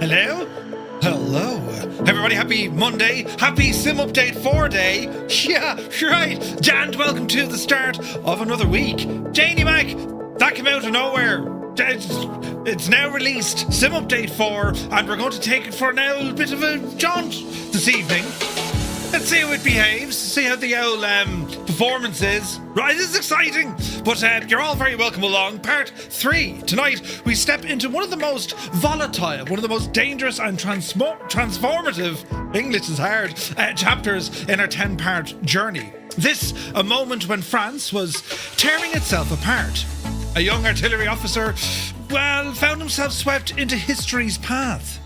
Hello? Hello. Everybody, happy Monday. Happy Sim Update 4 day. Yeah, right. And welcome to the start of another week. Janie Mac, that came out of nowhere. It's now released, Sim Update 4, and we're going to take it for now a bit of a jaunt this evening. Let's see how it behaves, see how the old performance is. Right, this is exciting, but you're all very welcome along. Part 3. Tonight, we step into one of the most volatile, one of the most dangerous and transformative, English is hard, chapters in our 10-part journey. This, a moment when France was tearing itself apart. A young artillery officer, well, found himself swept into history's path.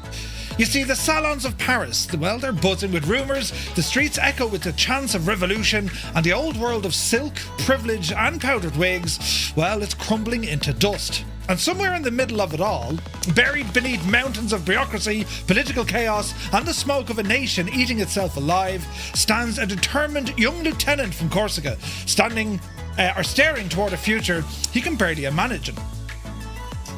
You see, the salons of Paris, well, they're buzzing with rumours, the streets echo with the chants of revolution, and the old world of silk, privilege and powdered wigs, well, it's crumbling into dust. And somewhere in the middle of it all, buried beneath mountains of bureaucracy, political chaos, and the smoke of a nation eating itself alive, stands a determined young lieutenant from Corsica, staring toward a future he can barely imagine.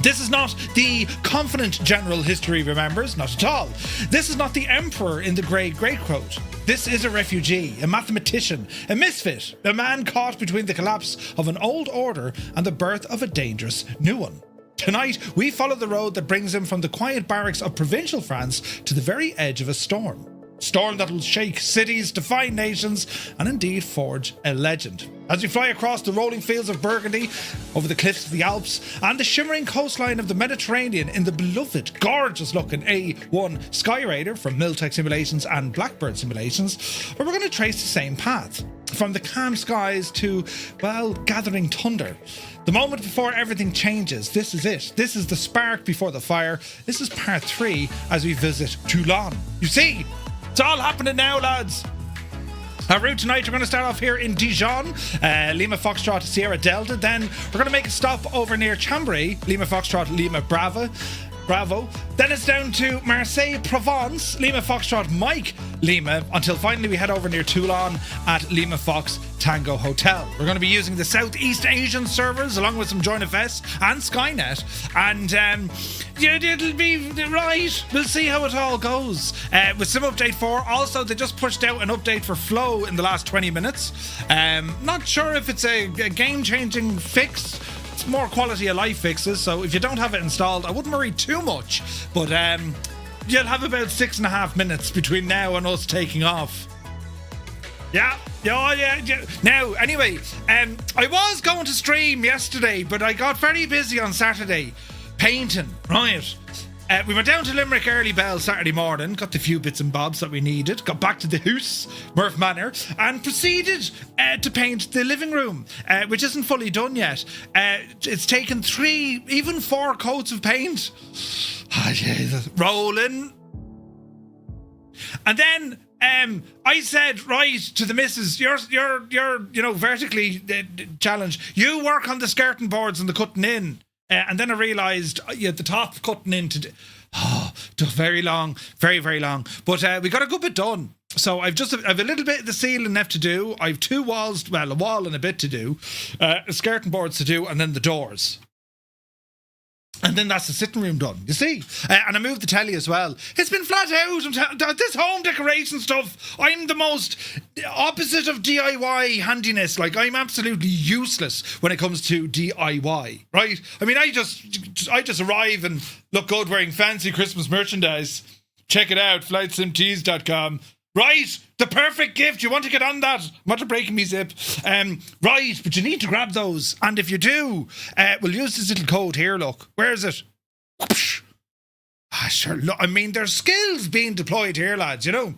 This is not the confident general history remembers, not at all. This is not the emperor in the great quote. This is a refugee, a mathematician, a misfit, a man caught between the collapse of an old order and the birth of a dangerous new one. Tonight, we follow the road that brings him from the quiet barracks of provincial France to the very edge of a storm. Storm that will shake cities, defy nations, and indeed forge a legend. As we fly across the rolling fields of Burgundy, over the cliffs of the Alps, and the shimmering coastline of the Mediterranean in the beloved, gorgeous-looking A-1 Skyraider from Miltech Simulations and Blackbird Simulations, where we're going to trace the same path. From the calm skies to, well, gathering thunder. The moment before everything changes, this is it. This is the spark before the fire. This is part 3 as we visit Toulon. You see, it's all happening now, lads. Our route tonight, we're going to start off here in Dijon, Lima Foxtrot Sierra Delta. Then we're going to make a stop over near Chambray, Lima Foxtrot Lima Bravo. Then it's down to Marseille Provence, Lima Foxtrot Mike Lima, until finally we head over near Toulon at Lima Fox Tango Hotel. We're going to be using the Southeast Asian servers along with some JoinFS and Skynet, and it'll be right. We'll see how it all goes. With Sim Update 4, also they just pushed out an update for Flow in the last 20 minutes. Not sure if it's a game-changing fix. It's more quality of life fixes, so if you don't have it installed, I wouldn't worry too much, but you'll have about 6.5 minutes between now and us taking off. Yeah. Now, anyway, I was going to stream yesterday, but I got very busy on Saturday painting, right? We went down to Limerick early bell Saturday morning, got the few bits and bobs that we needed, got back to the house, Murph Manor, and proceeded to paint the living room, which isn't fully done yet. It's taken 3, even 4 coats of paint. Oh, Jesus. Rolling. And then I said, right, to the missus, you're vertically challenged. You work on the skirting boards and the cutting in. And then I realised the top cutting into took very long, very, very long. But we got a good bit done. So I've a little bit of the ceiling left to do. I've 2 walls, well, a wall and a bit to do, skirting boards to do, and then the doors. And then that's the sitting room done, you see. And I moved the telly as well. It's been flat out. This home decoration stuff, I'm the most opposite of DIY handiness. Like, I'm absolutely useless when it comes to DIY, right? I mean, I just arrive and look good wearing fancy Christmas merchandise. Check it out, flightsimtees.com. Right, the perfect gift. You want to get on that? I'm not breaking me zip. Right, but you need to grab those. And if you do, we'll use this little code here, look. Where is it? Sure, look, I mean, there's skills being deployed here, lads, you know.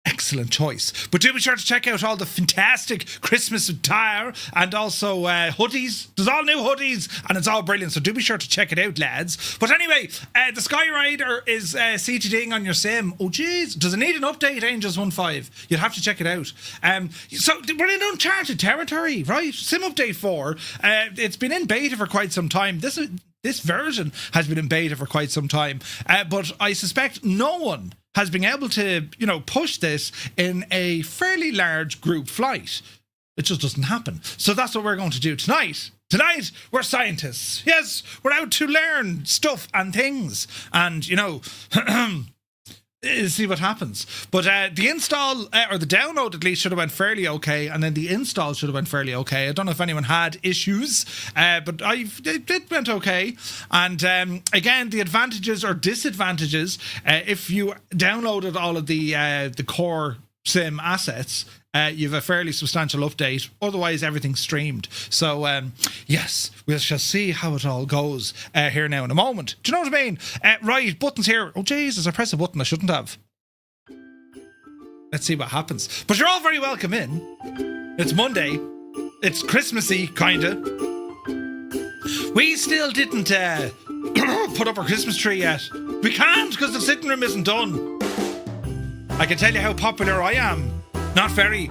Excellent choice. But do be sure to check out all the fantastic Christmas attire and also hoodies. There's all new hoodies and it's all brilliant, so do be sure to check it out, lads. But anyway, the Skyraider is CTDing on your sim. Oh jeez, does it need an update, Angels 1.5? You'd have to check it out. So we're in uncharted territory, right? Sim Update 4. It's been in beta for quite some time. This version has been in beta for quite some time, but I suspect no one has been able to, push this in a fairly large group flight. It just doesn't happen. So that's what we're going to do tonight. Tonight, we're scientists. Yes, we're out to learn stuff and things. And, see what happens. But the install, or the download at least, should have went fairly okay. And then the install should have went fairly okay. I don't know if anyone had issues, but it went okay. And again, the advantages or disadvantages, if you downloaded all of the core sim assets, you have a fairly substantial update. Otherwise, everything's streamed. So, yes, we shall see how it all goes here now in a moment. Do you know what I mean? Right, buttons here. Oh, Jesus, I pressed a button I shouldn't have. Let's see what happens. But you're all very welcome in. It's Monday. It's Christmassy, kinda. We still didn't put up our Christmas tree yet. We can't because the sitting room isn't done. I can tell you how popular I am. Not very.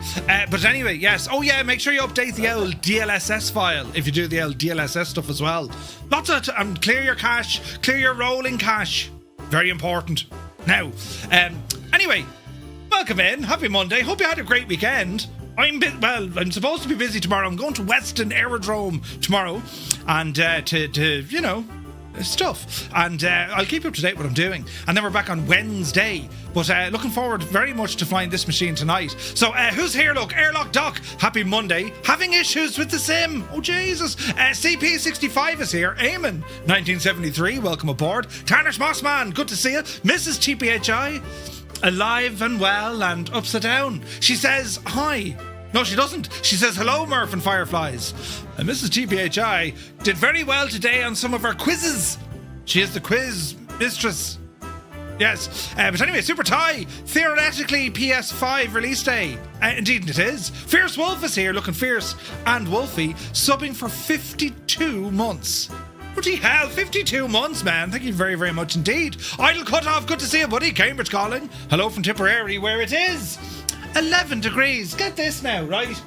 But anyway, yes. Oh yeah, make sure you update the DLSS file if you do the DLSS stuff as well. Lots of and clear your cache, clear your rolling cache. Very important. Now, anyway, welcome in. Happy Monday. Hope you had a great weekend. I'm supposed to be busy tomorrow. I'm going to Weston Aerodrome tomorrow, and to stuff. And I'll keep you up to date what I'm doing. And then we're back on Wednesday. But looking forward very much to flying this machine tonight. So who's here? Look, Airlock Doc. Happy Monday. Having issues with the sim. Oh, Jesus. CP65 is here. Eamon, 1973. Welcome aboard. Tarnish Mossman. Good to see you. Mrs. TPHI. Alive and well and upside down. She says hi. No, she doesn't. She says hello, Murph and Fireflies. And Mrs. TPHI did very well today on some of her quizzes. She is the quiz mistress. Yes. But anyway, Super Tie. Theoretically, PS5 release day. Indeed it is. Fierce Wolf is here, looking fierce and wolfy, subbing for 52 months. Bloody hell, 52 months, man. Thank you very, very much indeed. Idle Cutoff, good to see you, buddy. Cambridge calling. Hello from Tipperary, where it is 11 degrees. Get this now, right?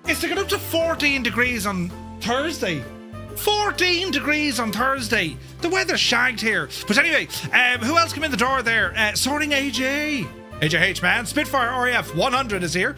It's to get up to 14 degrees on Thursday. 14 degrees on Thursday. The weather's shagged here. But anyway, who else came in the door there? Soaring AJ. AJH, man. Spitfire RAF 100 is here.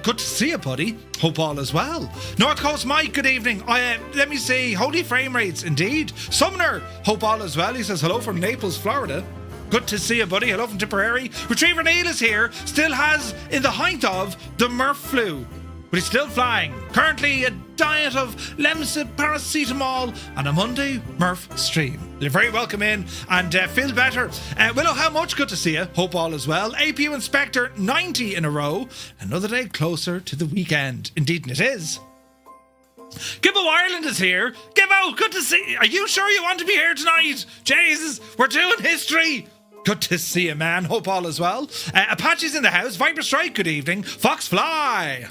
Good to see you, buddy. Hope all is well. North Coast Mike, good evening. Let me see. Holy frame rates, indeed. Sumner, hope all is well. He says hello from Naples, Florida. Good to see you, buddy. Hello from Tipperary. Retriever Neil is here. Still has in the height of the Murph flu. But he's still flying. Currently a diet of Lemsip paracetamol and a Monday Murph stream. You're very welcome in and feel better. Willow, how much? Good to see you. Hope all is well. APU Inspector, 90 in a row. Another day closer to the weekend. Indeed it is. Gibbo Ireland is here. Gibbo, good to see you. Are you sure you want to be here tonight? Jesus, we're doing history. Good to see you, man. Hope all is well. Apache's in the house. Viper Strike, good evening. Fox Fly.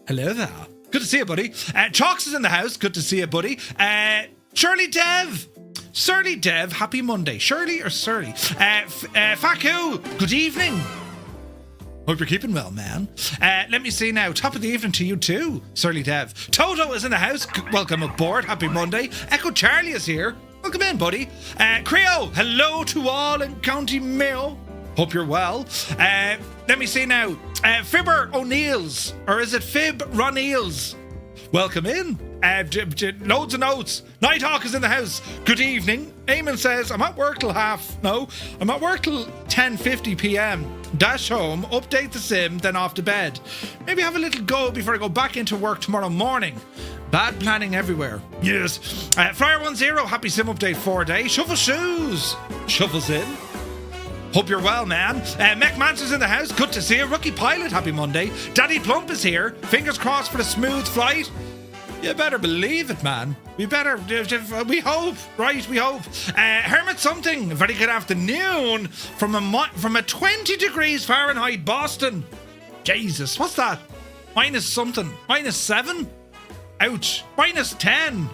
Hello there. Good to see you, buddy. Chalks is in the house. Good to see you, buddy. Shirley Dev. Surly Dev, happy Monday. Shirley or Surly? Faku, good evening. Hope you're keeping well, man. Let me see now. Top of the evening to you too, Surly Dev. Toto is in the house. Welcome aboard. Happy Monday. Echo Charlie is here. Welcome in, buddy. Creo, hello to all in County Mayo. Hope you're well. Let me see now. Fibber O'Neill's, or is it Fib Ronneill's? Welcome in. Loads of notes. Nighthawk is in the house. Good evening. Eamon says, I'm at work till I'm at work till 10:50 p.m. Dash home, update the sim, then off to bed. Maybe have a little go before I go back into work tomorrow morning. Bad planning everywhere. Yes. Flyer 10, happy sim update 4-day. Shuffle shoes. Shuffles in. Hope you're well, man. Mech Mancer's in the house. Good to see you. Rookie Pilot, happy Monday. Daddy Plump is here. Fingers crossed for a smooth flight. You better believe it, man. We hope, right? We hope. Hermit Something, very good afternoon from a 20 degrees Fahrenheit Boston. Jesus, what's that? Minus something. Minus 7? Ouch. Minus 10.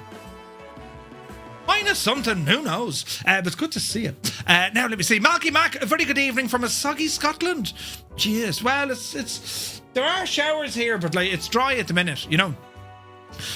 Minus something, who knows? But it's good to see you. Now let me see. Malky Mac, a very good evening from a soggy Scotland. Jeez, well, it's there are showers here, but like it's dry at the minute, you know.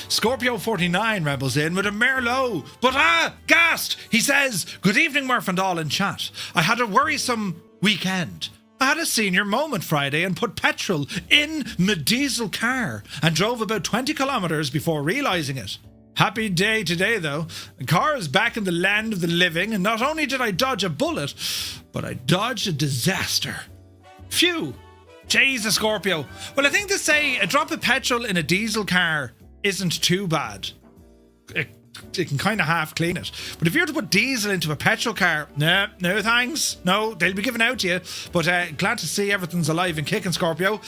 Scorpio 49 rebels in with a Merlot, but gassed. He says, good evening, Murph and all in chat. I had a worrisome weekend. I had a senior moment Friday and put petrol in my diesel car and drove about 20 kilometres before realising it. Happy day today, though. The car is back in the land of the living, and not only did I dodge a bullet, but I dodged a disaster. Phew. Jesus, Scorpio. Well, I think they say a drop of petrol in a diesel car isn't too bad. It can kind of half clean it. But if you were to put diesel into a petrol car, no thanks. No, they'll be given out to you. But glad to see everything's alive and kicking, Scorpio.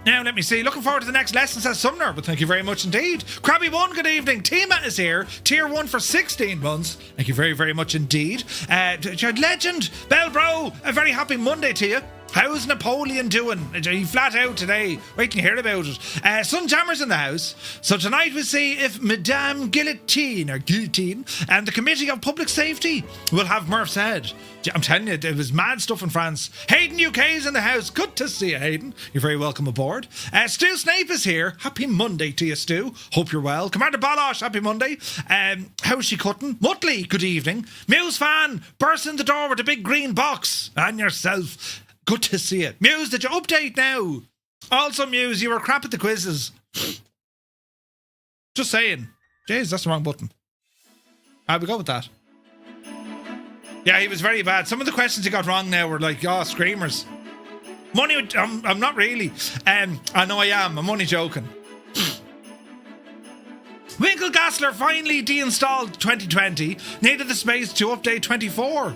Now, let me see. Looking forward to the next lesson, says Sumner. But thank you very much indeed. Krabby One, good evening. Tima is here. Tier 1 for 16 months. Thank you very, very much indeed. Legend, Bell Bro, a very happy Monday to you. How's Napoleon doing? He flat out today. Wait till you hear about it. Sunjammer's in the house. So tonight we'll see if Madame Guillotine and the Committee of Public Safety will have Murph's head. I'm telling you, it was mad stuff in France. Hayden UK's in the house. Good to see you, Hayden. You're very welcome aboard. Stu Snape is here. Happy Monday to you, Stu. Hope you're well. Commander Balosh, happy Monday. How's she cutting? Mutley, good evening. Muse fan, burst in the door with a big green box. And yourself. Good to see it. Muse, did you update now? Also, Muse, you were crap at the quizzes. Just saying. Jeez, that's the wrong button. How we go with that? Yeah, he was very bad. Some of the questions he got wrong now were like, oh, screamers. Money, I'm not really. I know I am. I'm only joking. Winkle Gassler finally deinstalled 2020. Needed the space to update 24.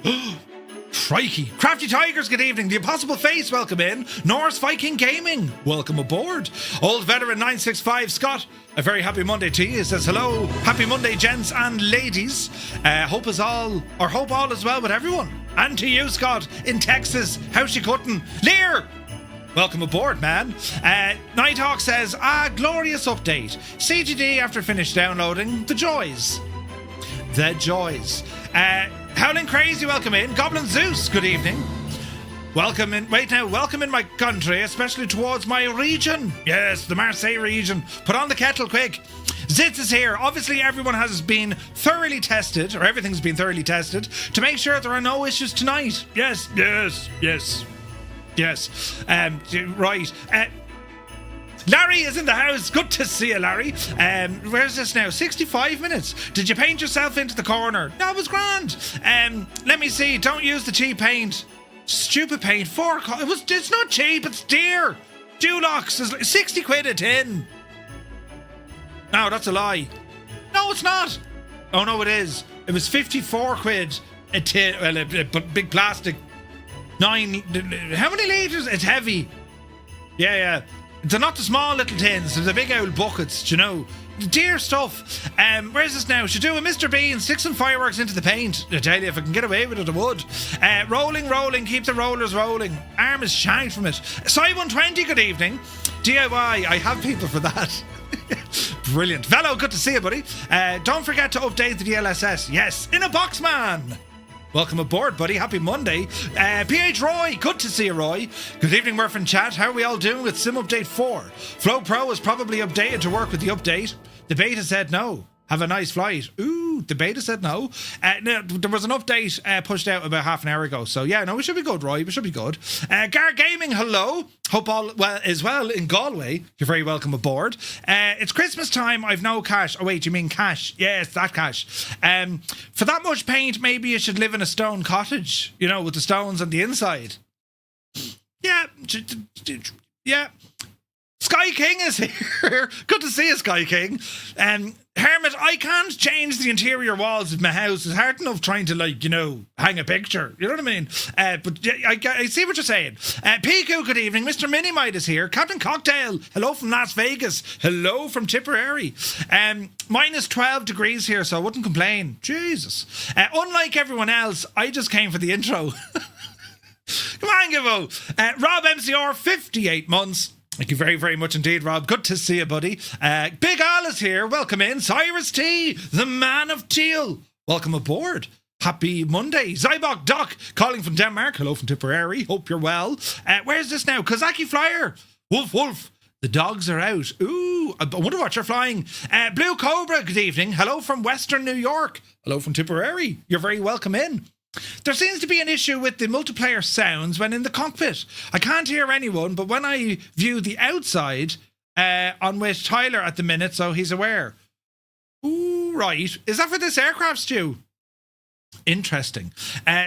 Crikey. Crafty Tigers, good evening. The Impossible Face, welcome in. Norse Viking Gaming, welcome aboard. Old Veteran 965 Scott, a very happy Monday to you. He says hello. Happy Monday, gents and ladies. Hope all is well with everyone. And to you, Scott, in Texas. How's you cutting? Lear, welcome aboard, man. Nighthawk says, glorious update. CGD after finished downloading. The joys. Howling Crazy, welcome in. Goblin Zeus, good evening. Welcome in my country, especially towards my region. Yes, the Marseille region. Put on the kettle quick. Zitz is here. Obviously, everyone has been thoroughly tested, or everything's been thoroughly tested, to make sure there are no issues tonight. Yes. Right. Larry is in the house. Good to see you, Larry. Where's this now? 65 minutes. Did you paint yourself into the corner? No, it was grand. Let me see. Don't use the cheap paint. Stupid paint. It's not cheap. It's dear. Dulux is like 60 quid a tin. No, that's a lie. No, it's not. Oh, no, it is. It was 54 quid a tin. Well, a big plastic. 9. How many litres? It's heavy. Yeah. They're not the small little tins, they're the big old buckets, do you know? Dear stuff. Where's this now? Should do a Mr. Bean, stick some fireworks into the paint. I tell you, if I can get away with it, I would. Rolling, keep the rollers rolling. Arm is shanked from it. Cy120, good evening. DIY, I have people for that. Brilliant. Velo, good to see you, buddy. Don't forget to update the DLSS. Yes, in a box, man. Welcome aboard, buddy. Happy Monday. PH Roy, good to see you, Roy. Good evening, Murph and chat. How are we all doing with Sim Update 4? Flow Pro is probably updated to work with the update. The beta said no. Have a nice flight. Ooh, the beta said no. No, there was an update pushed out about half an hour ago. So yeah, no, we should be good, Roy. We should be good. Gar Gaming, hello. Hope all is well in Galway. You're very welcome aboard. It's Christmas time. I've no cash. Oh wait, you mean cash? Yes, that cash. For that much paint, maybe you should live in a stone cottage. You know, with the stones on the inside. Yeah. Sky King is here. Good to see you, Sky King. Hermit, I can't change the interior walls of my house. It's hard enough trying to, hang a picture. You know what I mean? But I see what you're saying. Piku, good evening. Mr. Minimite is here. Captain Cocktail, hello from Las Vegas. Hello from Tipperary. Minus 12 degrees here, so I wouldn't complain. Jesus. Unlike everyone else, I just came for the intro. Come on, Givo. Rob MCR, 58 months. Thank you very, very much indeed, Rob. Good to see you, buddy. Big Al is here. Welcome in. Cyrus T, the man of teal. Welcome aboard. Happy Monday. Zybok Doc calling from Denmark. Hello from Tipperary. Hope you're well. Where's this now? Kozaki Flyer. Wolf. The dogs are out. Ooh, I wonder what you're flying. Blue Cobra, good evening. Hello from Western New York. Hello from Tipperary. You're very welcome in. There seems to be an issue with the multiplayer sounds when in the cockpit. I can't hear anyone, but when I view the outside, on with Tyler at the minute, so he's aware. Ooh, right. Is that for this aircraft, Stu? Interesting.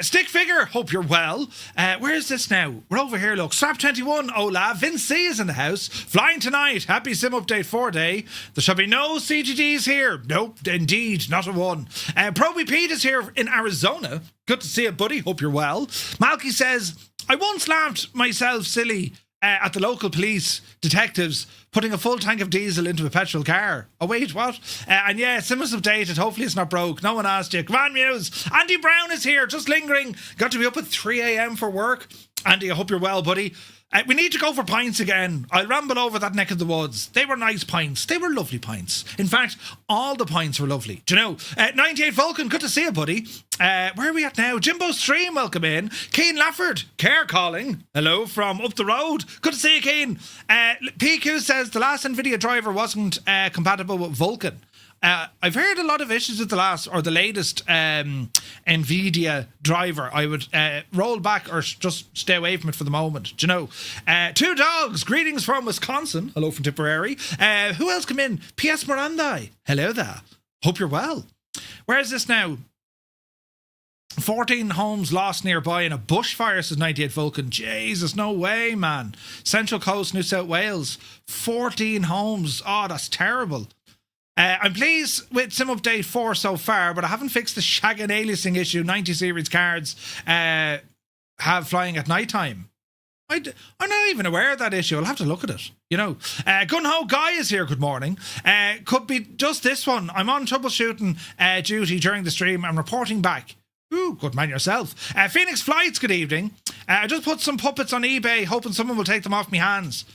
Stick Figure, hope you're well. Where is this now? We're over here, look. Strap 21, Ola. Vince C is in the house. Flying tonight. Happy Sim Update 4 day. There shall be no CGDs here. Nope, indeed, not a one. Proby Pete is here in Arizona. Good to see you, buddy. Hope you're well. Malky says, I once laughed myself silly at the local police detectives putting a full tank of diesel into a petrol car. Oh, wait, what? And yeah, Sims updated. Hopefully it's not broke. No one asked you. Come on, Muse. Andy Brown is here, just lingering. Got to be up at 3 a.m. for work. Andy, I hope you're well, buddy. We need to go for pints again. I'll ramble over that neck of the woods. They were nice pints. They were lovely pints. In fact, all the pints were lovely. Do you know? 98 Vulcan, good to see you, buddy. Where are we at now? Jimbo Stream, welcome in. Keen Lafford, care calling. Hello from up the road. Good to see you, Keen. PQ says the last NVIDIA driver wasn't compatible with Vulcan. I've heard a lot of issues with the latest NVIDIA driver. I would roll back or just stay away from it for the moment. Do you know? Two Dogs, greetings from Wisconsin. Hello from Tipperary. Who else come in? P.S. Mirandai. Hello there. Hope you're well. Where is this now? 14 homes lost nearby in a bushfire, says 98 Vulcan. Jesus, no way, man. Central Coast, New South Wales. 14 homes. Oh, that's terrible. I'm pleased with Sim Update 4 so far, but I haven't fixed the shagging aliasing issue 90 series cards have flying at night time. I'm not even aware of that issue. I'll have to look at it. You know, Gun-Ho Guy is here. Good morning. Could be just this one. I'm on troubleshooting duty during the stream. I'm reporting back. Ooh, good man yourself. Phoenix Flights, good evening. I just put some puppets on eBay, hoping someone will take them off my hands.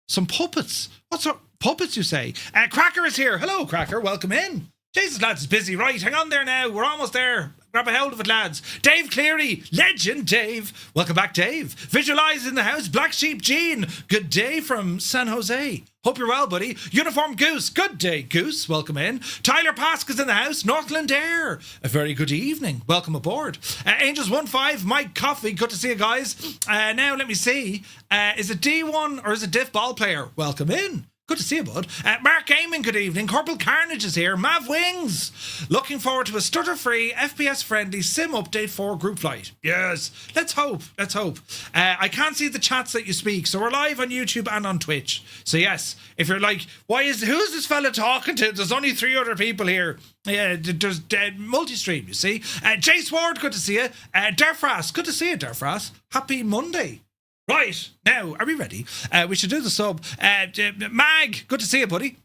Some puppets? What sort of puppets, you say? Cracker is here. Hello, Cracker. Welcome in. Jesus, lads, is busy. Right, hang on there now. We're almost there. Grab a hold of it, lads. Dave Cleary. Legend, Dave. Welcome back, Dave. Visualize in the house. Black Sheep Gene. Good day from San Jose. Hope you're well, buddy. Uniform Goose. Good day, Goose. Welcome in. Tyler Pask is in the house. Northland Air. A very good evening. Welcome aboard. Angels 1-5. Mike Coffey. Good to see you guys. Now, let me see. Is it D1 or is it Diff Ball Player? Welcome in. Good to see you, bud. Mark Gaiman, good evening. Corporal Carnage is here. Mav Wings. Looking forward to a stutter-free, FPS-friendly Sim Update 4 group flight. Yes. Let's hope. Let's hope. I can't see the chats that you speak, so we're live on YouTube and on Twitch. So yes, if you're like, who's this fella talking to? There's only 3 other people here. Yeah, there's multi-stream, you see. Jace Ward, good to see you. Derfras, good to see you, Derfras. Happy Monday. Right, now, are we ready? We should do the sub. Mag, good to see you, buddy.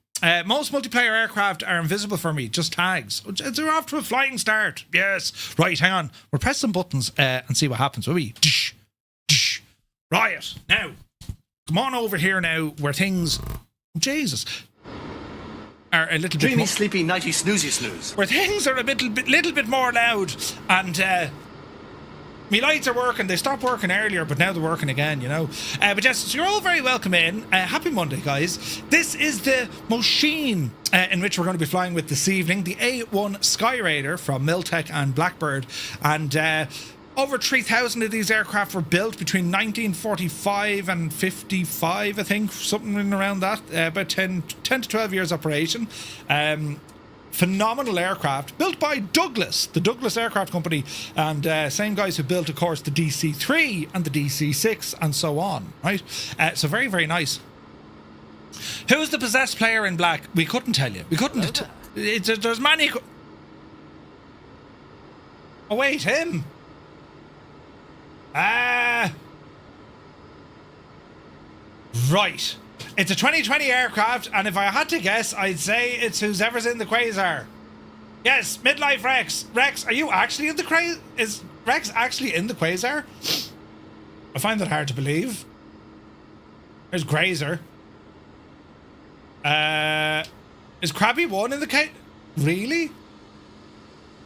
Most multiplayer aircraft are invisible for me, just tags. They're off to a flying start. Yes. Right, hang on. We'll press some buttons and see what happens, will we? Right, now, come on over here now where things, Jesus, are a little Dreamy, bit sleepy, nighty, snoozy, snooze. where things are a little bit more loud and... my lights are working. They stopped working earlier, but now they're working again, you know. But yes, so you're all very welcome in. Happy Monday, guys. This is the machine in which we're going to be flying with this evening. The A-1 Skyraider from Miltech and Blackbird. And over 3,000 of these aircraft were built between 1945 and 55, I think. Something around that. About 10 to 12 years operation. Phenomenal aircraft built by Douglas, the Douglas Aircraft Company, and same guys who built, of course, the DC-3 and the DC-6 and so on, right? So very, very nice. Who's the possessed player in black? We couldn't tell you. We couldn't. There's many. Oh wait, him. Right. It's a 2020 aircraft, and if I had to guess, I'd say it's whoever's in the Quasar. Yes, Midlife Rex. Rex, are you actually in the Quasar? Is Rex actually in the Quasar? I find that hard to believe. There's Grazer. Is Krabby 1 in the Quasar? Really?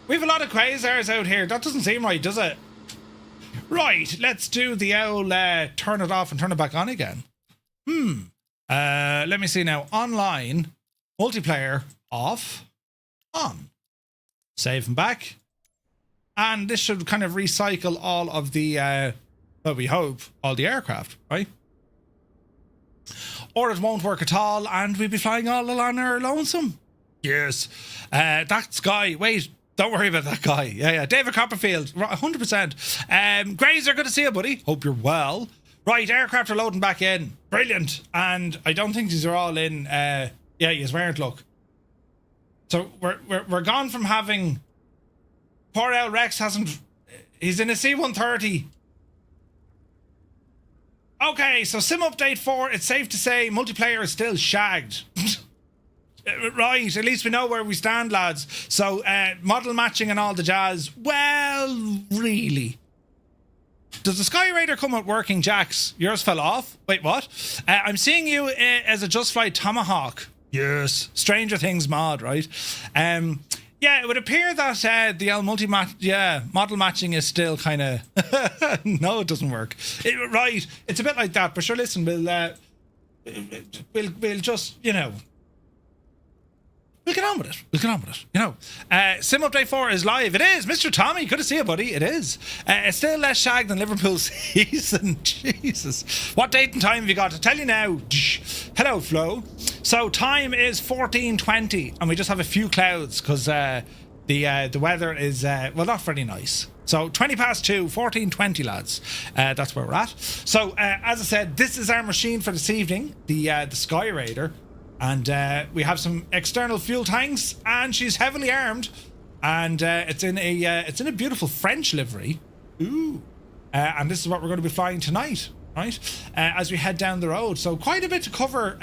We have a lot of Quasars out here. That doesn't seem right, does it? Right, let's do the old turn it off and turn it back on again. Let me see now. Online, multiplayer, off, on. Save and back. And this should kind of recycle all of the, well, we hope, all the aircraft, right? Or it won't work at all and we'll be flying all along our lonesome. Yes. That guy, wait, don't worry about that guy. Yeah. David Copperfield, 100%. Grazer, good to see you, buddy. Hope you're well. Right, aircraft are loading back in. Brilliant. And I don't think these are all in. Yeah, you weren't, look. So we're gone from having... Poor L Rex hasn't... He's in a C-130. Okay, so Sim Update 4, it's safe to say multiplayer is still shagged. Right, at least we know where we stand, lads. So, model matching and all the jazz. Well, really... Does the Skyraider come with working jacks? Yours fell off. Wait, what? I'm seeing you as a Just Flight Tomahawk. Yes. Stranger Things mod, right? Yeah, it would appear that the L model matching is still kind of... No, it doesn't work. Right, it's a bit like that, but sure, listen, we'll just, you know... We'll get on with it. You know, Sim Update 4 is live. It is, Mr. Tommy. Good to see you, buddy. It is. It's still less shag than Liverpool season. Jesus. What date and time have you got? To tell you now. Hello, Flo. So time is 14:20, and we just have a few clouds because the weather is well, not very nice. So 20 past 2, 14:20, lads. That's where we're at. So as I said, this is our machine for this evening, the Skyraider, and we have some external fuel tanks, and she's heavily armed, and it's in a beautiful French livery. Ooh. And this is what we're going to be flying tonight, right? As we head down the road. So quite a bit to cover,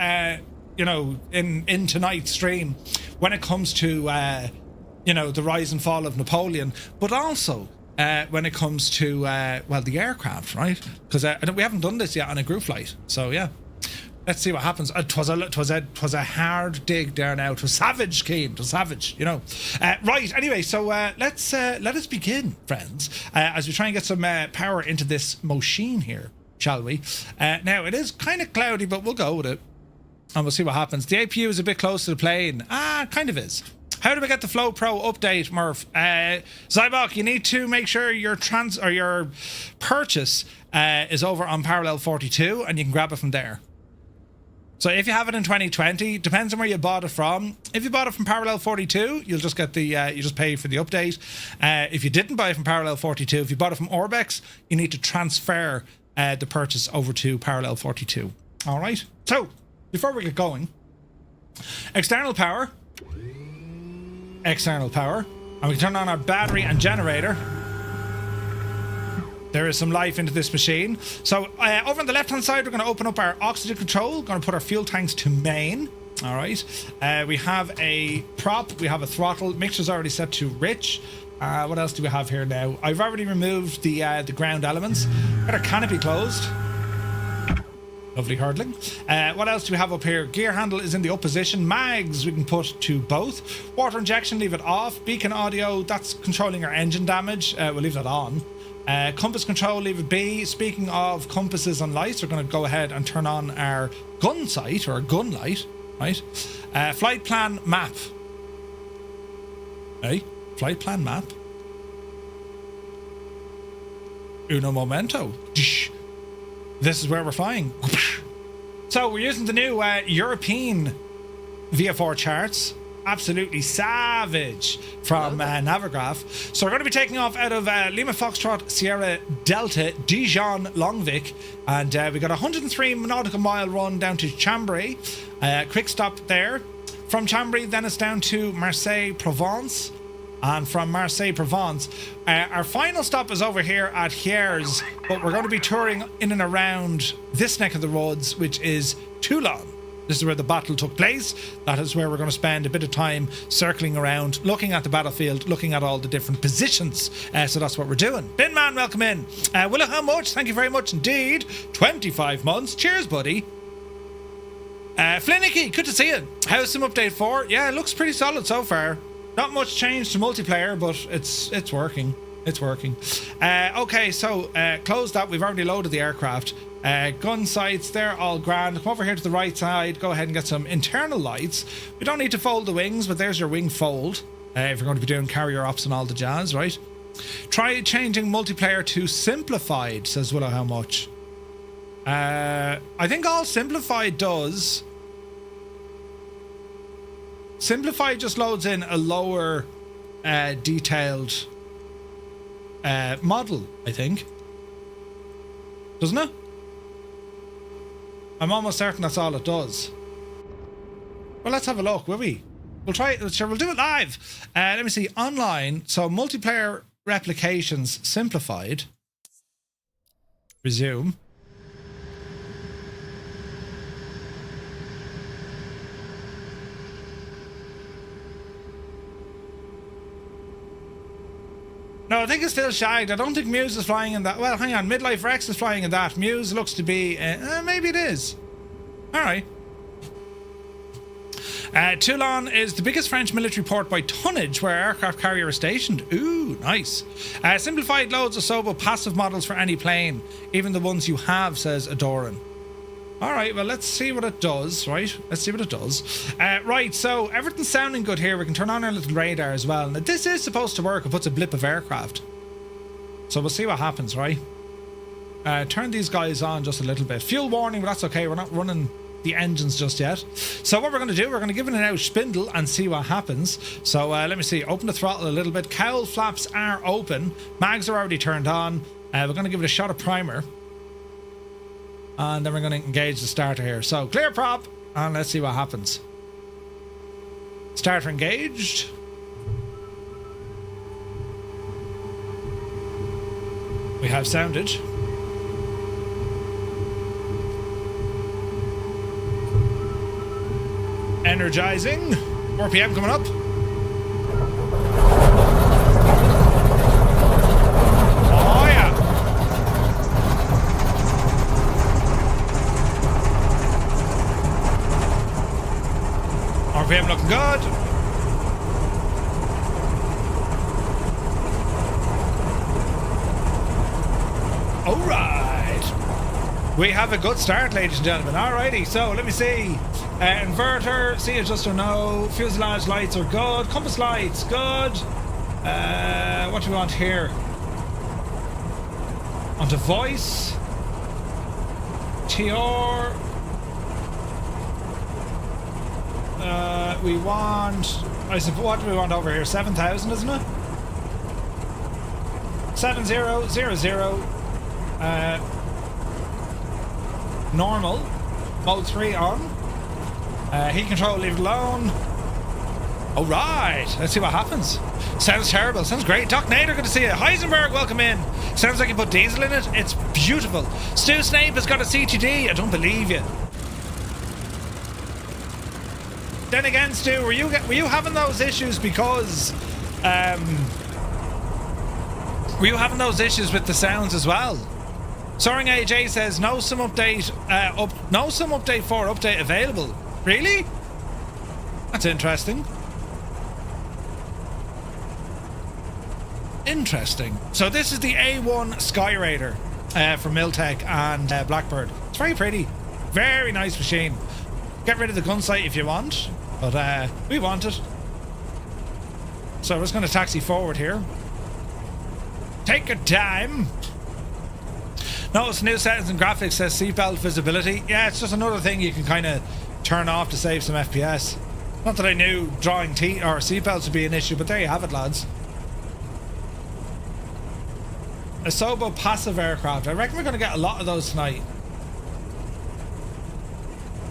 you know, in tonight's stream when it comes to, you know, the rise and fall of Napoleon, but also when it comes to, well, the aircraft, right? Because we haven't done this yet on a group flight. So, yeah. Let's see what happens. Twas a hard dig there now. It was savage, Keen. It was savage, you know. Right. Anyway, so let us begin, friends, as we try and get some power into this machine here, shall we? Now it is kind of cloudy, but we'll go with it, and we'll see what happens. The APU is a bit close to the plane. Kind of is. How do we get the Flow Pro update, Murph? Zybok, you need to make sure your purchase is over on Parallel 42, and you can grab it from there. So if you have it in 2020, depends on where you bought it from. If you bought it from Parallel 42, you'll just get the you just pay for the update. If you didn't buy it from Parallel 42, if you bought it from Orbex, you need to transfer the purchase over to Parallel 42. All right. So before we get going, external power, and we can turn on our battery and generator. There is some life into this machine. So over on the left hand side, we're going to open up our oxygen control. Going to put our fuel tanks to main. All right. We have a prop. We have a throttle. Mixture's already set to rich. What else do we have here now? I've already removed the ground elements. Got our canopy closed. Lovely hurdling. What else do we have up here? Gear handle is in the up position. Mags we can put to both. Water injection, leave it off. Beacon audio, that's controlling our engine damage. We'll leave that on. Compass control, leave it be. Speaking of compasses and lights, we're going to go ahead and turn on our gun sight, or gun light, right? Flight plan map. Hey, flight plan map. Uno momento. This is where we're flying. So we're using the new European VFR charts. Absolutely savage from Navigraph. So we're going to be taking off out of Lima Foxtrot Sierra Delta Dijon Longvic, and we got a 103 nautical mile run down to Chambray. Quick stop there. From Chambray, then it's down to Marseille Provence, and from Marseille Provence, our final stop is over here at Hyères, but we're going to be touring in and around this neck of the woods, which is Toulon. This is where the battle took place. That is where we're going to spend a bit of time circling around, looking at the battlefield, looking at all the different positions. So that's what we're doing. Bin Man, welcome in. Willow, how much? Thank you very much indeed. 25 months. Cheers, buddy. Flinicky, good to see you. How's Sim Update 4? Yeah, it looks pretty solid so far. Not much change to multiplayer, but it's working. It's working. Okay, so close that. We've already loaded the aircraft. Gun sights, they're all grand. Come over here to the right side. Go ahead and get some internal lights. We don't need to fold the wings, but there's your wing fold. If you're going to be doing carrier ops and all the jazz, right? Try changing multiplayer to simplified, says Willow how much. I think all simplified does. Simplified just loads in a lower detailed model, I think. Doesn't it? I'm almost certain that's all it does. Well, let's have a look, will we? We'll try it. Sure, we'll do it live. Let me see. Online. So multiplayer replications simplified. Resume. No, I think it's still shagged. I don't think Muse is flying in that. Well, hang on. Midlife Rex is flying in that. Muse looks to be... maybe it is. All right. Toulon is the biggest French military port by tonnage where aircraft carrier is stationed. Ooh, nice. Simplified loads of Sobo passive models for any plane. Even the ones you have, says Adoran. All right, well, let's see what it does, right? Let's see what it does. Right, so everything's sounding good here. We can turn on our little radar as well. Now, this is supposed to work. It puts a blip of aircraft. So we'll see what happens, right? Turn these guys on just a little bit. Fuel warning, but that's okay. We're not running the engines just yet. So what we're going to do, we're going to give it an out spindle and see what happens. So let me see, open the throttle a little bit. Cowl flaps are open. Mags are already turned on. We're going to give it a shot of primer. And then we're going to engage the starter here. So clear prop, and let's see what happens. Starter engaged. We have sounded. Energizing. RPM coming up. Oh yeah. RPM looking good. All right. We have a good start, ladies and gentlemen. Alrighty, so let me see. Inverter, C adjuster, no. Fuselage lights are good. Compass lights, good. What do we want here? Onto voice. TR. We want... I suppose, what do we want over here? 7,000, isn't it? 7000. Normal. Mode 3 on. Heat control, leave it alone. Alright, let's see what happens. Sounds terrible, sounds great. Doc Nader, good to see you. Heisenberg, welcome in. Sounds like you put diesel in it. It's beautiful. Stu Snape has got a CTD. I don't believe you. Then again, Stu, were you having those issues because were you having those issues with the sounds as well? Soaring AJ says no sim update no sim update 4 update available. Really? That's interesting. Interesting. So this is the A-1 Skyraider from Miltech and Blackbird. It's very pretty. Very nice machine. Get rid of the gun sight if you want, but we want it. So we're just going to taxi forward here. Take your time. Notice new settings and graphics says seatbelt visibility. Yeah, it's just another thing you can kind of turn off to save some FPS. Not that I knew drawing or seatbelts would be an issue, but there you have it, lads. A Sobo passive aircraft. I reckon we're going to get a lot of those tonight.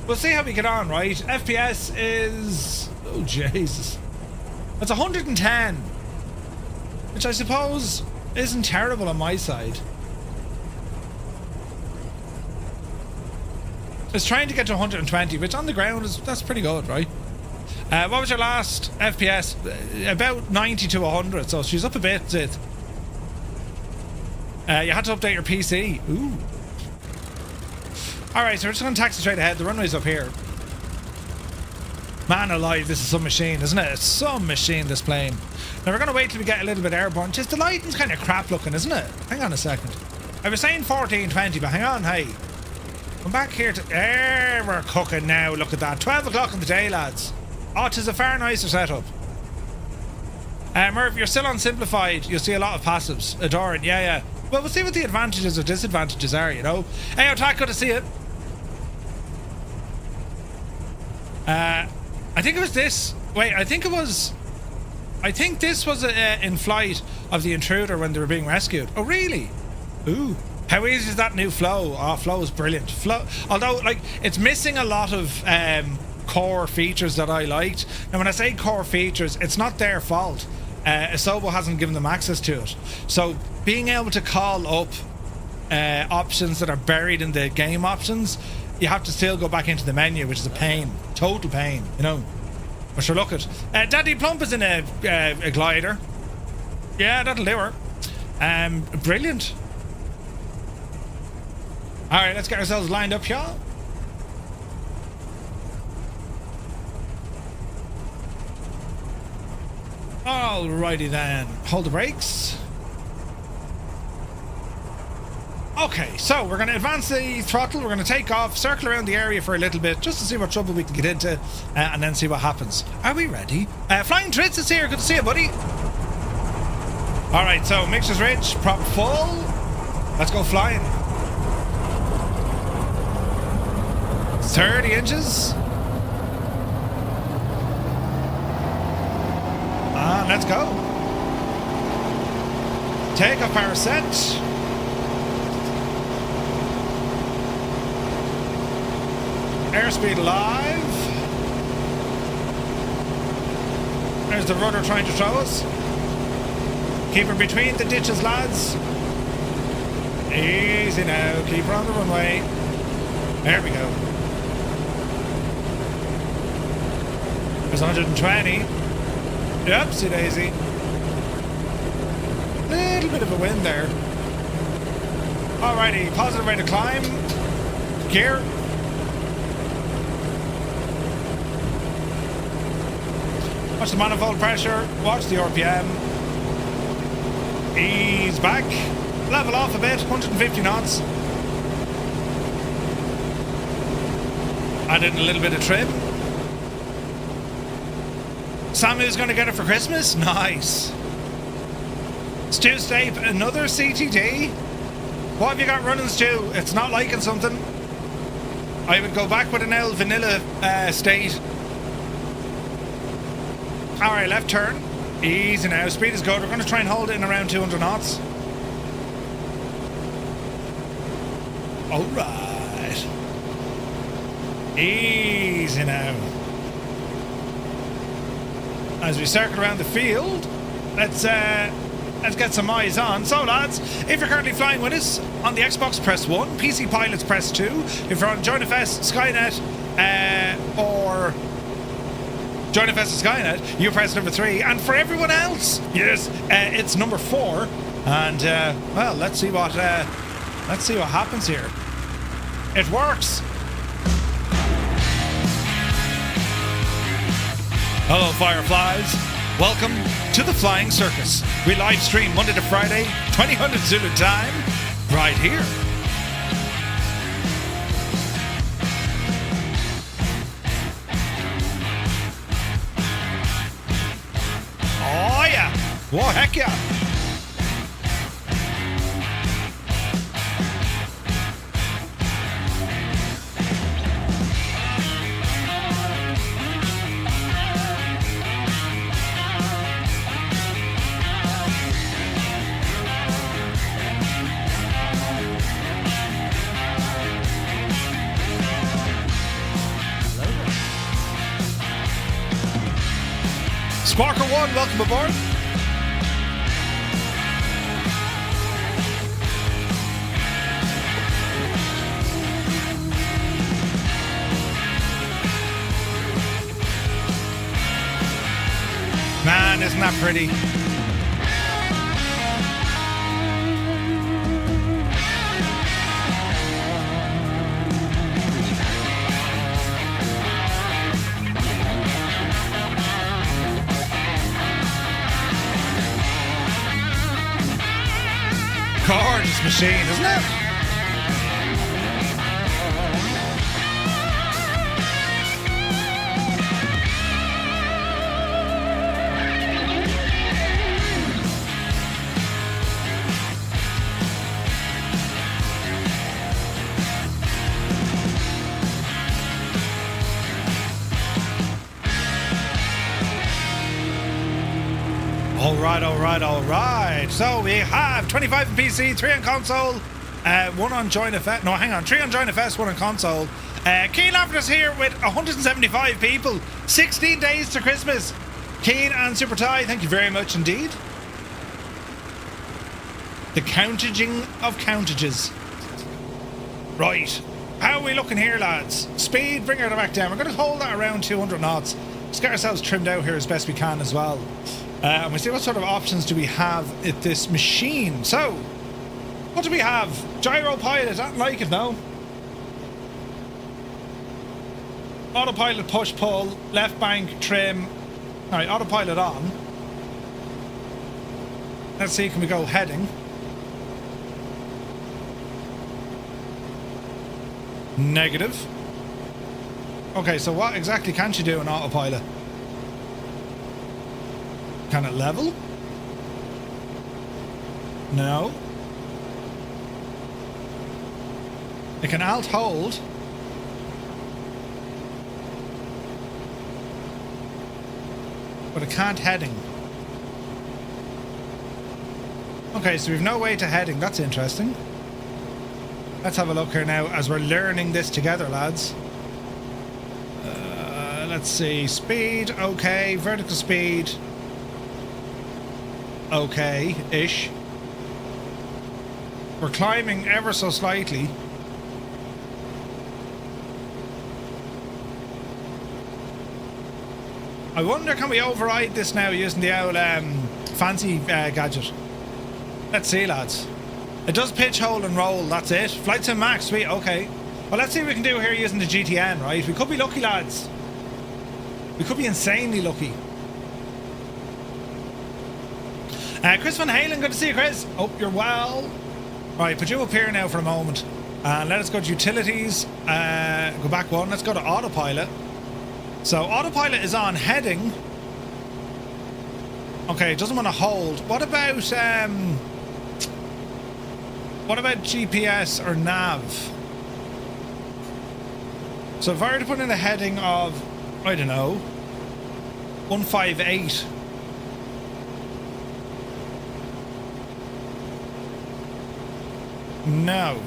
We'll see how we get on, right? FPS is... oh, Jesus. It's 110. Which I suppose isn't terrible on my side. It's trying to get to 120, which on the ground that's pretty good, right? What was your last FPS? About 90 to 100, so she's up a bit, Zid. You had to update your PC. Ooh. Alright, so we're just going to taxi straight ahead. The runway's up here. Man alive, this is some machine, isn't it? It's some machine, this plane. Now we're going to wait till we get a little bit airborne. Just the lighting's kind of crap looking, isn't it? Hang on a second. I was saying 1420, but hang on, hey. Come back here to... there, we're cooking now. Look at that. 12 o'clock in the day, lads. Oh, 'tis a far nicer setup. Merv, you're still on simplified. You'll see a lot of passives. Adoring, yeah. Well, we'll see what the advantages or disadvantages are, you know. Hey, Attack, good to see it. I think it was this. Wait, I think this was in flight of the intruder when they were being rescued. Oh, really? Ooh. How easy is that new flow? Oh, flow is brilliant. Flow, although, like, it's missing a lot of core features that I liked. Now, when I say core features, it's not their fault. Asobo hasn't given them access to it. So, being able to call up options that are buried in the game options, you have to still go back into the menu, which is a pain. Total pain, you know. But sure, look at Daddy Plump is in a glider. Yeah, that'll do her. Brilliant. Alright, let's get ourselves lined up, y'all. Alrighty then. Hold the brakes. Okay, so we're going to advance the throttle. We're going to take off, circle around the area for a little bit, just to see what trouble we can get into, and then see what happens. Are we ready? Flying Tritz is here. Good to see you, buddy. Alright, so mixture's rich, prop full. Let's go flying. 30 inches. And let's go. Takeoff power set. Airspeed live. There's the rudder trying to throw us. Keep her between the ditches, lads. Easy now. Keep her on the runway. There we go. There's 120. Oopsie daisy. Little bit of a wind there. Alrighty, positive rate of climb. Gear. Watch the manifold pressure. Watch the RPM. Ease back. Level off a bit. 150 knots. Add in a little bit of trim. Samu's going to get it for Christmas? Nice. Stu Stape, another CTD? What have you got running, Stu? It's not liking something. I would go back with an L vanilla state. Alright, left turn. Easy now. Speed is good. We're going to try and hold it in around 200 knots. Alright. Easy now. As we circle around the field, let's get some eyes on. So lads, if you're currently flying with us on the Xbox, press 1. PC pilots, press 2. If you're on JoinFS, Skynet, or JoinFS and Skynet, you press number 3. And for everyone else, yes, it's number 4. And well, let's see what happens here. It works. Hello Fireflies, welcome to the Flying Circus. We live stream Monday to Friday, 2000 Zulu time, right here. Oh yeah, whoa heck yeah. Sparker 1, welcome aboard. Man, isn't that pretty? Gorgeous machine, isn't it? All right. So we have 25 on PC, 3 on console, 1 on JoinFS. No, hang on. 3 on JoinFS, 1 on console. Keen Laverders here with 175 people. 16 days to Christmas. Keen and Super Ty, thank you very much indeed. The countaging of countages. Right. How are we looking here, lads? Speed, bring her back down. We're going to hold that around 200 knots. Let's get ourselves trimmed out here as best we can as well. And we see what sort of options do we have at this machine. So, what do we have? Gyro pilot, I don't like it, no. Autopilot push pull, left bank trim. Alright, autopilot on. Let's see, can we go heading? Negative. Okay, so what exactly can she do in autopilot? Can it level? No. It can alt hold. but it can't heading. Okay, so we've no way to heading. That's interesting. Let's have a look here now as we're learning this together, lads. Let's see. Speed, okay. Vertical speed, okay-ish. We're climbing ever so slightly. I wonder, can we override this now using the old fancy gadget? Let's see, lads. It does pitch, hold and roll, that's it. Flight sim max, sweet, okay. Well, let's see what we can do here using the GTN, right? We could be lucky, lads. We could be insanely lucky. Chris Van Halen, good to see you, Chris. Hope you're well. Right, put you up here now for a moment. And let us go to utilities. Go back one. Let's go to autopilot. So autopilot is on heading. Okay, it doesn't want to hold. What about GPS or nav? So if I were to put in a heading of, I don't know, 158. No.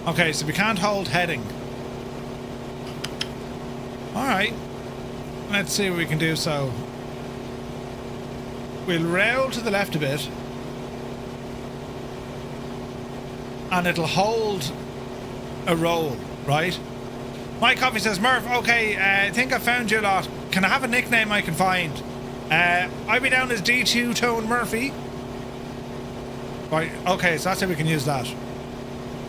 Okay, so we can't hold heading. Alright. Let's see what we can do. So we'll rail to the left a bit. And it'll hold a roll, right? My coffee says, Murph, okay, I think I found you lot. Can I have a nickname I can find? I'll be down as D2 Tone Murphy. Right, okay, so that's how we can use that.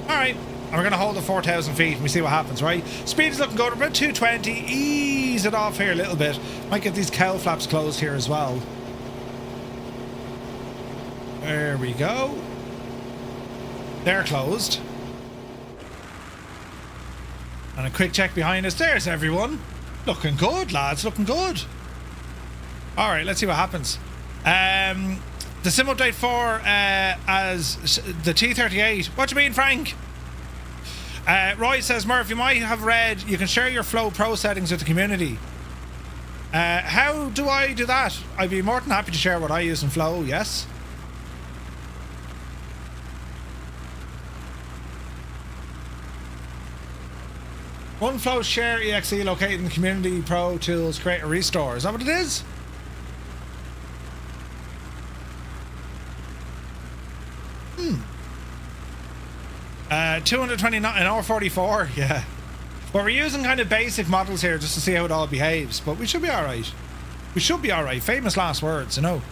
Alright, and we're going to hold at 4,000 feet and we see what happens, right? Speed is looking good, about 220. Ease it off here a little bit. Might get these cowl flaps closed here as well. There we go. They're closed. And a quick check behind us. There's everyone. Looking good, lads, looking good. Alright, let's see what happens. The sim update 4 as the T38. What do you mean, Frank? Roy says, Murph, you might have read you can share your Flow Pro settings with the community. How do I do that? I'd be more than happy to share what I use in Flow, yes. One Flow share exe located in the community Pro tools create a restore. Is that what it is? Hmm. 229 an hour 44, yeah. Well, we're using kind of basic models here just to see how it all behaves, but we should be alright. We should be alright. Famous last words, you know.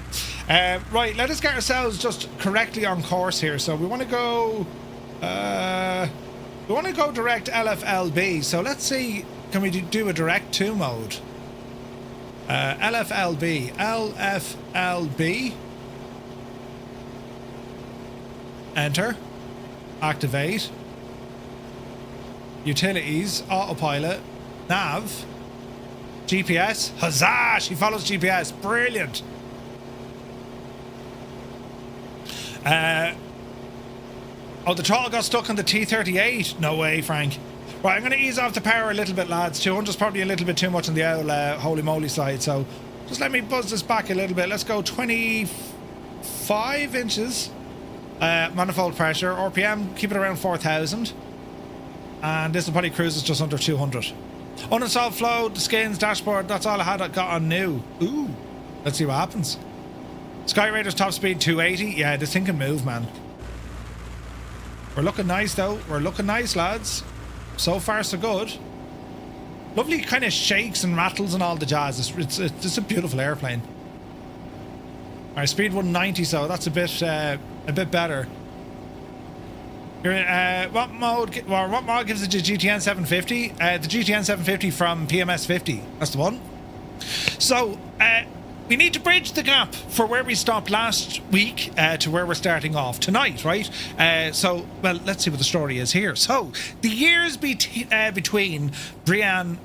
Right, let us get ourselves just correctly on course here. So we want to go direct LFLB. So let's see, can we do a direct to mode? LFLB. Enter. Activate. Utilities. Autopilot. Nav. GPS. Huzzah! She follows GPS. Brilliant. Oh, the throttle got stuck on the T38. No way, Frank. Right, I'm going to ease off the power a little bit, lads. 200 is probably a little bit too much on the old holy moly side. So just let me buzz this back a little bit. Let's go 25 inches. Manifold pressure. RPM, keep it around 4,000. And this will probably cruise us just under 200. Uninstalled Flow, the skins, dashboard. That's all I had got on new. Ooh. Let's see what happens. Skyraider's top speed 280. Yeah, this thing can move, man. We're looking nice, though. We're looking nice, lads. So far, so good. Lovely kind of shakes and rattles and all the jazz. It's a beautiful airplane. Our speed 190, so that's a bit better. What mod gives it the GTN 750? The GTN 750 from PMS 50. That's the one. So, we need to bridge the gap for where we stopped last week to where we're starting off tonight, right? So, well, let's see what the story is here. So, the years between Brienne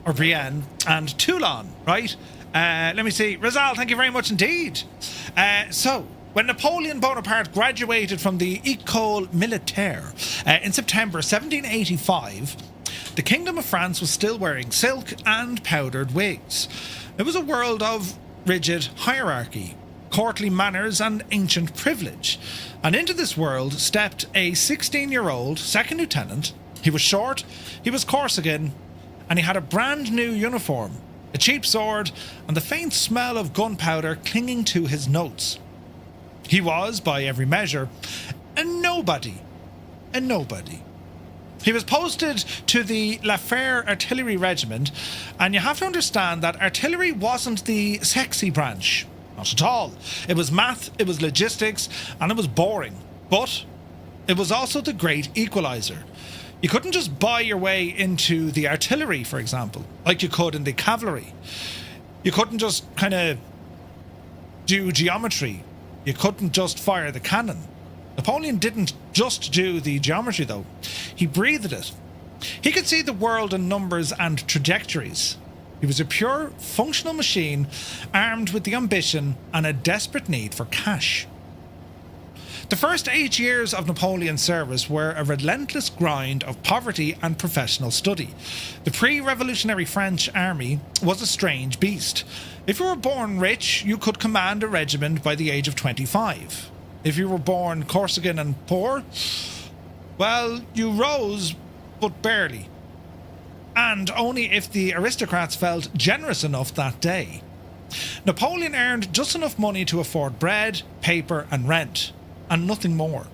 and Toulon, right? Let me see. Rizal, thank you very much indeed. So, when Napoleon Bonaparte graduated from the École Militaire in September 1785, the Kingdom of France was still wearing silk and powdered wigs. It was a world of rigid hierarchy, courtly manners and ancient privilege. And into this world stepped a 16-year-old second lieutenant. He was short, he was Corsican, and he had a brand new uniform, a cheap sword, and the faint smell of gunpowder clinging to his notes. He was, by every measure, a nobody. A nobody. He was posted to the La Fère Artillery Regiment, and you have to understand that artillery wasn't the sexy branch. Not at all. It was math, it was logistics, and it was boring. But it was also the great equaliser. You couldn't just buy your way into the artillery, for example, like you could in the cavalry. You couldn't just kind of do geometry. You couldn't just fire the cannon. Napoleon didn't just do the geometry, though. He breathed it. He could see the world in numbers and trajectories. He was a pure, functional machine, armed with the ambition and a desperate need for cash. The first 8 years of Napoleon's service were a relentless grind of poverty and professional study. The pre-revolutionary French army was a strange beast. If you were born rich, you could command a regiment by the age of 25. If you were born Corsican and poor, well, you rose, but barely. And only if the aristocrats felt generous enough that day. Napoleon earned just enough money to afford bread, paper, and rent, and nothing more.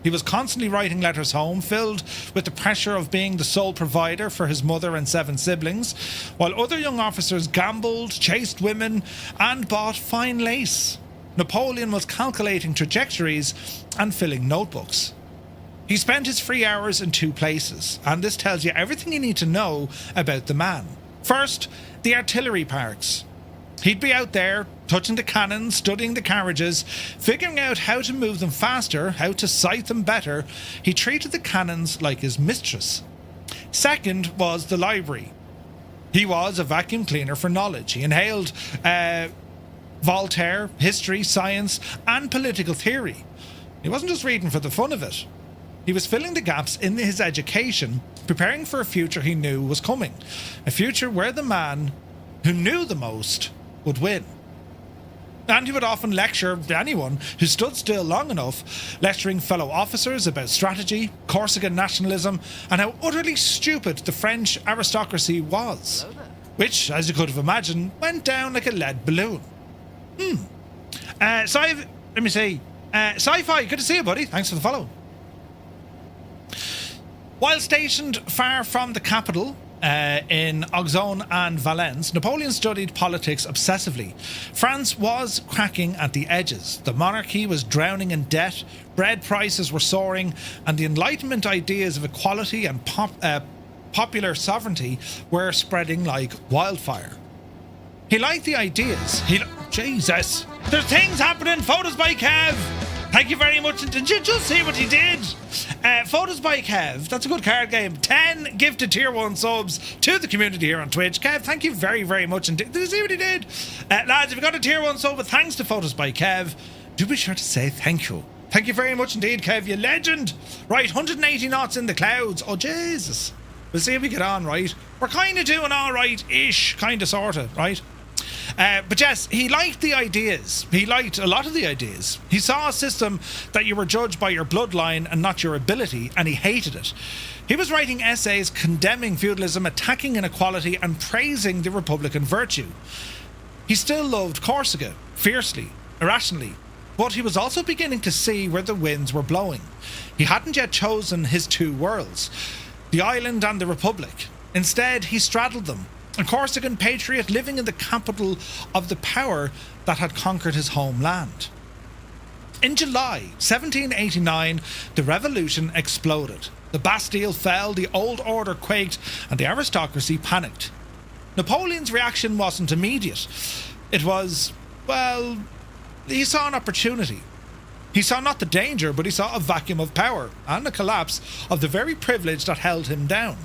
He was constantly writing letters home, filled with the pressure of being the sole provider for his mother and 7 siblings, while other young officers gambled, chased women, and bought fine lace. Napoleon was calculating trajectories and filling notebooks. He spent his free hours in 2 places, and this tells you everything you need to know about the man. First, the artillery parks. He'd be out there, touching the cannons, studying the carriages, figuring out how to move them faster, how to sight them better. He treated the cannons like his mistress. Second was the library. He was a vacuum cleaner for knowledge. He inhaled Voltaire, history, science, and political theory. He wasn't just reading for the fun of it. He was filling the gaps in his education, preparing for a future he knew was coming. A future where the man who knew the most would win. And he would often lecture anyone who stood still long enough, lecturing fellow officers about strategy, Corsican nationalism, and how utterly stupid the French aristocracy was. Which, as you could have imagined, went down like a lead balloon. Let me see. Sci-Fi, good to see you, buddy. Thanks for the follow. While stationed far from the capital, in Auxonne and Valence, Napoleon studied politics obsessively. France was cracking at the edges. The monarchy was drowning in debt, bread prices were soaring, and the Enlightenment ideas of equality and popular sovereignty were spreading like wildfire. He liked the ideas. Jesus! There's things happening! Photos by Kev! Thank you very much. Did you just see what he did? Photos by Kev. That's a good card game. 10 gifted tier 1 subs to the community here on Twitch. Kev, thank you very, very much. And did you see what he did? Lads, if you got a tier 1 sub with thanks to Photos by Kev, do be sure to say thank you. Thank you very much indeed, Kev. You legend. Right, 180 knots in the clouds. Oh, Jesus. We'll see if we get on, right? We're kind of doing all right-ish, kind of, sort of, right? But yes, he liked the ideas. He liked a lot of the ideas. He saw a system that you were judged by your bloodline and not your ability, and he hated it. He was writing essays condemning feudalism, attacking inequality, and praising the republican virtue. He still loved Corsica, fiercely, irrationally, but he was also beginning to see where the winds were blowing. He hadn't yet chosen his 2 worlds, the island and the republic. Instead, he straddled them. A Corsican patriot living in the capital of the power that had conquered his homeland. In July 1789, the revolution exploded. The Bastille fell, the old order quaked, and the aristocracy panicked. Napoleon's reaction wasn't immediate. It was, well, he saw an opportunity. He saw not the danger, but he saw a vacuum of power and a collapse of the very privilege that held him down.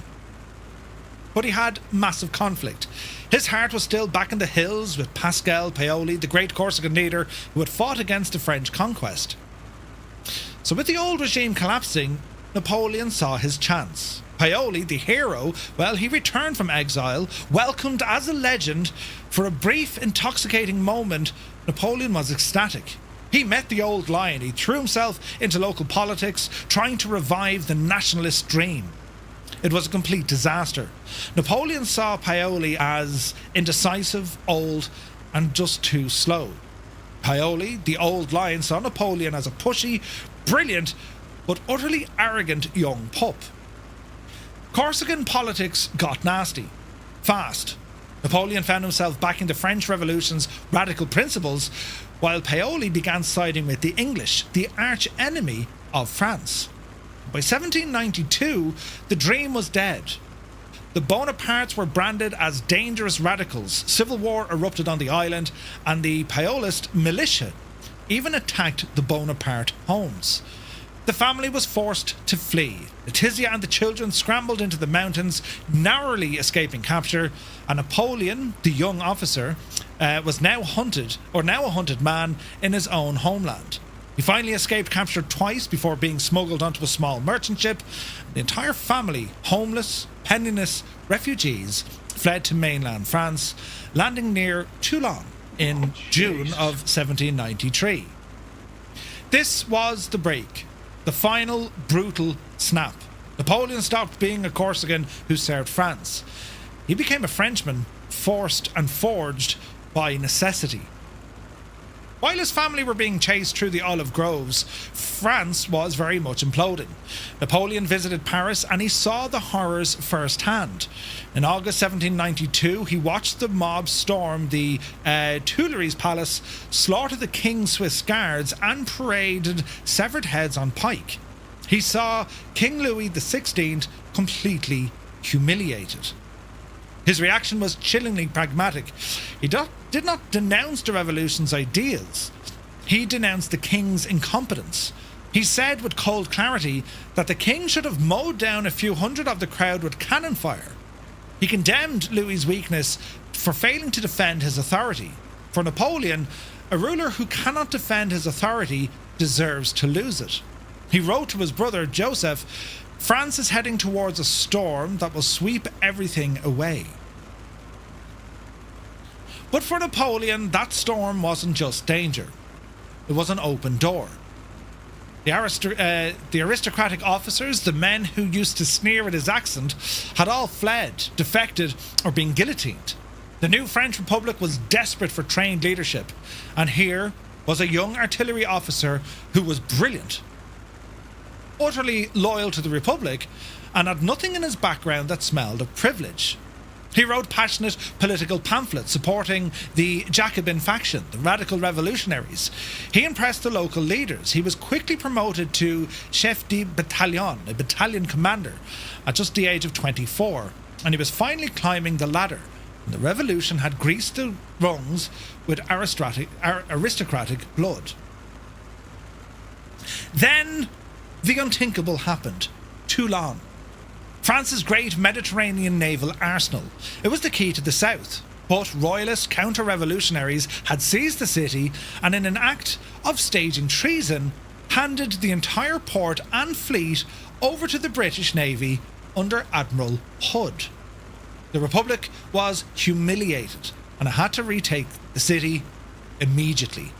But he had massive conflict. His heart was still back in the hills with Pascal Paoli, the great Corsican leader who had fought against the French conquest. So with the old regime collapsing, Napoleon saw his chance. Paoli, the hero, well, he returned from exile, welcomed as a legend. For a brief, intoxicating moment, Napoleon was ecstatic. He met the old lion. He threw himself into local politics, trying to revive the nationalist dream. It was a complete disaster. Napoleon saw Paoli as indecisive, old, and just too slow. Paoli, the old lion, saw Napoleon as a pushy, brilliant, but utterly arrogant young pup. Corsican politics got nasty, fast. Napoleon found himself backing the French Revolution's radical principles, while Paoli began siding with the English, the arch enemy of France. By 1792, the dream was dead. The Bonapartes were branded as dangerous radicals. Civil war erupted on the island, and the Paolist militia even attacked the Bonaparte homes. The family was forced to flee. Letizia and the children scrambled into the mountains, narrowly escaping capture, and Napoleon, the young officer, was now a hunted man in his own homeland. He finally escaped capture twice before being smuggled onto a small merchant ship. The entire family, homeless, penniless refugees, fled to mainland France, landing near Toulon in June of 1793. This was the break. The final brutal snap. Napoleon stopped being a Corsican who served France. He became a Frenchman, forced and forged by necessity. While his family were being chased through the olive groves, France was very much imploding. Napoleon visited Paris and he saw the horrors firsthand. In August 1792, he watched the mob storm the Tuileries Palace, slaughter the King's Swiss guards, and paraded severed heads on pike. He saw King Louis XVI completely humiliated. His reaction was chillingly pragmatic. He did not denounce the revolution's ideals. He denounced the king's incompetence. He said with cold clarity that the king should have mowed down a few hundred of the crowd with cannon fire. He condemned Louis's weakness for failing to defend his authority. For Napoleon, a ruler who cannot defend his authority deserves to lose it. He wrote to his brother Joseph, "France is heading towards a storm that will sweep everything away." But for Napoleon, that storm wasn't just danger. It was an open door. The aristocratic officers, the men who used to sneer at his accent, had all fled, defected, or been guillotined. The new French Republic was desperate for trained leadership, and here was a young artillery officer who was brilliant, utterly loyal to the Republic, and had nothing in his background that smelled of privilege. He wrote passionate political pamphlets supporting the Jacobin faction, the radical revolutionaries. He impressed the local leaders. He was quickly promoted to chef de bataillon, a battalion commander, at just the age of 24, and he was finally climbing the ladder. And the revolution had greased the rungs with aristocratic blood. Then the unthinkable happened. Toulon, France's great Mediterranean naval arsenal. It was the key to the south, but royalist counter-revolutionaries had seized the city and, in an act of staging treason, handed the entire port and fleet over to the British Navy under Admiral Hood. The Republic was humiliated and it had to retake the city immediately.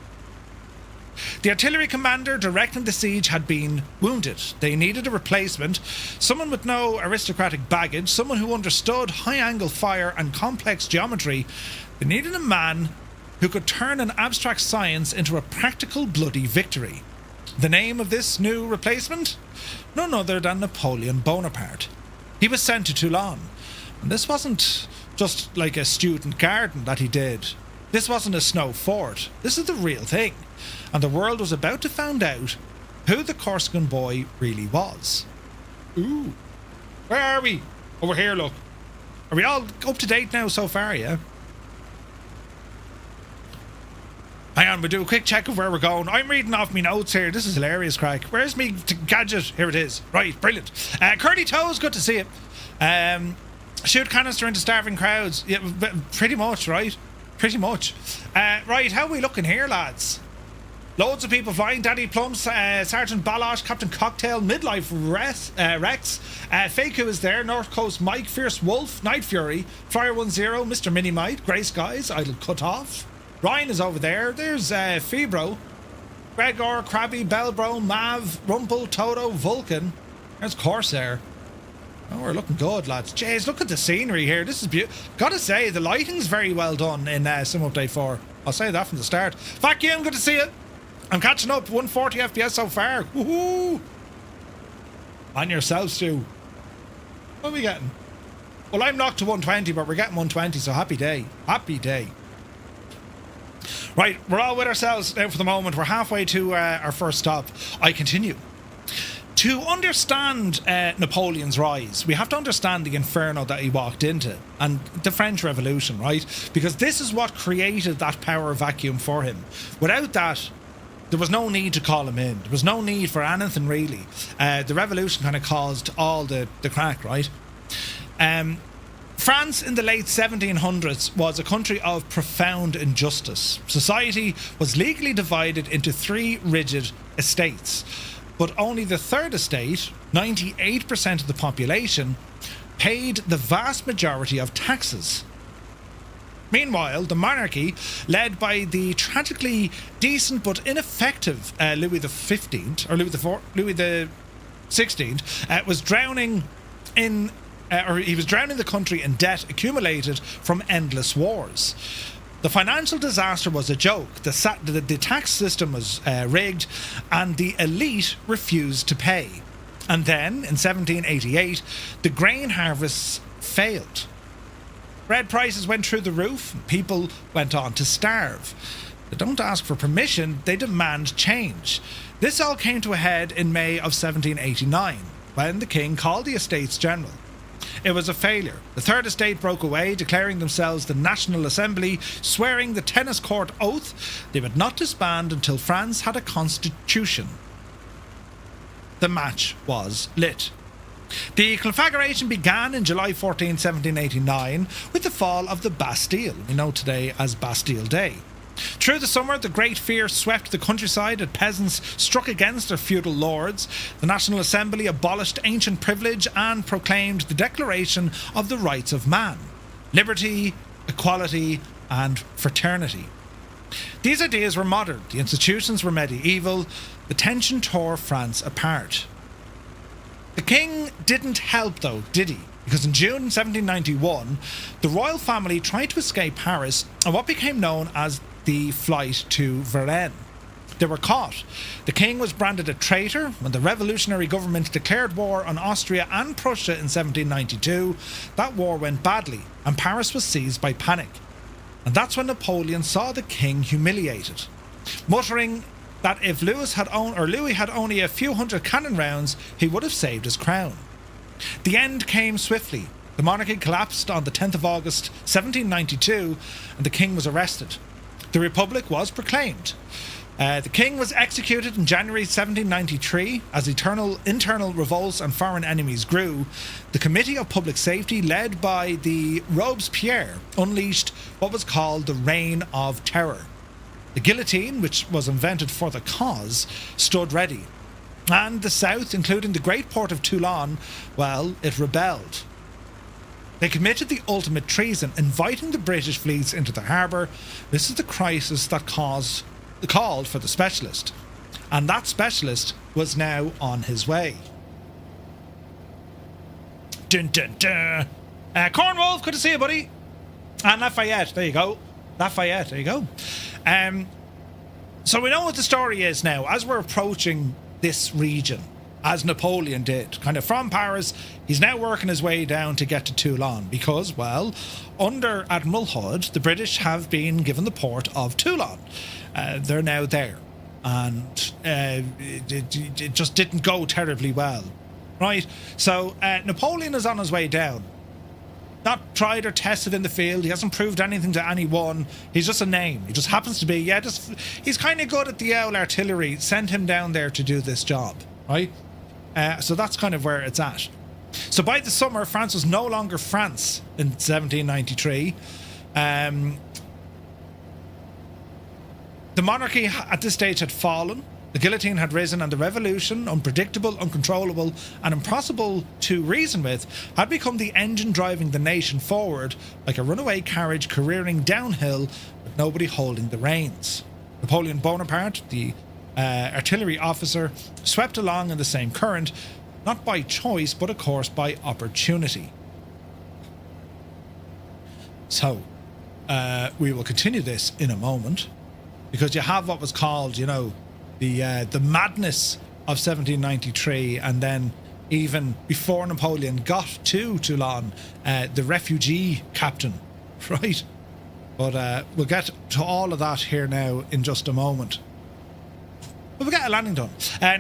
The artillery commander directing the siege had been wounded. They needed a replacement, someone with no aristocratic baggage, someone who understood high-angle fire and complex geometry. They needed a man who could turn an abstract science into a practical bloody victory. The name of this new replacement? None other than Napoleon Bonaparte. He was sent to Toulon, and this wasn't just like a student garden that he did. This wasn't a snow fort. This is the real thing. And the world was about to find out who the Corsican boy really was. Ooh. Where are we? Over here, look. Are we all up to date now so far, yeah? Hang on, we'll do a quick check of where we're going. I'm reading off my notes here. This is hilarious, crack. Where's me gadget? Here it is. Right, brilliant. Curly Toes, good to see it. Shoot canister into starving crowds. Yeah, pretty much, right? Pretty much. Right, how are we looking here, lads? Loads of people flying. Daddy Plumps, Sergeant Balosh, Captain Cocktail, Midlife Rex, Faku is there, North Coast Mike, Fierce Wolf, Night Fury, Flyer 10, Mr. Minimite, Grey Skies, Idle Cut Off. Ryan is over there. There's Febro, Gregor, Krabby, Belbro, Mav, Rumple, Toto, Vulcan. There's Corsair. Oh, we're looking good, lads. Jeez, look at the scenery here. This is beautiful. Gotta say, the lighting's very well done in Sim Update 4. I'll say that from the start. Vacuum, good to see you. I'm catching up. 140 FPS so far. Woohoo! And yourself, Stu. What are we getting? Well, I'm knocked to 120, but we're getting 120, so happy day. Happy day. Right, we're all with ourselves now for the moment. We're halfway to our first stop. I continue. To understand Napoleon's rise, we have to understand the inferno that he walked into and the French Revolution, right? Because this is what created that power vacuum for him. Without that, there was no need to call him in. There was no need for anything, really. The revolution kind of caused all the crack, right? France in the late 1700s was a country of profound injustice. Society was legally divided into 3 rigid estates. But only the third estate, 98% of the population, paid the vast majority of taxes. Meanwhile, the monarchy, led by the tragically decent but ineffective Louis XV, or Louis XVI, was drowning in, he was drowning the country in debt accumulated from endless wars. The financial disaster was a joke. The tax system was rigged, and the elite refused to pay. And then, in 1788, the grain harvests failed. Bread prices went through the roof, and people went on to starve. They don't ask for permission, they demand change. This all came to a head in May of 1789, when the king called the Estates General. It was a failure. The Third Estate broke away, declaring themselves the National Assembly, swearing the tennis court oath they would not disband until France had a constitution. The match was lit. The conflagration began in July 14, 1789, with the fall of the Bastille, we know today as Bastille Day. Through the summer, the Great Fear swept the countryside as peasants struck against their feudal lords. The National Assembly abolished ancient privilege and proclaimed the Declaration of the Rights of Man, liberty, equality, and fraternity. These ideas were modern, the institutions were medieval, the tension tore France apart. The king didn't help though, did he? Because in June 1791, the royal family tried to escape Paris on what became known as the flight to Varennes. They were caught. The king was branded a traitor when the revolutionary government declared war on Austria and Prussia in 1792. That war went badly, and Paris was seized by panic. And that's when Napoleon saw the king humiliated, muttering that if Louis had only a few hundred cannon rounds, he would have saved his crown. The end came swiftly. The monarchy collapsed on the 10th of August 1792, and the king was arrested. The Republic was proclaimed. The king was executed in January 1793. As internal revolts and foreign enemies grew, the Committee of Public Safety, led by the Robespierre, unleashed what was called the Reign of Terror. The guillotine, which was invented for the cause, stood ready. And the south, including the great port of Toulon, well, it rebelled. They committed the ultimate treason, inviting the British fleets into the harbour. This is the crisis that called for the specialist. And that specialist was now on his way. Dun dun dun. Cornwolf, good to see you, buddy. And Lafayette, there you go. Lafayette, there you go. So we know what the story is now. As we're approaching this region, as Napoleon did, kind of from Paris, he's now working his way down to get to Toulon because, well, under Admiral Hood, the British have been given the port of Toulon. They're now there, and it just didn't go terribly well, right? So Napoleon is on his way down. Not tried or tested in the field. He hasn't proved anything to anyone. He's just a name. He just happens to be, he's kind of good at the owl artillery. Send him down there to do this job, right? So that's kind of where it's at. So by the summer, France was no longer France in 1793. The monarchy at this stage had fallen, the guillotine had risen, and the revolution, unpredictable, uncontrollable, and impossible to reason with, had become the engine driving the nation forward like a runaway carriage careering downhill with nobody holding the reins. Napoleon Bonaparte, the artillery officer, swept along in the same current, not by choice, but of course by opportunity. So, we will continue this in a moment, because you have what was called, you know, the madness of 1793, and then even before Napoleon got to Toulon, the refugee captain, right? But we'll get to all of that here now in just a moment. But we'll get a landing done.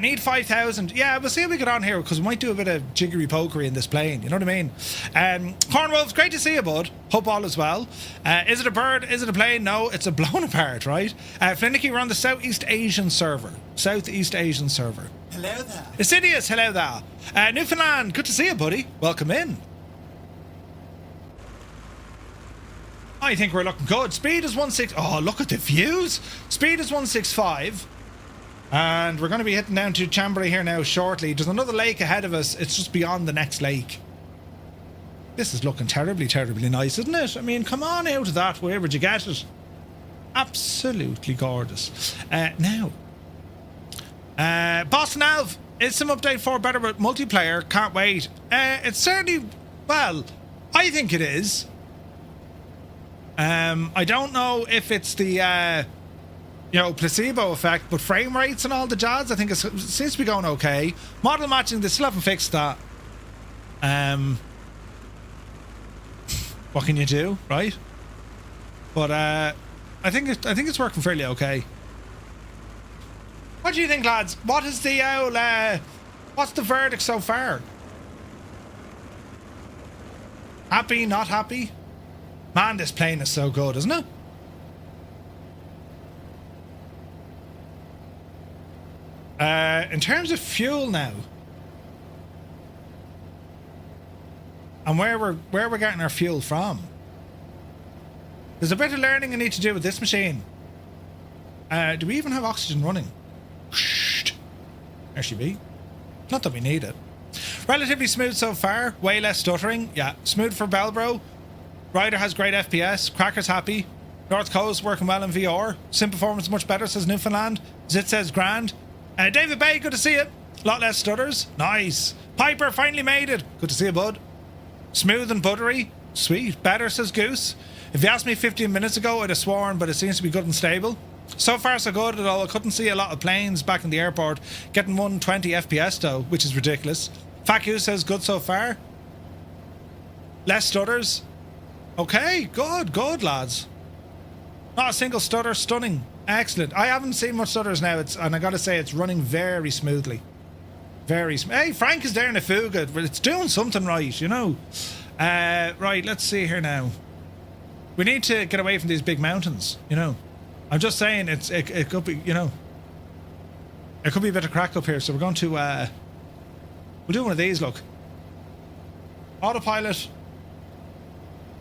Need 5,000. Yeah, we'll see how we get on here, because we might do a bit of jiggery pokery in this plane. You know what I mean? Cornwolves, great to see you, bud. Hope all is well. Is it a bird? Is it a plane? No, it's a blown apart, right? Flinicky, we're on the Southeast Asian server. Southeast Asian server. Hello there. Assidious, hello there. Newfoundland, good to see you, buddy. Welcome in. I think we're looking good. Speed is 1.6. Oh, look at the views. Speed is 165. And we're going to be heading down to Chambéry here now shortly. There's another lake ahead of us. It's just beyond the next lake. This is looking terribly, terribly nice, isn't it? I mean, come on out of that. Where would you get it? Absolutely gorgeous. Now, Boston Alv, is some update 4 better with multiplayer? Can't wait. It's certainly, well, I think it is. I don't know if it's the you know, placebo effect, but frame rates and all the jazz, I think it seems to be going okay. Model matching, they still haven't fixed that. What can you do, right? But I think it's working fairly okay. What do you think, lads? What is the old what's the verdict so far? Happy, not happy? Man, this plane is so good, isn't it? In terms of fuel now, and where we're getting our fuel from, there's a bit of learning I need to do with this machine. Do we even have oxygen running? There she be. Not that we need it. Relatively smooth so far. Way less stuttering. Yeah, smooth for Belbro. Rider has great FPS. Cracker's happy. North Coast working well in VR. Sim performance much better, says Newfoundland. Zit says grand. David Bay, good to see you. A lot less stutters. Nice. Piper finally made it. Good to see you, bud. Smooth and buttery. Sweet. Better, says Goose. If you asked me 15 minutes ago, I'd have sworn, but it seems to be good and stable. So far, so good, although I couldn't see a lot of planes back in the airport getting 120 FPS, though, which is ridiculous. Fat Goose says good so far. Less stutters. Okay, good, lads. Not a single stutter. Stunning. Excellent. I haven't seen much stutters now, and I gotta say, it's running very smoothly. Hey, Frank is there in a Fuga. It's doing something right, you know. Right, let's see here now. We need to get away from these big mountains, you know. I'm just saying, it could be, you know. It could be a bit of crack up here, so we're going to, we'll do one of these, look. Autopilot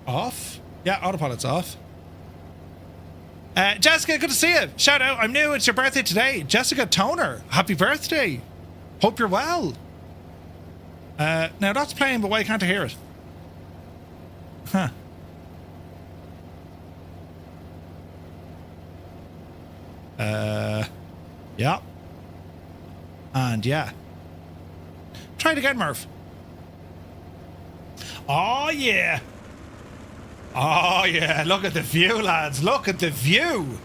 off. Yeah, autopilot's off. Jessica, good to see you. Shout out, I'm new, it's your birthday today. Jessica Toner, happy birthday. Hope you're well. Now that's playing, but why can't I hear it? Huh. Yeah. And yeah. Try it again, Murph. Oh, yeah. Oh, yeah. Look at the view, lads. Look at the view.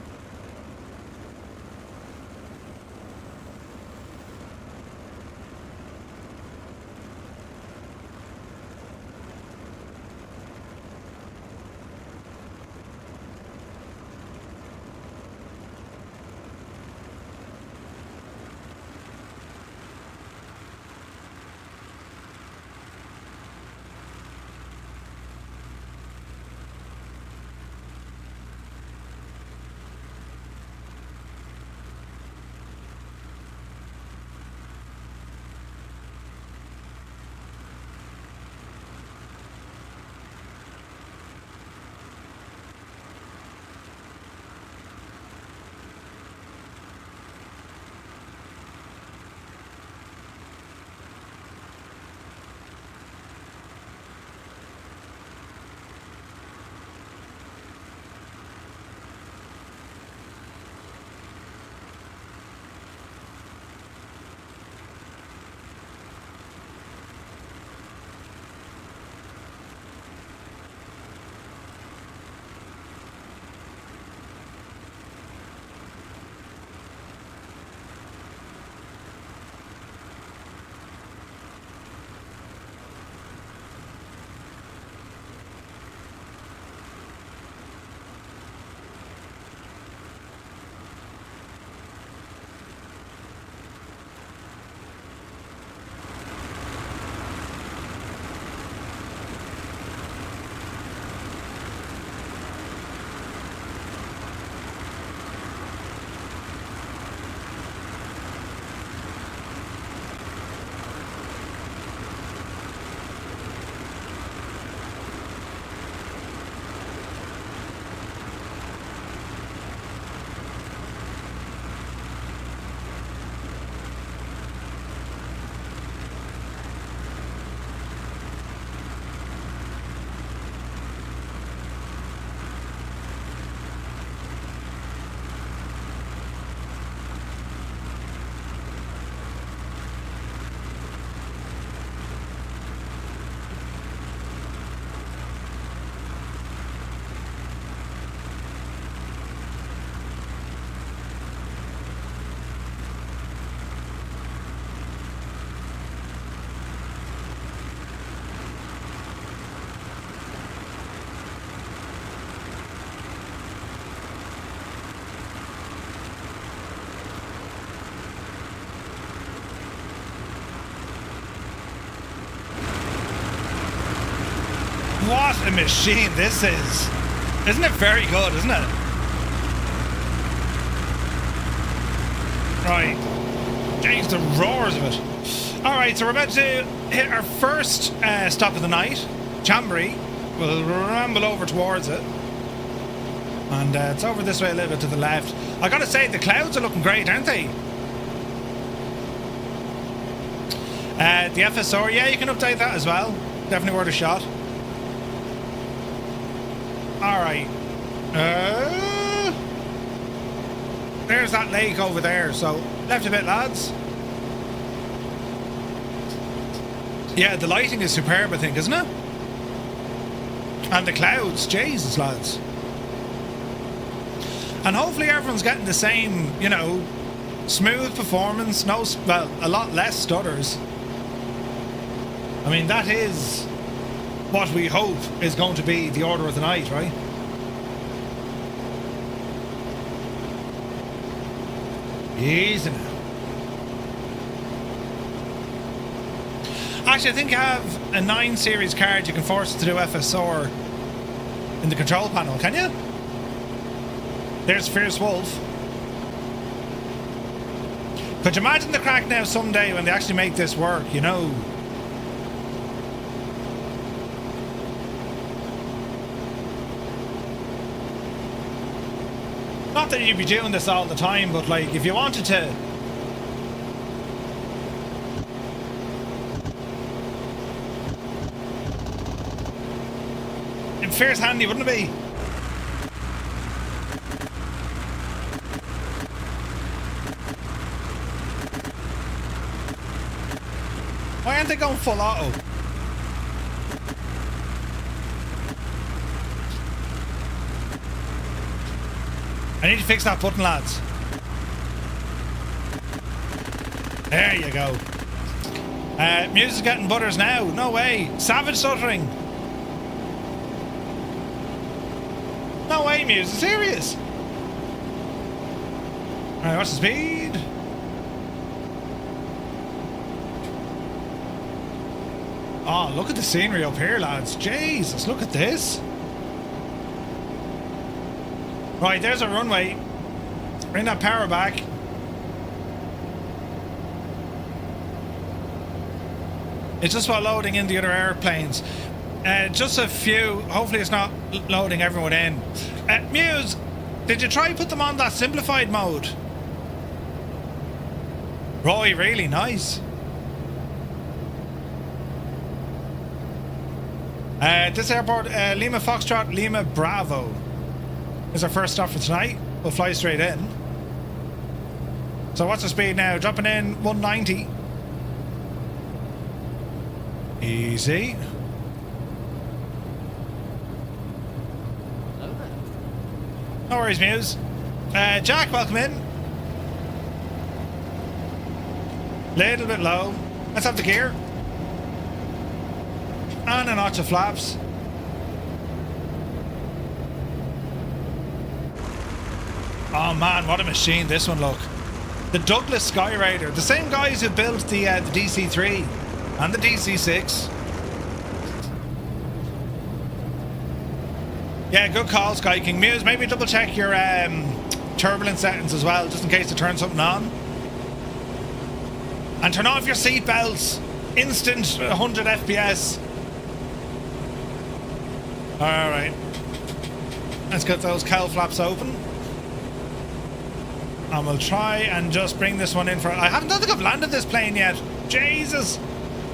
What a machine this is. Isn't it very good, isn't it? Right. Jeez, the roars of it. Alright, so we're about to hit our first stop of the night. Chambéry. We'll ramble over towards it. And it's over this way a little bit to the left. I gotta say, the clouds are looking great, aren't they? The FSR, yeah, you can update that as well. Definitely worth a shot. Alright. There's that lake over there, so left a bit, lads. Yeah, the lighting is superb, I think, isn't it? And the clouds, Jesus, lads. And hopefully everyone's getting the same, you know, smooth performance. No, well, a lot less stutters. I mean, that is what we hope is going to be the order of the night, right? Easy now. Actually, I think I have a 9 series card you can force it to do FSR in the control panel, can you? There's Fierce Wolf. Could you imagine the crack now someday when they actually make this work, you know? Not that you'd be doing this all the time, but like if you wanted to. It'd fierce handy, wouldn't it be? Why aren't they going full auto? I need to fix that button, lads. There you go. Muse is getting butters now. No way. Savage stuttering. No way, Muse. Serious. Alright, what's the speed? Oh, look at the scenery up here, lads. Jesus, look at this. Right, there's a runway. Bring that power back. It's just while loading in the other airplanes. Just a few. Hopefully it's not loading everyone in. Muse, did you try put them on that simplified mode? Roy, really nice. This airport, Lima Foxtrot, Lima Bravo is our first stop for tonight. We'll fly straight in. So what's the speed now? Dropping in 190. Easy. No worries, Muse. Jack, welcome in. Little bit low. Let's have the gear. And a notch of flaps. Oh man, what a machine this one, look. The Douglas Skyraider. The same guys who built the DC-3 and the DC-6. Yeah, good call, Sky King. Muse, maybe double check your turbulence settings as well, just in case to turn something on. And turn off your seat belts. Instant 100 FPS. Alright. Let's get those cowl flaps open. And we'll try and just bring this one in for... I don't think I've landed this plane yet. Jesus.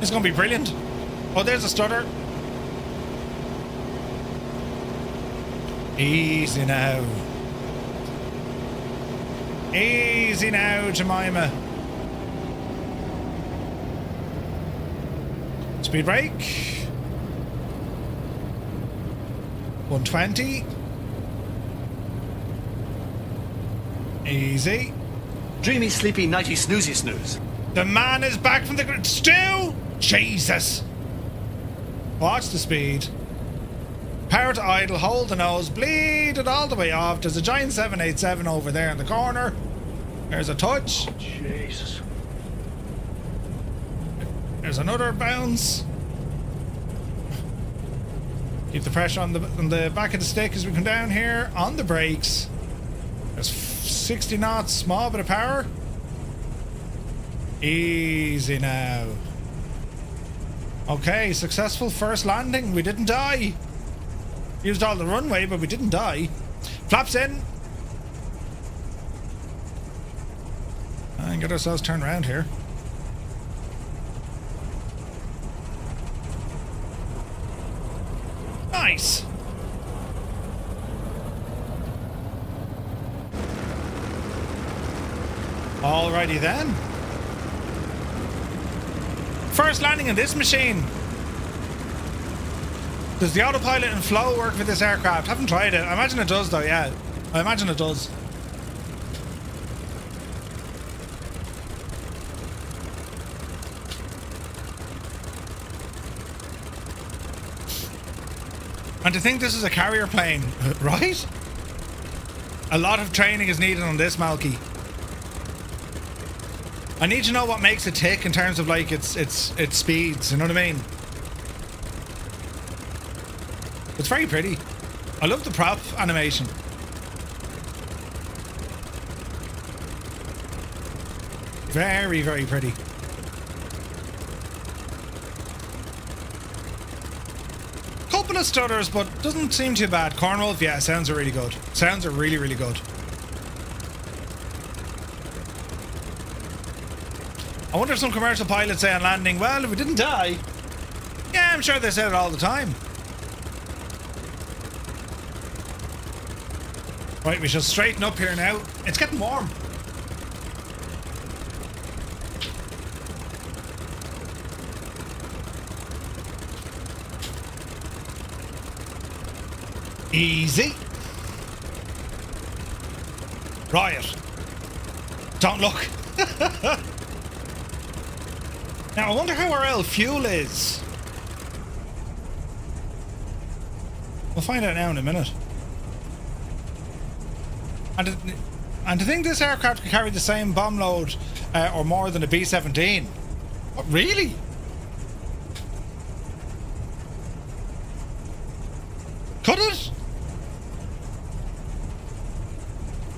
It's going to be brilliant. Oh, there's a stutter. Easy now. Easy now, Jemima. Speed brake. 120. Easy. Dreamy, sleepy, nighty, snoozy, snooze. The man is back from the grid. Stu! Jesus! Watch the speed. Power to idle, hold the nose, bleed it all the way off. There's a giant 787 over there in the corner. There's a touch. Jesus. There's another bounce. Keep the pressure on the back of the stick as we come down here on the brakes. There's 60 knots, small bit of power. Easy now. Okay, successful first landing. We didn't die. Used all the runway, but we didn't die. Flaps in. And get ourselves turned around here. Nice. Alrighty then. First landing in this machine. Does the autopilot and flow work for this aircraft? Haven't tried it. I imagine it does though, yeah. I imagine it does. And to think this is a carrier plane, right? A lot of training is needed on this Malky. I need to know what makes it tick in terms of like its speeds, you know what I mean? It's very pretty. I love the prop animation. Very, very pretty. Couple of stutters, but doesn't seem too bad. Cornwolf, yeah, sounds are really good. Sounds are really, really good. I wonder if some commercial pilots say on landing, well, if we didn't die. Yeah, I'm sure they say it all the time. Right, we shall straighten up here now. It's getting warm. Easy. Riot. Don't look. Now, I wonder how our L fuel is. We'll find out now in a minute. And to think this aircraft can carry the same bomb load or more than a B-17. What, really? Could it?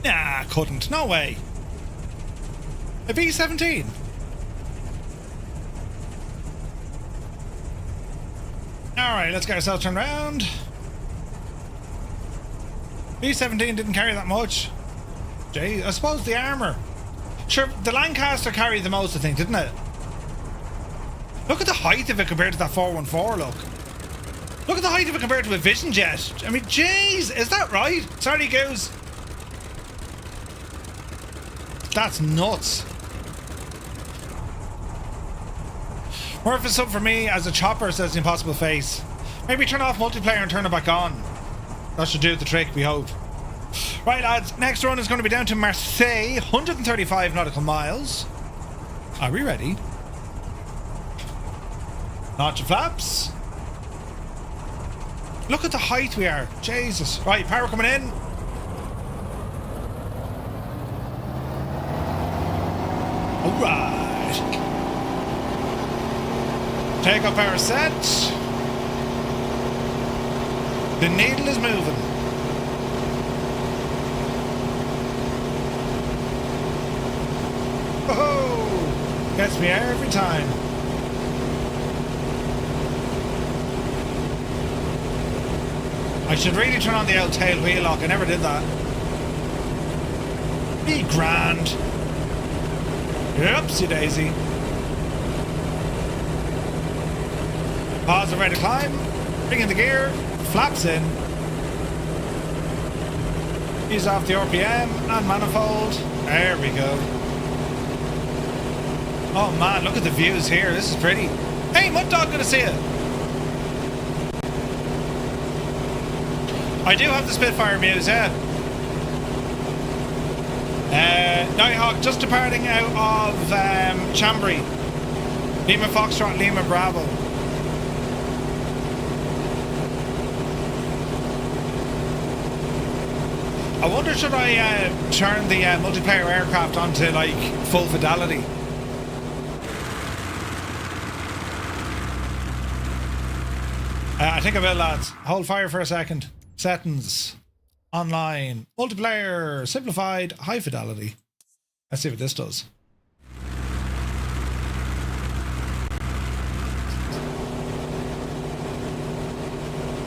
Nah, couldn't. No way. A B-17? Alright, let's get ourselves turned around. B-17 didn't carry that much. Gee, I suppose the armour. Sure, the Lancaster carried the most, I think, didn't it? Look at the height of it compared to that 414, look. Look at the height of it compared to a Vision Jet. I mean, jeez, is that right? Sorry, Goose. That's nuts. Murph is up for me as a chopper, says the Impossible Face. Maybe turn off multiplayer and turn it back on. That should do the trick, we hope. Right, lads, next run is going to be down to Marseille, 135 nautical miles. Are we ready? Notch your flaps. Look at the height we are. Jesus. Right, power coming in. Alright. Take up power set. The needle is moving. Oh, gets me every time. I should really turn on the L tail wheel lock. I never did that. Be grand. Oopsie daisy. Pause and ready to climb. Bring in the gear. Flaps in. Ease off the RPM and manifold. There we go. Oh man, look at the views here. This is pretty. Hey, Mud Dog, good to see you. I do have the Spitfire Muse, yeah. Nighthawk just departing out of Chambry. Lima Foxtrot, Lima Bravo. I wonder, should I turn the multiplayer aircraft onto like full fidelity? I think I will, lads. Hold fire for a second. Settings. Online. Multiplayer. Simplified. High fidelity. Let's see what this does.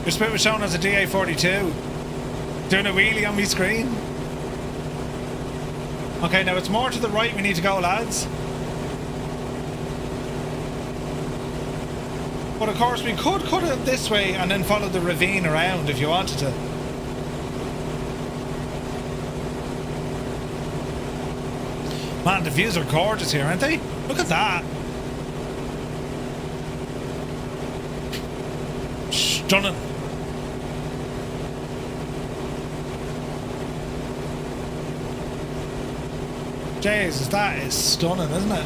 Your spit was shown as a DA42. Doing a wheelie on my screen. Okay, now it's more to the right we need to go, lads. But of course we could cut it this way and then follow the ravine around if you wanted to. Man, the views are gorgeous here, aren't they? Look at that. Stunning. Jesus, that is stunning, isn't it?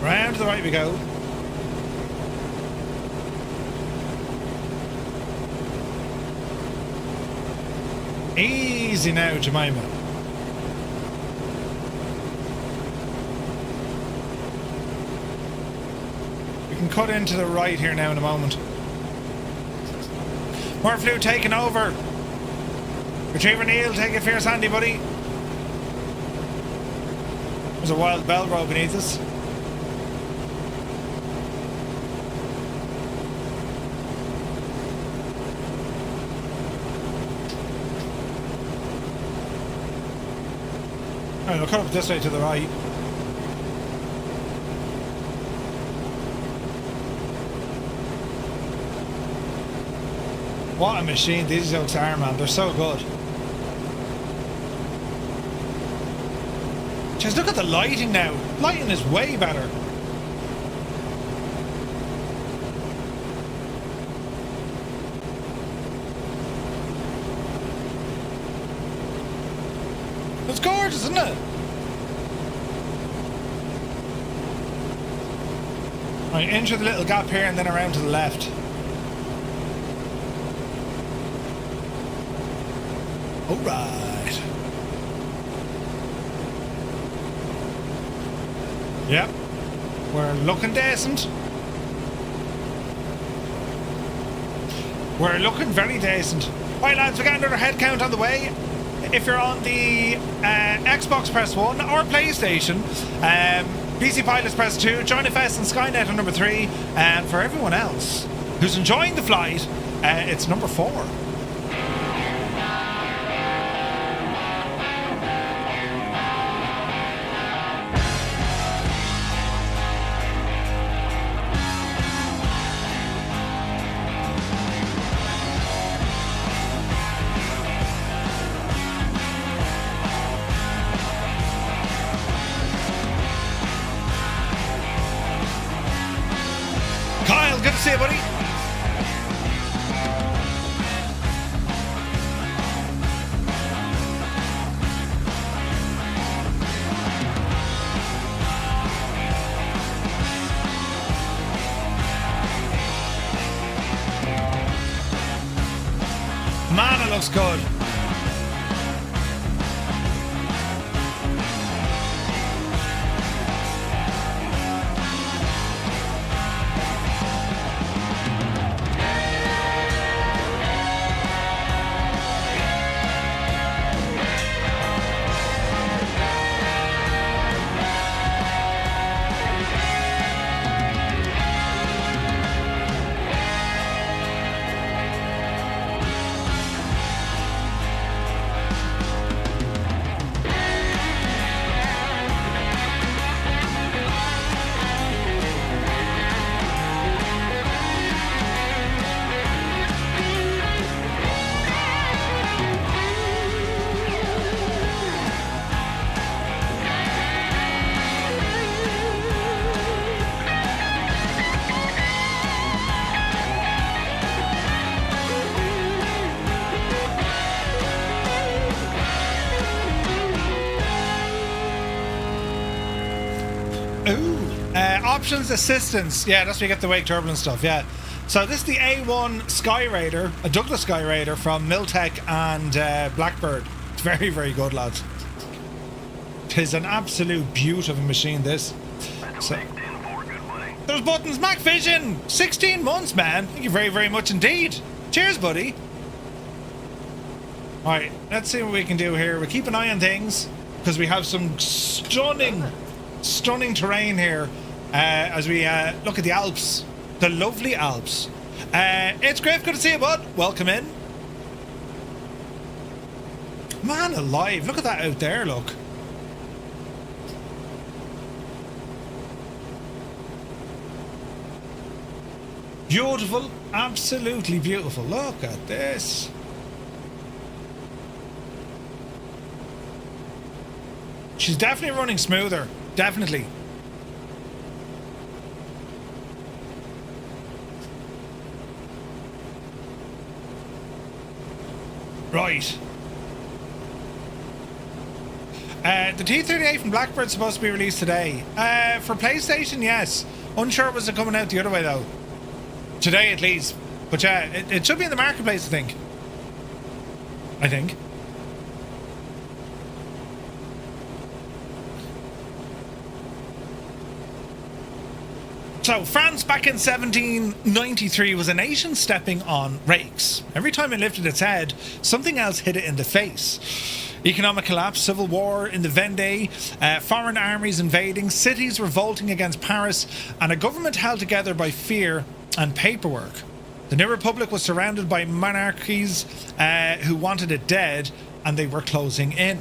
Round to the right we go. Easy now, Jemima. We can cut into the right here now in a moment. More flu taking over. Retriever Neil, take a fierce handy, buddy. There's a wild bell row beneath us. Alright, we'll cut up this way to the right. What a machine these jokes are, man. They're so good. Just look at the lighting now. Lighting is way better. It's gorgeous, isn't it? Right, into the little gap here and then around to the left. Alright. Yep. We're looking decent. We're looking very decent. Right, lads, we got another head count on the way. If you're on the Xbox, press 1, or PlayStation, PC Pilots press 2, Join FS and Skynet are number 3, and for everyone else who's enjoying the flight, it's number 4. Good to see you, buddy. Man, it looks good. Options assistance. Yeah, that's where you get the wake turbulence stuff. Yeah. So this is the A-1 Skyraider, a Douglas Skyraider from Miltech and Blackbird. It's very, very good, lads. It is an absolute beauty of a machine, this. So, There's buttons. Mac Vision. 16 months, man. Thank you very, very much indeed. Cheers, buddy. Alright, let's see what we can do here. We'll keep an eye on things, because we have some stunning terrain here as we look at the Alps. The lovely Alps. It's Griff. Good to see you, bud. Welcome in. Man alive. Look at that out there, look. Beautiful, absolutely beautiful. Look at this. She's definitely running smoother. Definitely. Right. The T-38 from Blackbird is supposed to be released today. For PlayStation, yes. Unsure was it coming out the other way though. Today at least. But yeah, it should be in the marketplace, I think. So, France back in 1793 was a nation stepping on rakes. Every time it lifted its head, something else hit it in the face. Economic collapse, civil war in the Vendée, foreign armies invading, cities revolting against Paris, and a government held together by fear and paperwork. The new republic was surrounded by monarchies who wanted it dead, and they were closing in.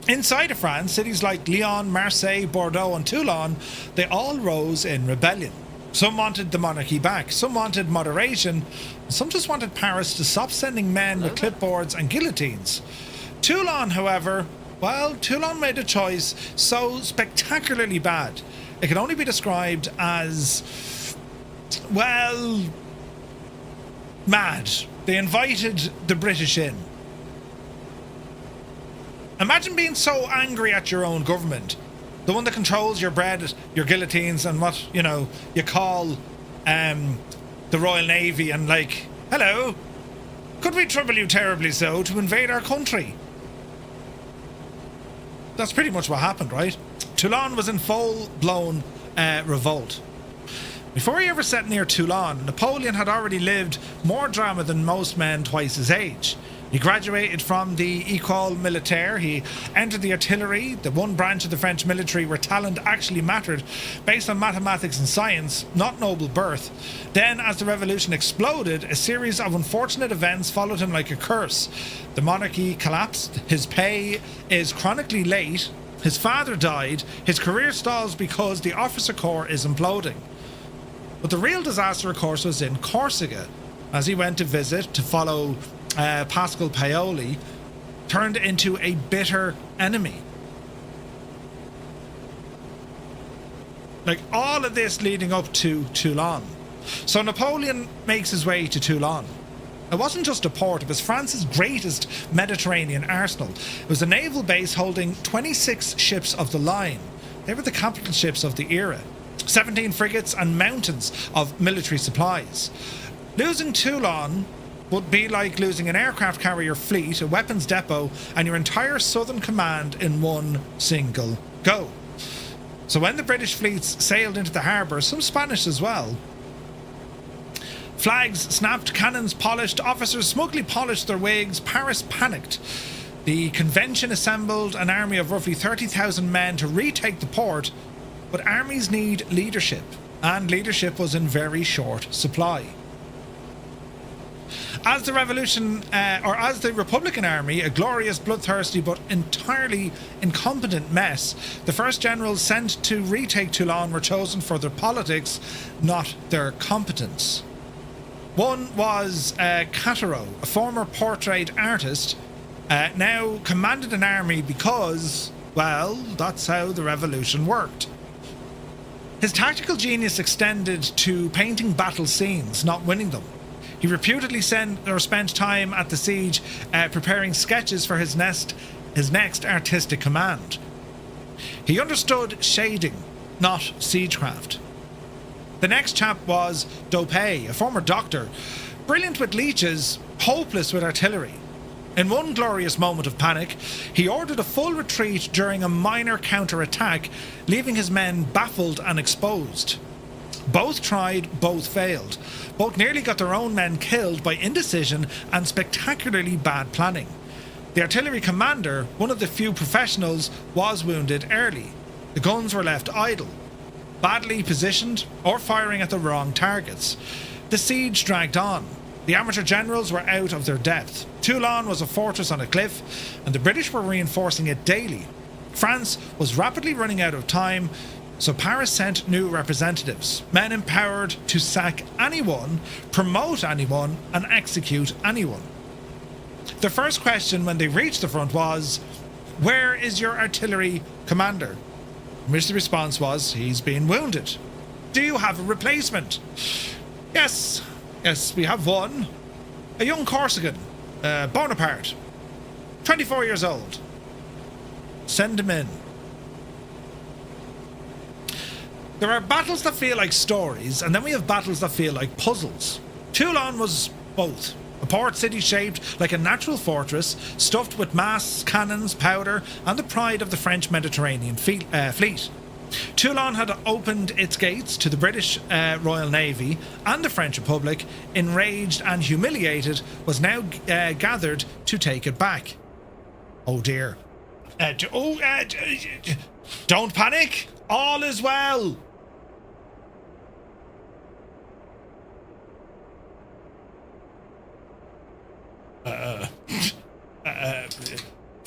Inside of France, cities like Lyon, Marseille, Bordeaux and Toulon, they all rose in rebellion. Some wanted the monarchy back, some wanted moderation, some just wanted Paris to stop sending men with clipboards and guillotines. Toulon, however, well, Toulon made a choice so spectacularly bad, it can only be described as, well, mad. They invited the British in. Imagine being so angry at your own government, the one that controls your bread, your guillotines, and what, you know, you call the Royal Navy, and like, hello, could we trouble you terribly so to invade our country? That's pretty much what happened, right? Toulon was in full-blown revolt. Before he ever set near Toulon, Napoleon had already lived more drama than most men twice his age. He graduated from the École Militaire. He entered the artillery, the one branch of the French military where talent actually mattered based on mathematics and science, not noble birth. Then, as the revolution exploded, a series of unfortunate events followed him like a curse. The monarchy collapsed, his pay is chronically late, his father died, his career stalls because the officer corps is imploding. But the real disaster, of course, was in Corsica, as he went to visit to follow Pascal Paoli, turned into a bitter enemy. Like, all of this leading up to Toulon. So Napoleon makes his way to Toulon. It wasn't just a port, it was France's greatest Mediterranean arsenal. It was a naval base holding 26 ships of the line. They were the capital ships of the era. 17 frigates and mountains of military supplies. Losing Toulon would be like losing an aircraft carrier fleet, a weapons depot, and your entire southern command in one single go. So when the British fleets sailed into the harbour, some Spanish as well, flags snapped, cannons polished, officers smugly polished their wigs, Paris panicked. The convention assembled an army of roughly 30,000 men to retake the port, but armies need leadership, and leadership was in very short supply. As the revolution, as the Republican army, a glorious, bloodthirsty but entirely incompetent mess, the first generals sent to retake Toulon were chosen for their politics, not their competence. One was Catero, a former portrait artist, now commanded an army because, well, that's how the revolution worked. His tactical genius extended to painting battle scenes, not winning them. He reputedly spent time at the siege preparing sketches for his next artistic command. He understood shading, not siegecraft. The next chap was Dopé, a former doctor, brilliant with leeches, hopeless with artillery. In one glorious moment of panic, he ordered a full retreat during a minor counter-attack, leaving his men baffled and exposed. Both tried, both failed. Both nearly got their own men killed by indecision and spectacularly bad planning. The artillery commander, one of the few professionals, was wounded early. The guns were left idle, badly positioned, or firing at the wrong targets. The siege dragged on. The amateur generals were out of their depth. Toulon was a fortress on a cliff, and the British were reinforcing it daily. France was rapidly running out of time, so Paris sent new representatives, men empowered to sack anyone, promote anyone, and execute anyone. The first question when they reached the front was, "Where is your artillery commander?" Which the response was, "He's been wounded." "Do you have a replacement?" Yes, we have one. A young Corsican, Bonaparte, 24 years old. Send him in. There are battles that feel like stories, and then we have battles that feel like puzzles. Toulon was both. A port city shaped like a natural fortress, stuffed with masts, cannons, powder, and the pride of the French Mediterranean fleet. Toulon had opened its gates to the British Royal Navy, and the French Republic, enraged and humiliated, was now gathered to take it back. Oh dear. Don't panic! All is well!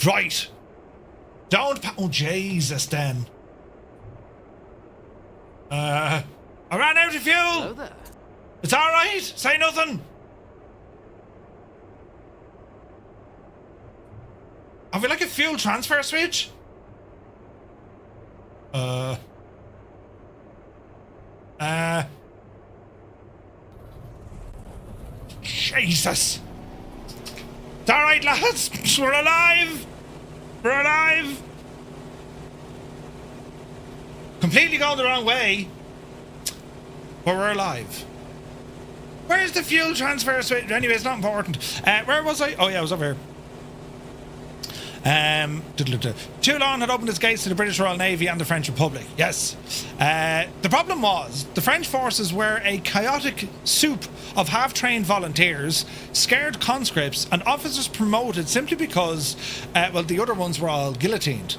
Right. Oh, Jesus, then. I ran out of fuel! Hello there. It's alright! Say nothing! Have we like a fuel transfer switch? Jesus! It's alright, lads! We're alive! We're alive! Completely going the wrong way. But we're alive. Where's the fuel transfer switch? Anyway, it's not important. Where was I? Oh yeah, I was over here. Toulon had opened its gates to the British Royal Navy and the French Republic. Yes. The problem was the French forces were a chaotic soup of half-trained volunteers, scared conscripts, and officers promoted simply because, the other ones were all guillotined.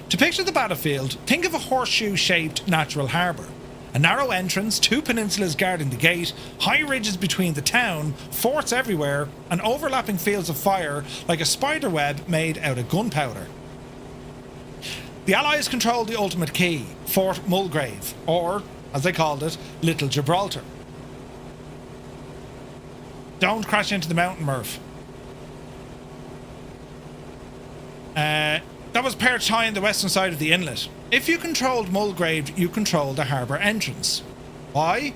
To picture the battlefield, think of a horseshoe-shaped natural harbour. A narrow entrance, two peninsulas guarding the gate, high ridges between the town, forts everywhere, and overlapping fields of fire like a spider web made out of gunpowder. The Allies controlled the ultimate key, Fort Mulgrave, or, as they called it, Little Gibraltar. Don't crash into the mountain, Murph. That was perched high on the western side of the inlet. If you controlled Mulgrave, you controlled the harbour entrance. Why?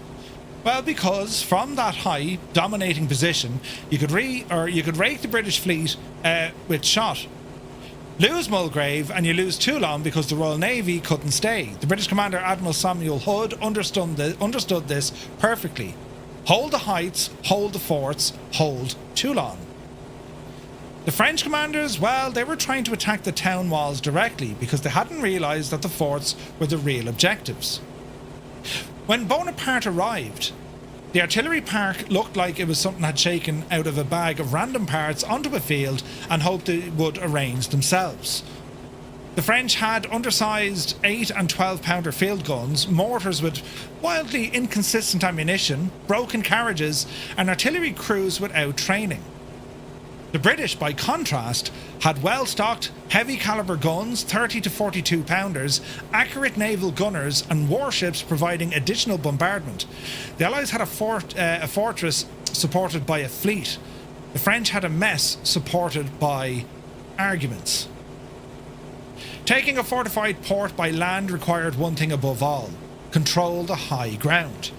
Well, because from that high, dominating position, you could rake the British fleet with shot. Lose Mulgrave and you lose Toulon because the Royal Navy couldn't stay. The British commander Admiral Samuel Hood understood this perfectly. Hold the heights, hold the forts, hold Toulon. The French commanders, well, they were trying to attack the town walls directly because they hadn't realised that the forts were the real objectives. When Bonaparte arrived, the artillery park looked like it was something had shaken out of a bag of random parts onto a field and hoped they would arrange themselves. The French had undersized 8 and 12 pounder field guns, mortars with wildly inconsistent ammunition, broken carriages, and artillery crews without training. The British, by contrast, had well-stocked, heavy-caliber guns, 30 to 42 pounders, accurate naval gunners, and warships providing additional bombardment. The Allies had a fortress supported by a fleet. The French had a mess supported by arguments. Taking a fortified port by land required one thing above all: control the high ground.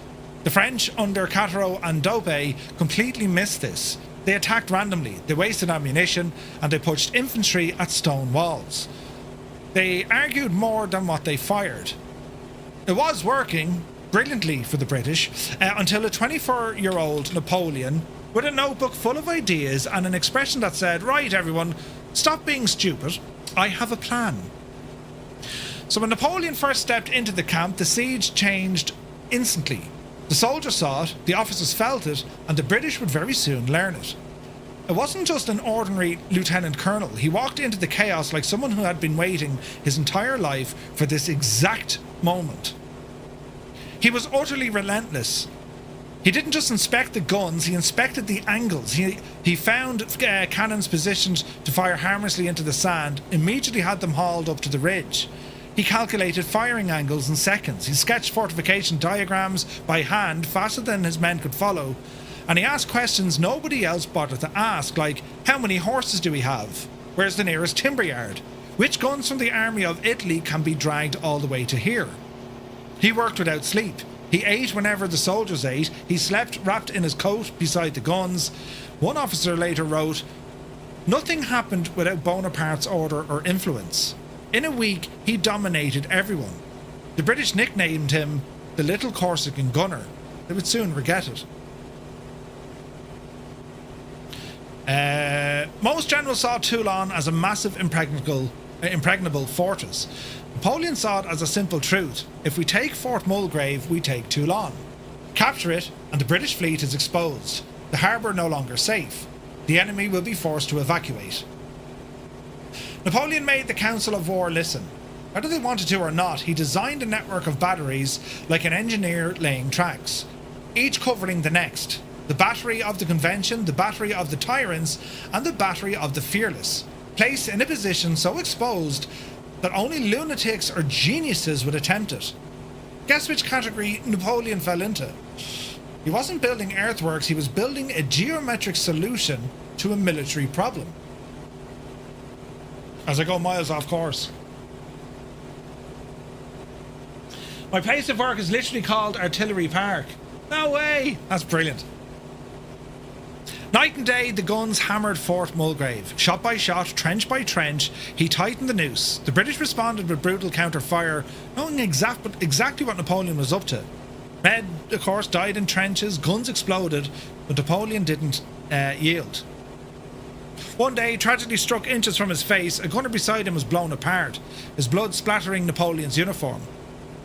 The French, under Catereau and Dopé, completely missed this. They attacked randomly, they wasted ammunition, and they pushed infantry at stone walls. They argued more than what they fired. It was working brilliantly for the British until a 24-year-old Napoleon, with a notebook full of ideas and an expression that said, "Right, everyone, stop being stupid, I have a plan." So when Napoleon first stepped into the camp, the siege changed instantly. The soldiers saw it, the officers felt it, and the British would very soon learn it. It wasn't just an ordinary lieutenant colonel. He walked into the chaos like someone who had been waiting his entire life for this exact moment. He was utterly relentless. He didn't just inspect the guns, he inspected the angles. He found cannons positioned to fire harmlessly into the sand, immediately had them hauled up to the ridge. He calculated firing angles in seconds. He sketched fortification diagrams by hand faster than his men could follow. And he asked questions nobody else bothered to ask, like, how many horses do we have? Where's the nearest timber yard? Which guns from the army of Italy can be dragged all the way to here? He worked without sleep. He ate whenever the soldiers ate. He slept wrapped in his coat beside the guns. One officer later wrote, "Nothing happened without Bonaparte's order or influence. In a week, he dominated everyone. The British nicknamed him the Little Corsican Gunner. They would soon regret it." Most generals saw Toulon as a massive impregnable fortress. Napoleon saw it as a simple truth. If we take Fort Mulgrave, we take Toulon. Capture it, and the British fleet is exposed. The harbour no longer safe. The enemy will be forced to evacuate. Napoleon made the Council of War listen. Whether they wanted to or not, he designed a network of batteries like an engineer laying tracks, each covering the next. The battery of the Convention, the battery of the Tyrants, and the battery of the Fearless, placed in a position so exposed that only lunatics or geniuses would attempt it. Guess which category Napoleon fell into? He wasn't building earthworks, he was building a geometric solution to a military problem. As I go miles off course. My place of work is literally called Artillery Park. No way! That's brilliant. Night and day, the guns hammered Fort Mulgrave. Shot by shot, trench by trench, he tightened the noose. The British responded with brutal counter-fire, knowing exactly what Napoleon was up to. Men, of course, died in trenches, guns exploded, but Napoleon didn't yield. One day, tragedy struck inches from his face. A gunner beside him was blown apart, his blood splattering Napoleon's uniform.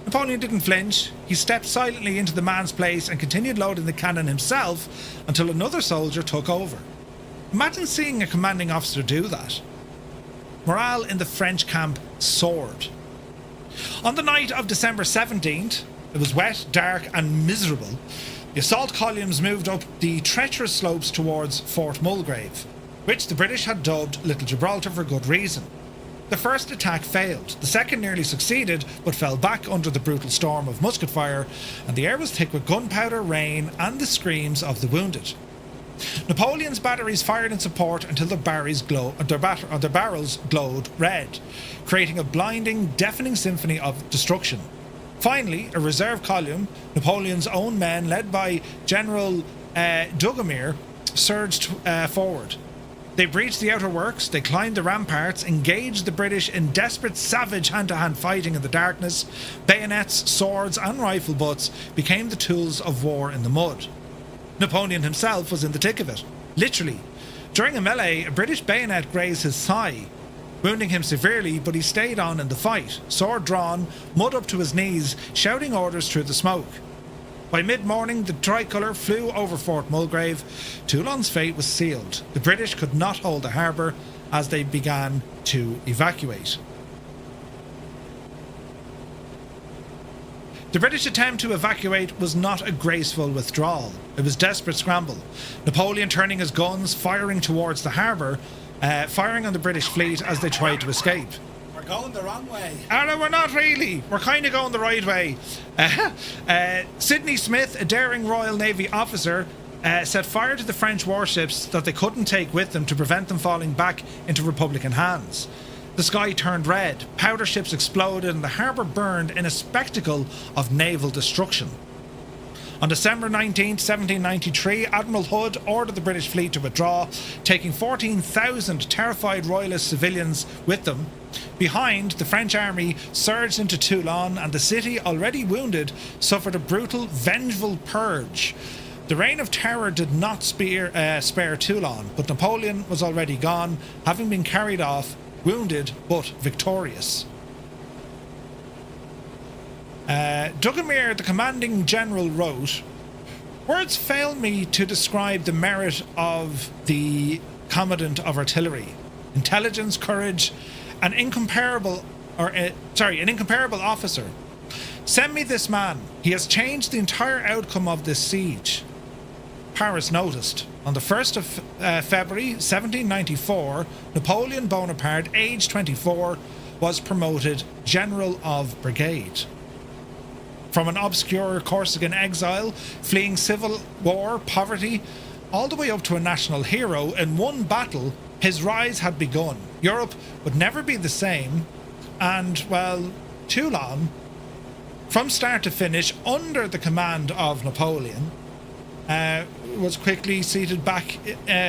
Napoleon didn't flinch. He stepped silently into the man's place and continued loading the cannon himself until another soldier took over. Imagine seeing a commanding officer do that. Morale in the French camp soared. On the night of December 17th, it was wet, dark and miserable. The assault columns moved up the treacherous slopes towards Fort Mulgrave, which the British had dubbed Little Gibraltar for good reason. The first attack failed, the second nearly succeeded, but fell back under the brutal storm of musket fire, and the air was thick with gunpowder, rain, and the screams of the wounded. Napoleon's batteries fired in support until their barrels glowed red, creating a blinding, deafening symphony of destruction. Finally, a reserve column, Napoleon's own men, led by General Dugommier, surged forward. They breached the outer works, they climbed the ramparts, engaged the British in desperate, savage hand-to-hand fighting in the darkness. Bayonets, swords and rifle butts became the tools of war in the mud. Napoleon himself was in the thick of it, literally. During a melee, a British bayonet grazed his thigh, wounding him severely, but he stayed on in the fight, sword drawn, mud up to his knees, shouting orders through the smoke. By mid-morning, the tricolour flew over Fort Mulgrave. Toulon's fate was sealed. The British could not hold the harbour as they began to evacuate. The British attempt to evacuate was not a graceful withdrawal. It was desperate scramble. Napoleon turning his guns, firing towards the harbour, firing on the British fleet as they tried to escape. Going the wrong way. No, we're not really. We're kind of going the right way. Sidney Smith, a daring Royal Navy officer, set fire to the French warships that they couldn't take with them to prevent them falling back into Republican hands. The sky turned red, powder ships exploded, and the harbour burned in a spectacle of naval destruction. On December 19, 1793, Admiral Hood ordered the British fleet to withdraw, taking 14,000 terrified royalist civilians with them. Behind, the French army surged into Toulon, and the city, already wounded, suffered a brutal, vengeful purge. The reign of terror did not spare Toulon, but Napoleon was already gone, having been carried off, wounded but victorious. Dugomir, the commanding general, wrote, "Words fail me to describe the merit of the commandant of artillery. Intelligence, courage, an incomparable officer. Send me this man. He has changed the entire outcome of this siege." Paris noticed. On the 1st of February 1794, Napoleon Bonaparte, aged 24, was promoted General of Brigade. From an obscure Corsican exile, fleeing civil war, poverty, all the way up to a national hero, in one battle, his rise had begun. Europe would never be the same, and, well, Toulon, from start to finish, under the command of Napoleon, was quickly seated back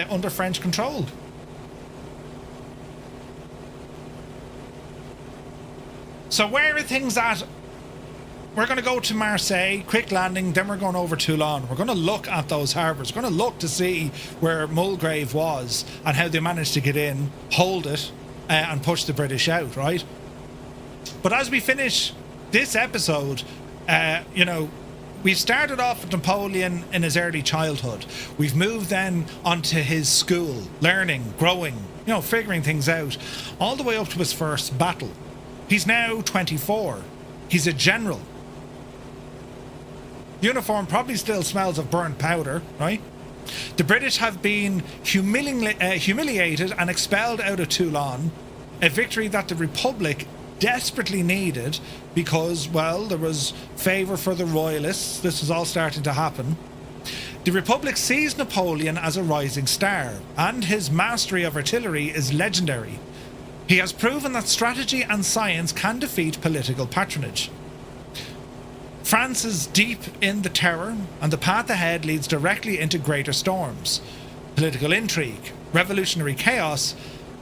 under French control. So where are things at? We're going to go to Marseille, quick landing, then we're going over Toulon. We're going to look at those harbours. We're going to look to see where Mulgrave was and how they managed to get in, hold it, and push the British out, right? But as we finish this episode, we've started off with Napoleon in his early childhood. We've moved then onto his school, learning, growing, figuring things out, all the way up to his first battle. He's now 24. He's a general. Uniform probably still smells of burnt powder, right? The British have been humiliated and expelled out of Toulon, a victory that the Republic desperately needed because, well, there was favour for the royalists. This was all starting to happen. The Republic sees Napoleon as a rising star, and his mastery of artillery is legendary. He has proven that strategy and science can defeat political patronage. France is deep in the terror, and the path ahead leads directly into greater storms, political intrigue, revolutionary chaos,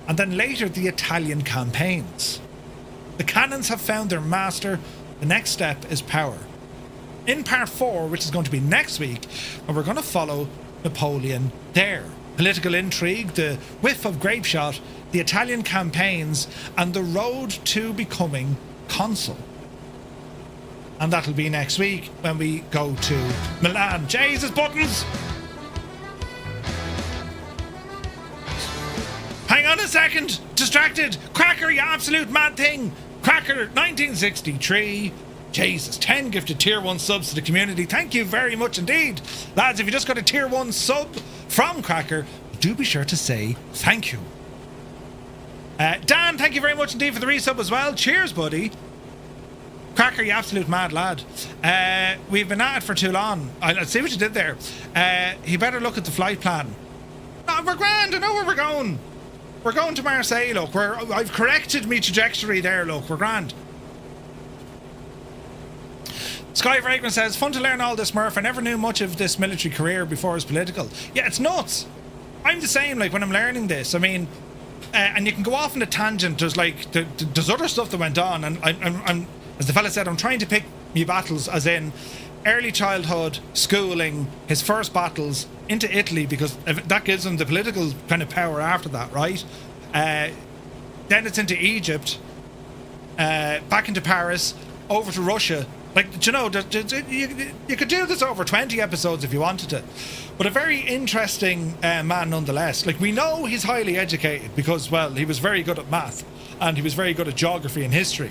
and then later the Italian campaigns. The cannons have found their master. The next step is power. In part 4, which is going to be next week, we're going to follow Napoleon there. Political intrigue, the whiff of grape shot, the Italian campaigns, and the road to becoming consul. And that'll be next week when we go to Milan. Jesus, buttons! Hang on a second! Distracted! Cracker, you absolute mad thing! Cracker, 1963. Jesus, 10 gifted tier 1 subs to the community. Thank you very much indeed. Lads, if you just got a tier 1 sub from Cracker, do be sure to say thank you. Dan, thank you very much indeed for the resub as well. Cheers, buddy. Cracker, you absolute mad lad. We've been at it for too long. I'll see what you did there. You better look at the flight plan. No, we're grand. I know where we're going. We're going to Marseille, look. I've corrected me trajectory there, look. We're grand. Sky Fragrance says, fun to learn all this, Murph. I never knew much of this military career before it was political. Yeah, it's nuts. I'm the same, like, when I'm learning this. I mean, and you can go off on a tangent. There's other stuff that went on, and I'm as the fella said, I'm trying to pick me battles, as in early childhood, schooling, his first battles into Italy, because that gives him the political kind of power after that, right? Then it's into Egypt, back into Paris, over to Russia. Like, you could do this over 20 episodes if you wanted to. But a very interesting man nonetheless. Like, we know he's highly educated because, well, he was very good at math and he was very good at geography and history.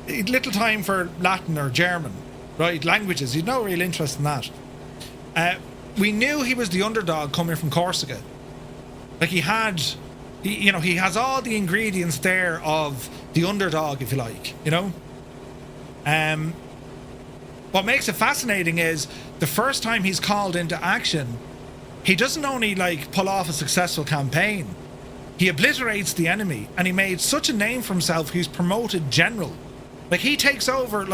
Little time for Latin or German, right? Languages. He'd no real interest in that. We knew he was the underdog coming from Corsica. Like, he has all the ingredients there of the underdog, if you like, What makes it fascinating is the first time he's called into action, he doesn't only pull off a successful campaign, he obliterates the enemy, and he made such a name for himself. He's promoted general. Like, he takes over. It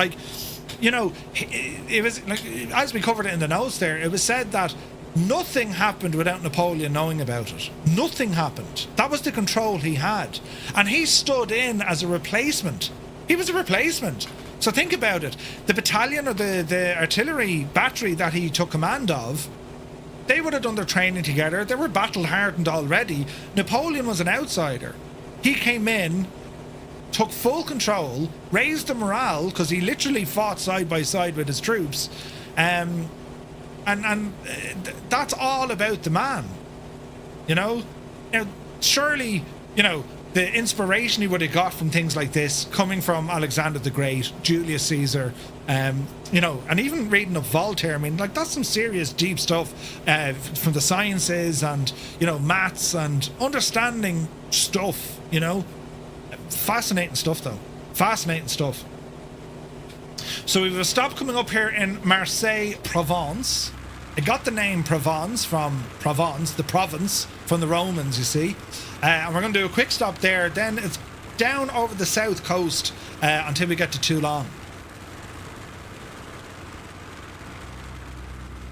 was like, as we covered it in the notes there, it was said that nothing happened without Napoleon knowing about it. Nothing happened. That was the control he had, and he stood in as a replacement. He was a replacement. So think about it. The battalion or the artillery battery that he took command of, they would have done their training together. They were battle hardened already. Napoleon was an outsider. He came in, took full control, raised the morale because he literally fought side by side with his troops, and that's all about the man. You know, surely, you know, the inspiration he would have got from things like this coming from Alexander the Great, Julius Caesar, you know, and even reading up Voltaire. I mean, like, that's some serious deep stuff from the sciences and, you know, maths and understanding stuff, you know. Fascinating stuff, though. Fascinating stuff. So we will stop coming up here in Marseille, Provence. It got the name Provence from Provence, the province, from the Romans, you see. And we're going to do a quick stop there. Then it's down over the south coast until we get to Toulon.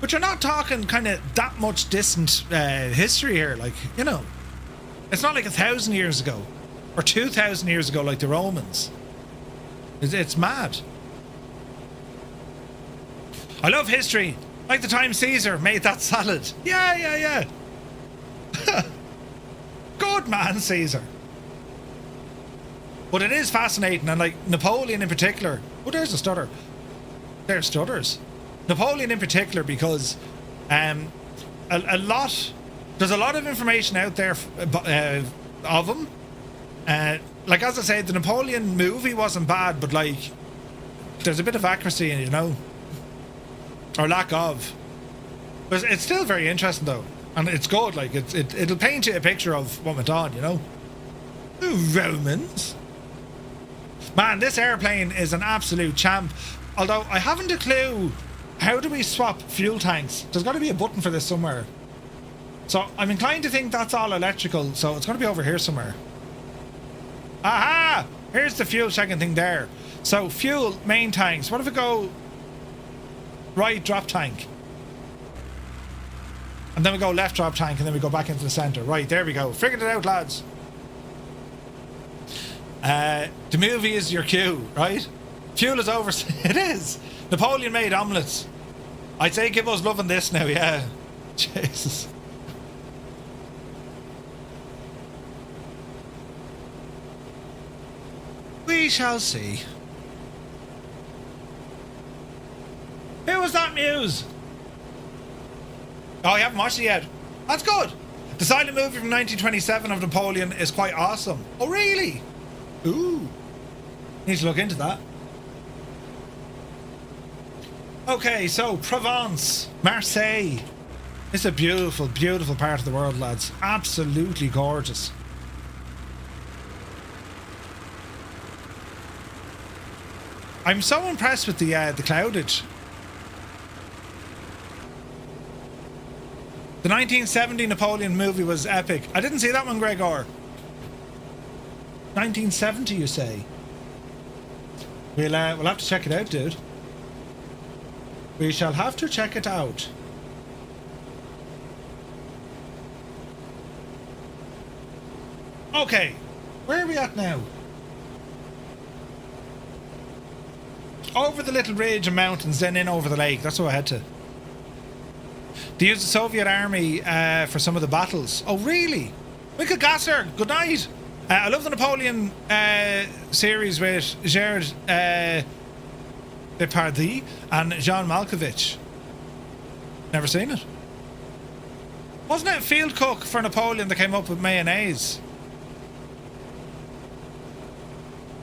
But you're not talking kind of that much distant history here. Like, you know, it's not like 1,000 years ago or 2,000 years ago like the Romans. It's mad. I love history. Like the time Caesar made that salad. Yeah. Good man, Caesar. But it is fascinating, and like Napoleon in particular. Oh, there's a stutter. There's stutters. Napoleon in particular, because there's a lot of information out there of him. Like, as I said, the Napoleon movie wasn't bad, but like, there's a bit of accuracy in it, you know, or lack of. But it's still very interesting though, and it's good. Like, it'll paint you a picture of what went on, you know. Ooh, Romans. Man, this airplane is an absolute champ. Although I haven't a clue, how do we swap fuel tanks? There's got to be a button for this somewhere. So I'm inclined to think that's all electrical, so it's going to be over here somewhere. Aha! Here's the fuel checking thing there. So fuel, main tanks. What if we go right drop tank? And then we go left drop tank, and then we go back into the centre. Right, there we go. Figured it out, lads. The movie is your cue, right? Fuel is over. It is. Napoleon made omelettes. I'd say give us loving this now, yeah. Jesus. We shall see. Who was that muse? Oh, you haven't watched it yet. That's good. The silent movie from 1927 of Napoleon is quite awesome. Oh, really? Ooh. Need to look into that. Okay, so Provence, Marseille. It's a beautiful, beautiful part of the world, lads. Absolutely gorgeous. I'm so impressed with the cloudage. The 1970 Napoleon movie was epic. I didn't see that one, Gregor. 1970, you say? We'll have to check it out, dude. We shall have to check it out. Okay, where are we at now? Over the little ridge and mountains, then in over the lake. That's where I had to. They used the Soviet army for some of the battles. Oh, really? Michael Gasser, good night. I love the Napoleon series with Gerard Depardieu and Jean Malkovich. Never seen it. Wasn't it Field Cook for Napoleon that came up with mayonnaise?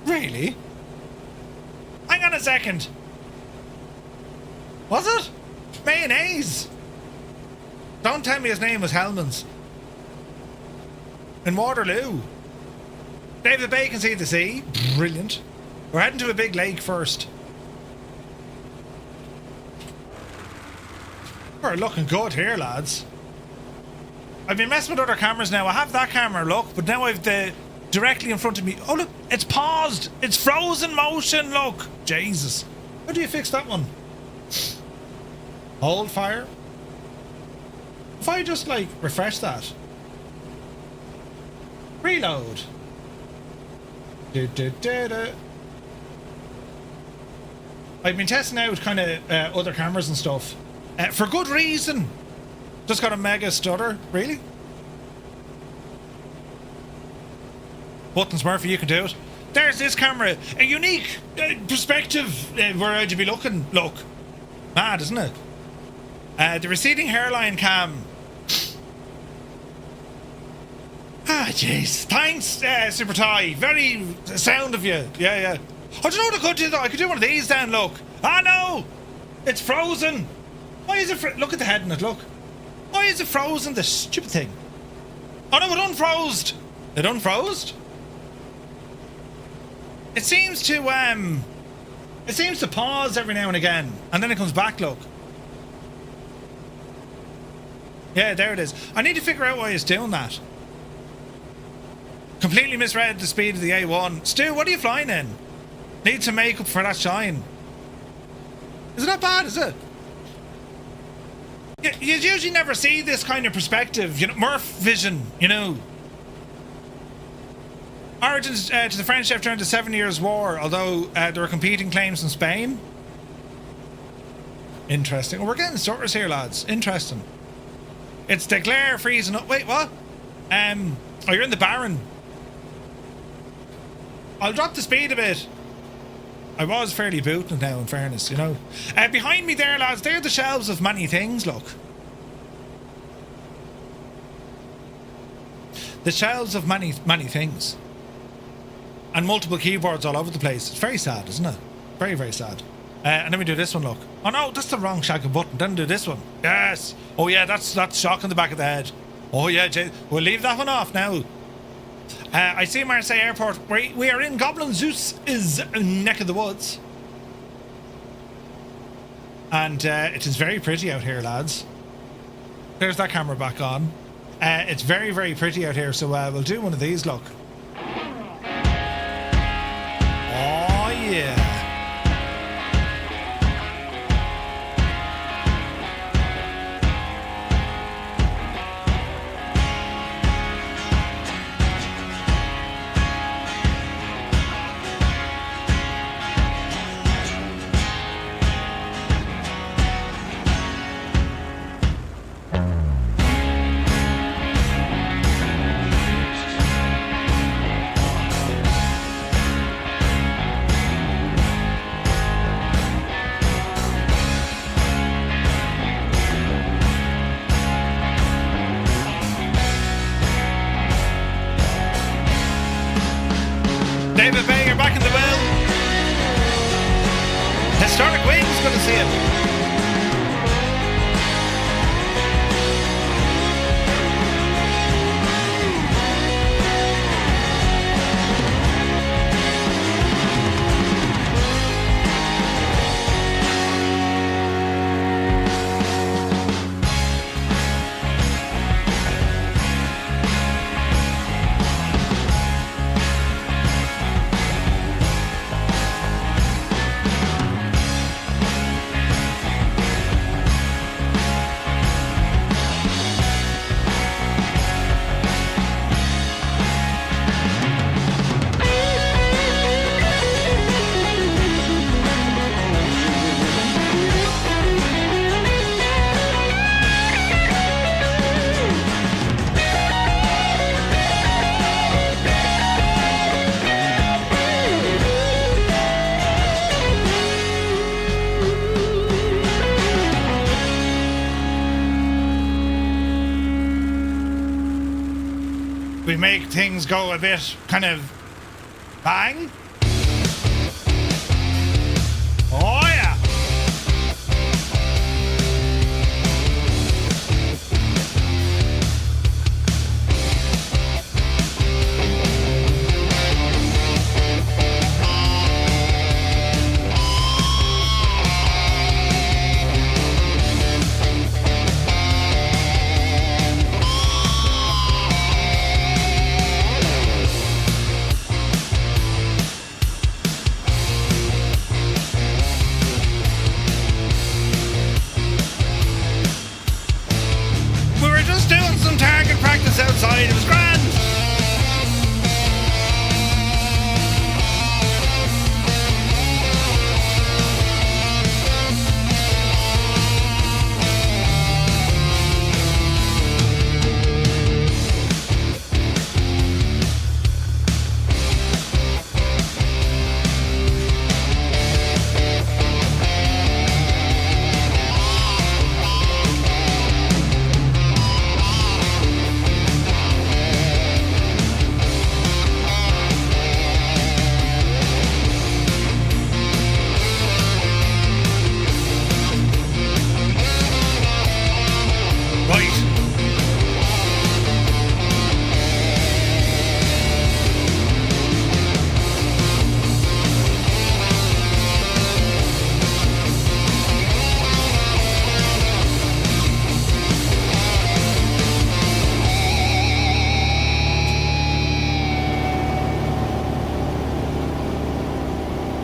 Really? Hang on a second. Was it? Mayonnaise? Don't tell me his name was Hellman's. In Waterloo. David Bacon see the sea. Brilliant. We're heading to a big lake first. We're looking good here, lads. I've been messing with other cameras now. I have that camera, look, but now I've the directly in front of me. Oh, look, it's paused. It's frozen motion, look. Jesus. How do you fix that one? Hold fire. If I just, like, refresh that. Reload. I've been testing out kind of other cameras and stuff. For good reason. Just got a mega stutter. Really? Buttons, Murphy, you can do it. There's this camera. A unique perspective. Where would you be looking? Look. Mad, isn't it? The receding hairline cam. Ah, jeez. Thanks, Super Ty. Very sound of you. Yeah. I don't know what I could do though. I could do one of these then, look. Ah, no! It's frozen. Why is it look at the head in it, look. Why is it frozen, this stupid thing? Oh no, it unfroze. It unfroze? It seems to pause every now and again, and then it comes back, look. Yeah, there it is. I need to figure out why it's doing that. Completely misread the speed of the A1. Stu, what are you flying in? Need some makeup for that shine. Is it not bad, is it? You usually never see this kind of perspective, you know, Murph vision, you know. Origins to the French after the 7 Years' War, although there were competing claims in Spain. Interesting. Oh, we're getting starters here, lads. Interesting. It's the glare freezing up. Wait, what? Oh, you're in the Baron. I'll drop the speed a bit. I was fairly booting now, in fairness, you know. Behind me there, lads, they're the shelves of many things, look. The shelves of many things. And multiple keyboards all over the place. It's very sad, isn't it? Very, very sad. And then we do this one, look. Oh no, that's the wrong shagging button. Then do this one. Yes. Oh yeah, that's shock in the back of the head. Oh yeah, we'll leave that one off now. I see Marseille Airport. We are in Goblin Zeus's neck of the woods. And it is very pretty out here, lads. There's that camera back on. It's very, very pretty out here, so we'll do one of these, look. Oh, yeah. David Bay, you're back in the well. Historic Wings, good to see you. We make things go a bit kind of bang. Oh yeah.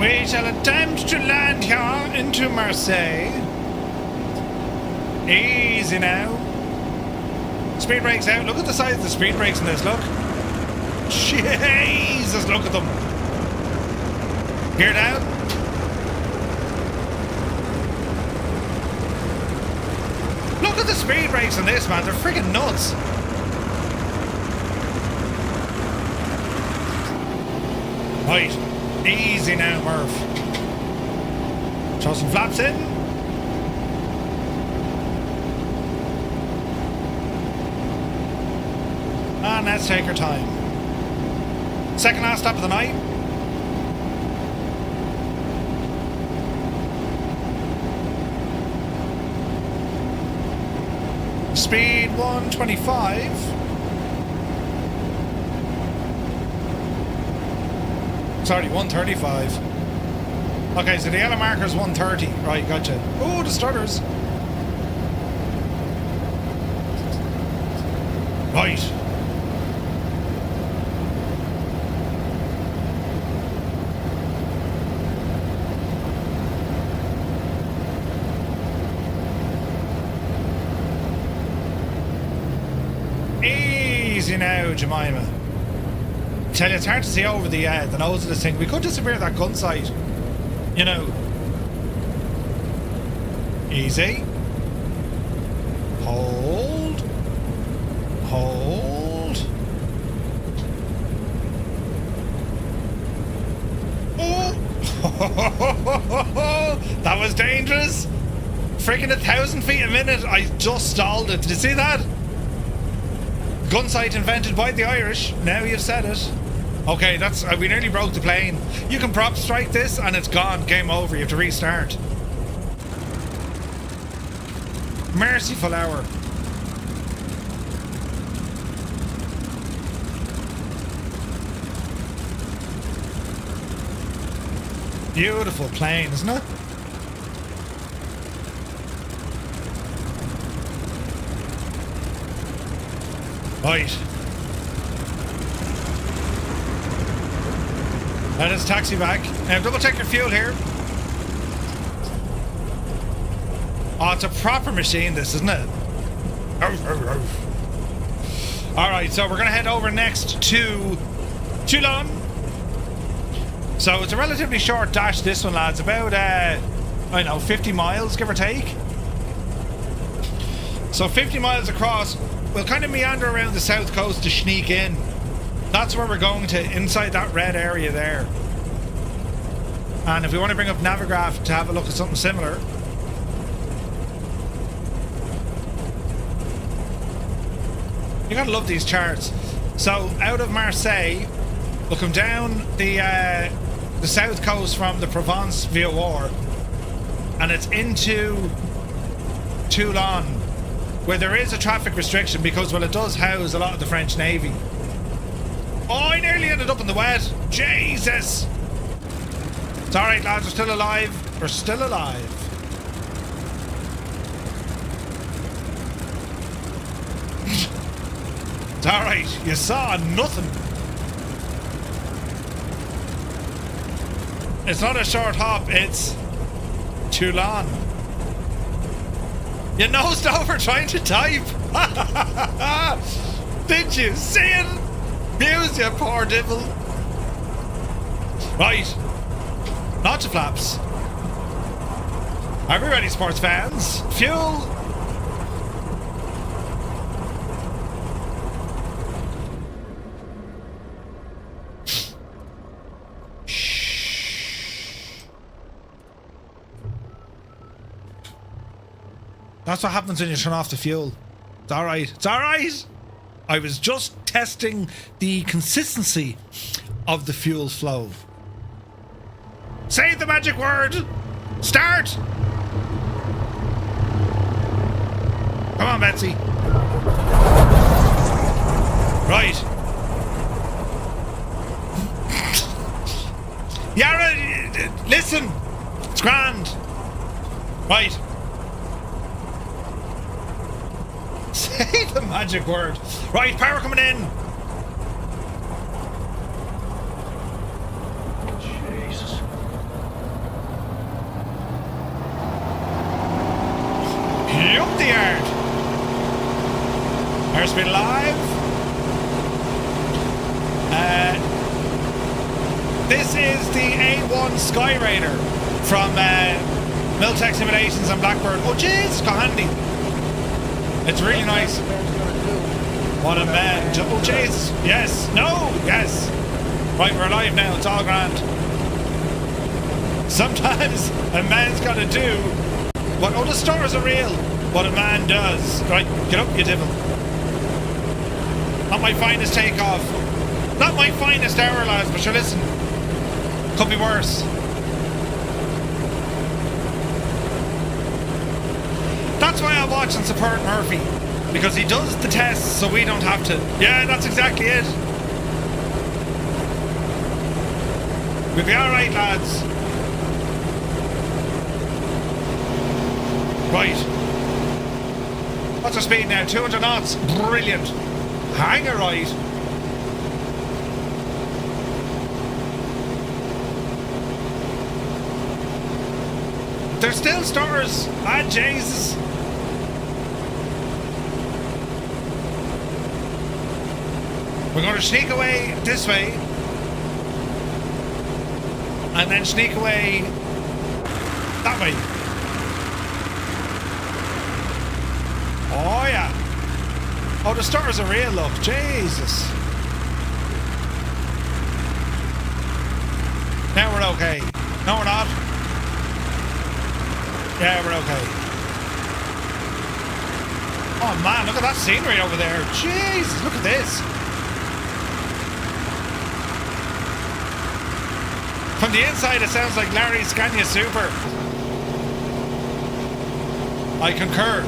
We shall attempt to land here into Marseille. Easy now. Speed brakes out. Look at the size of the speed brakes in this, look. Jesus, look at them. Gear down. Look at the speed brakes on this, man. They're freaking nuts. Right. Easy now, Murph. Throw some flaps in. And let's take our time. Second last stop of the night. Speed 125. Sorry, 135. Okay, so the yellow marker is 130. Right, gotcha. Oh, the stutters. Right. Easy now, Jemima. Tell you, it's hard to see over the nose of this thing. We could disappear that gun sight, you know. Easy. Hold. Hold. Oh! That was dangerous. Freaking 1,000 feet a minute. I just stalled it. Did you see that? Gun sight invented by the Irish. Now you've said it. Okay, that's we nearly broke the plane. You can prop strike this and it's gone. Game over. You have to restart. Merciful hour. Beautiful plane, isn't it? Right. Let us taxi back. Double check your fuel here. Oh, it's a proper machine, this, isn't it? Alright, so we're going to head over next to Toulon. So it's a relatively short dash, this one, lads. About, I don't know, 50 miles, give or take. So 50 miles across. We'll kind of meander around the south coast to sneak in. That's where we're going to, inside that red area there. And if we want to bring up Navigraph to have a look at something similar. You gotta love these charts. So out of Marseille, we'll come down the south coast from the Provence via War, and it's into Toulon, where there is a traffic restriction because, well, it does house a lot of the French Navy. Oh, I nearly ended up in the wet. Jesus! It's alright, lads, we're still alive. We're still alive. It's alright, you saw nothing. It's not a short hop, it's Toulon. You nosed over trying to type. Did you see it? Muse, you poor devil. Right. Lots of flaps. Are we ready, sports fans? Fuel. That's what happens when you turn off the fuel. It's alright. It's alright. I was just testing the consistency of the fuel flow. Say the magic word. Start. Come on, Betsy. Right. Yara, listen. It's grand. Right. Say the magic word. Right, power coming in. Jesus. Airspeed alive. This is the A-1 Skyraider from Miltech Simulations and Blackbird. Oh jeez, got handy. It's really nice. What a man. Oh jeez. Yes. No. Yes. Right, we're alive now. It's all grand. Sometimes a man's got to do what... Oh, the stars are real. What a man does. Right, get up, you devil. Not my finest takeoff. Not my finest hour, lads, but sure, listen. Could be worse. That's why I watch and support Murphy. Because he does the tests so we don't have to. Yeah, that's exactly it. We'll be alright, lads. Right. What's our speed now? 200 knots. Brilliant. Hang a right. There's still stars. Ah, Jesus. We're going to sneak away this way. And then sneak away that way. Oh, yeah. Oh, the stars are real, look. Jesus. Now we're okay. No, we're not. Yeah, we're okay. Oh, man, look at that scenery over there. Jesus, look at this. From the inside, it sounds like Larry's Scania Super. I concur.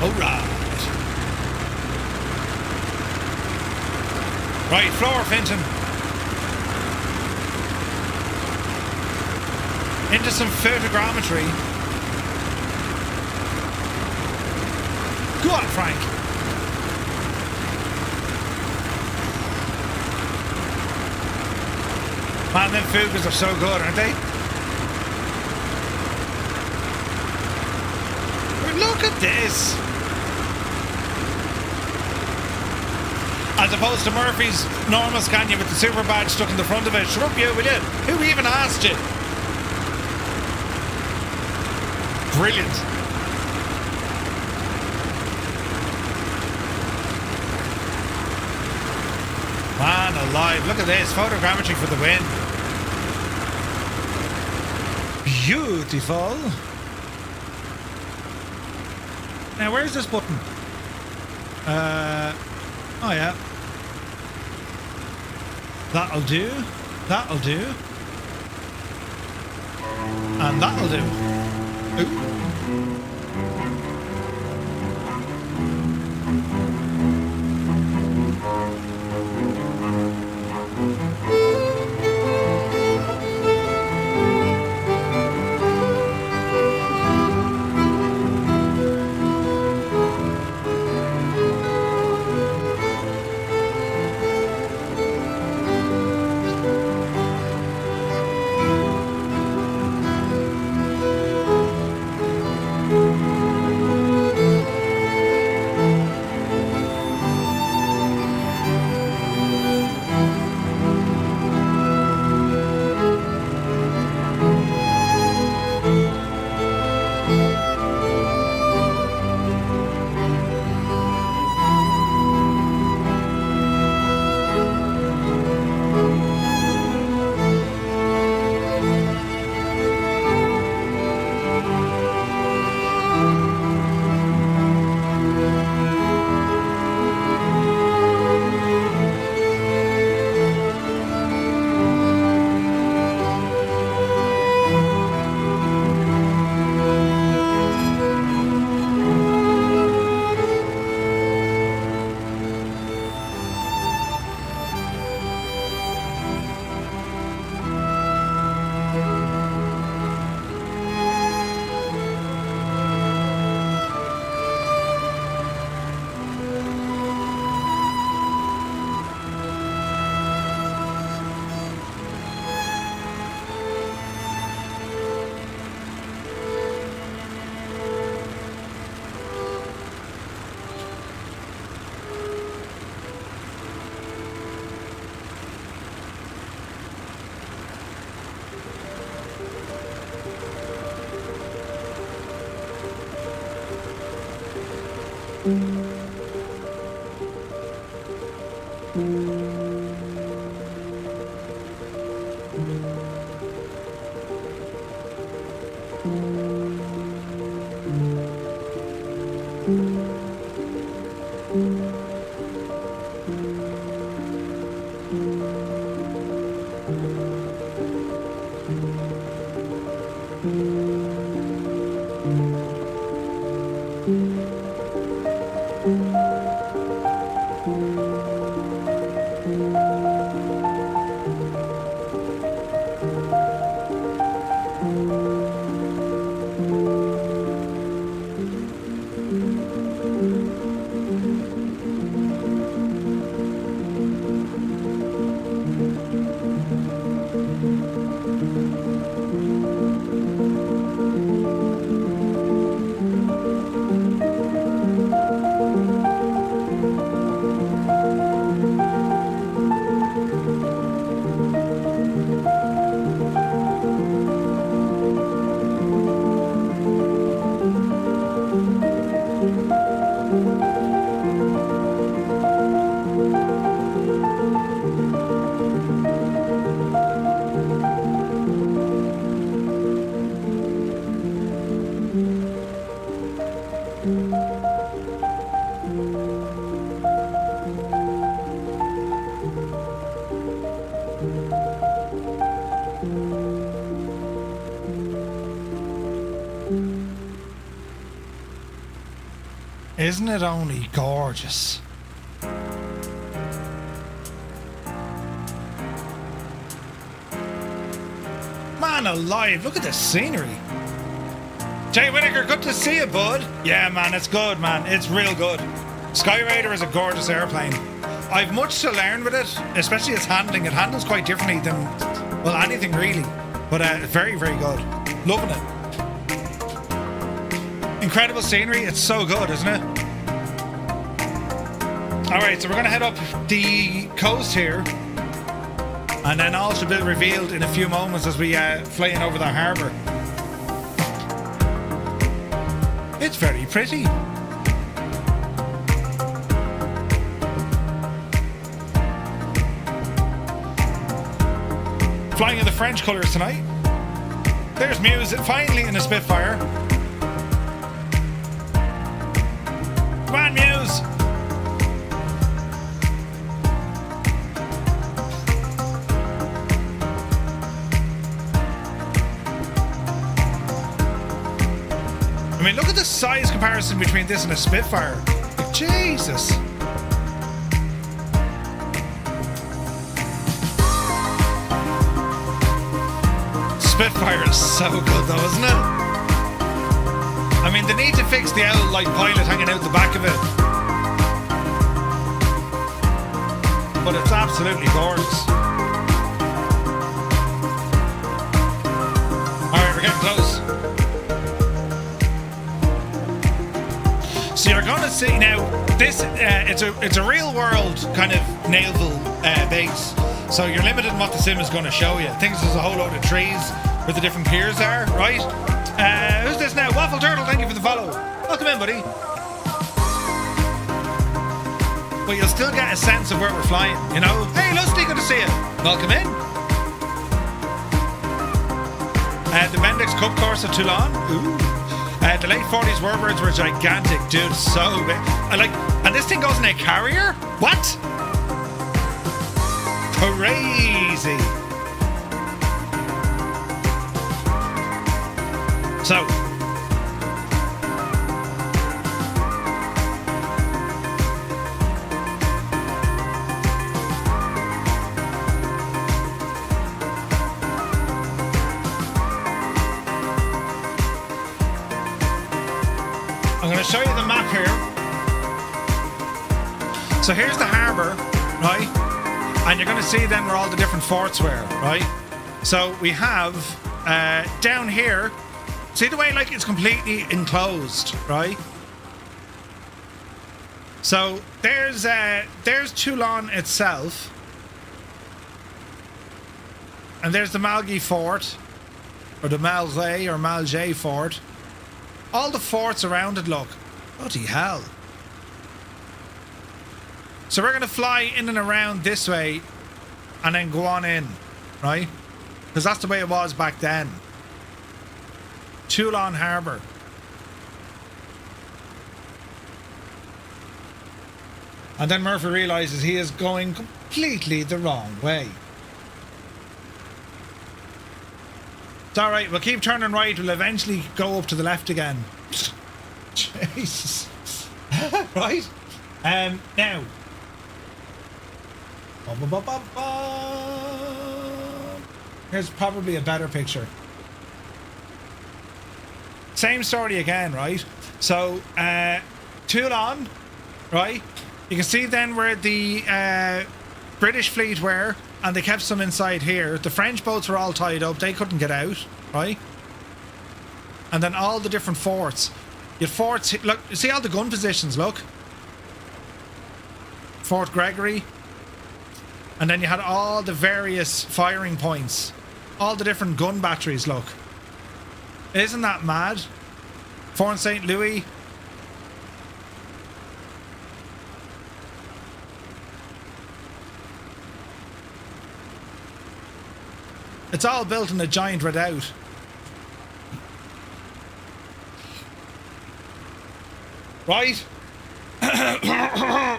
Alright. Right, floor Finton. Into some photogrammetry. Go on, Frank. Man, them fugas are so good, aren't they? Look at this. As opposed to Murphy's normal Scania with the super badge stuck in the front of it. Shut up, you, will you? Who even asked you? Brilliant. Man alive, look at this. Photogrammetry for the win. Beautiful. Now, where's this button? Oh yeah. That'll do. That'll do. And that'll do. Ooh. Isn't it only gorgeous? Man alive, look at the scenery. Jay Whittaker, good to see you, bud. Yeah, man, it's good, man. It's real good. Skyraider is a gorgeous airplane. I've much to learn with it, especially its handling. It handles quite differently than, well, anything really. But very, very good. Loving it. Incredible scenery. It's so good, isn't it? Alright, so we're going to head up the coast here. And then all should be revealed in a few moments as we fly in over the harbour. It's very pretty. Flying in the French colours tonight. There's Muse finally in a Spitfire. Come on, Muse! I mean, look at the size comparison between this and a Spitfire. Like, Jesus. Spitfire is so good though, isn't it? I mean, they need to fix the owl-like pilot hanging out the back of it. But it's absolutely gorgeous. Alright, we're getting close. So you're gonna see now, this it's a real world kind of naval base. So you're limited in what the sim is going to show you. Things there's a whole load of trees where the different piers are, right? Who's this now? Waffle Turtle, thank you for the follow. Welcome in, buddy. But you'll still get a sense of where we're flying, you know? Hey, Lusty, good to see you. Welcome in. The Bendix Cup course at Toulon. Ooh. The late 40s warbirds were gigantic, dude, so big. And this thing goes in a carrier? What? Crazy. So I'm going to show you the map here. So here's the harbour, right? And you're going to see then where all the different forts were, right? So we have down here, see the way like it's completely enclosed, right? So there's Toulon itself, and there's the Malgi Fort, or the Malzay or Malgay Fort. All the forts around it, look. Bloody hell. So we're going to fly in and around this way and then go on in, right? Because that's the way it was back then. Toulon Harbour. And then Murphy realises he is going completely the wrong way. It's alright, we'll keep turning right, we'll eventually go up to the left again. Jesus. Right? Now. Here's probably a better picture. Same story again, right? So, Toulon, right? You can see then where the British fleet were, and they kept some inside here. The French boats were all tied up. They couldn't get out, right? And then all the different forts. You had forts... Look, you see all the gun positions, look. Fort Gregory. And then you had all the various firing points. All the different gun batteries, look. Isn't that mad? Fort St. Louis. It's all built in a giant redoubt. Right?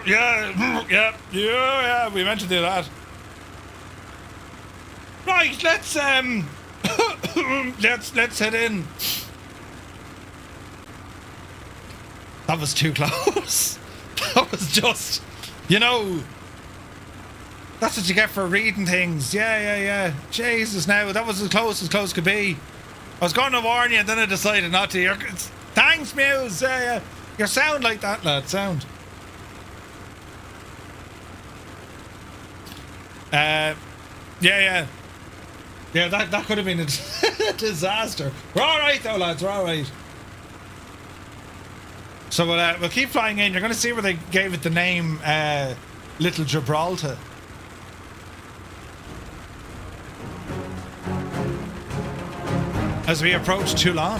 Yeah, we meant to do that. Right, let's let's head in. That was too close. That was just, you know, that's what you get for reading things. Yeah. Jesus, now that was as close could be. I was going to warn you, and then I decided not to. Thanks, Muse. Yeah. You sound like that, lad. Sound. Yeah. That could have been a disaster. We're all right, though, lads. We're all right. So we'll keep flying in. You're going to see where they gave it the name Little Gibraltar. As we approach Toulon.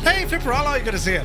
Hey, Flipperella, you gotta see it.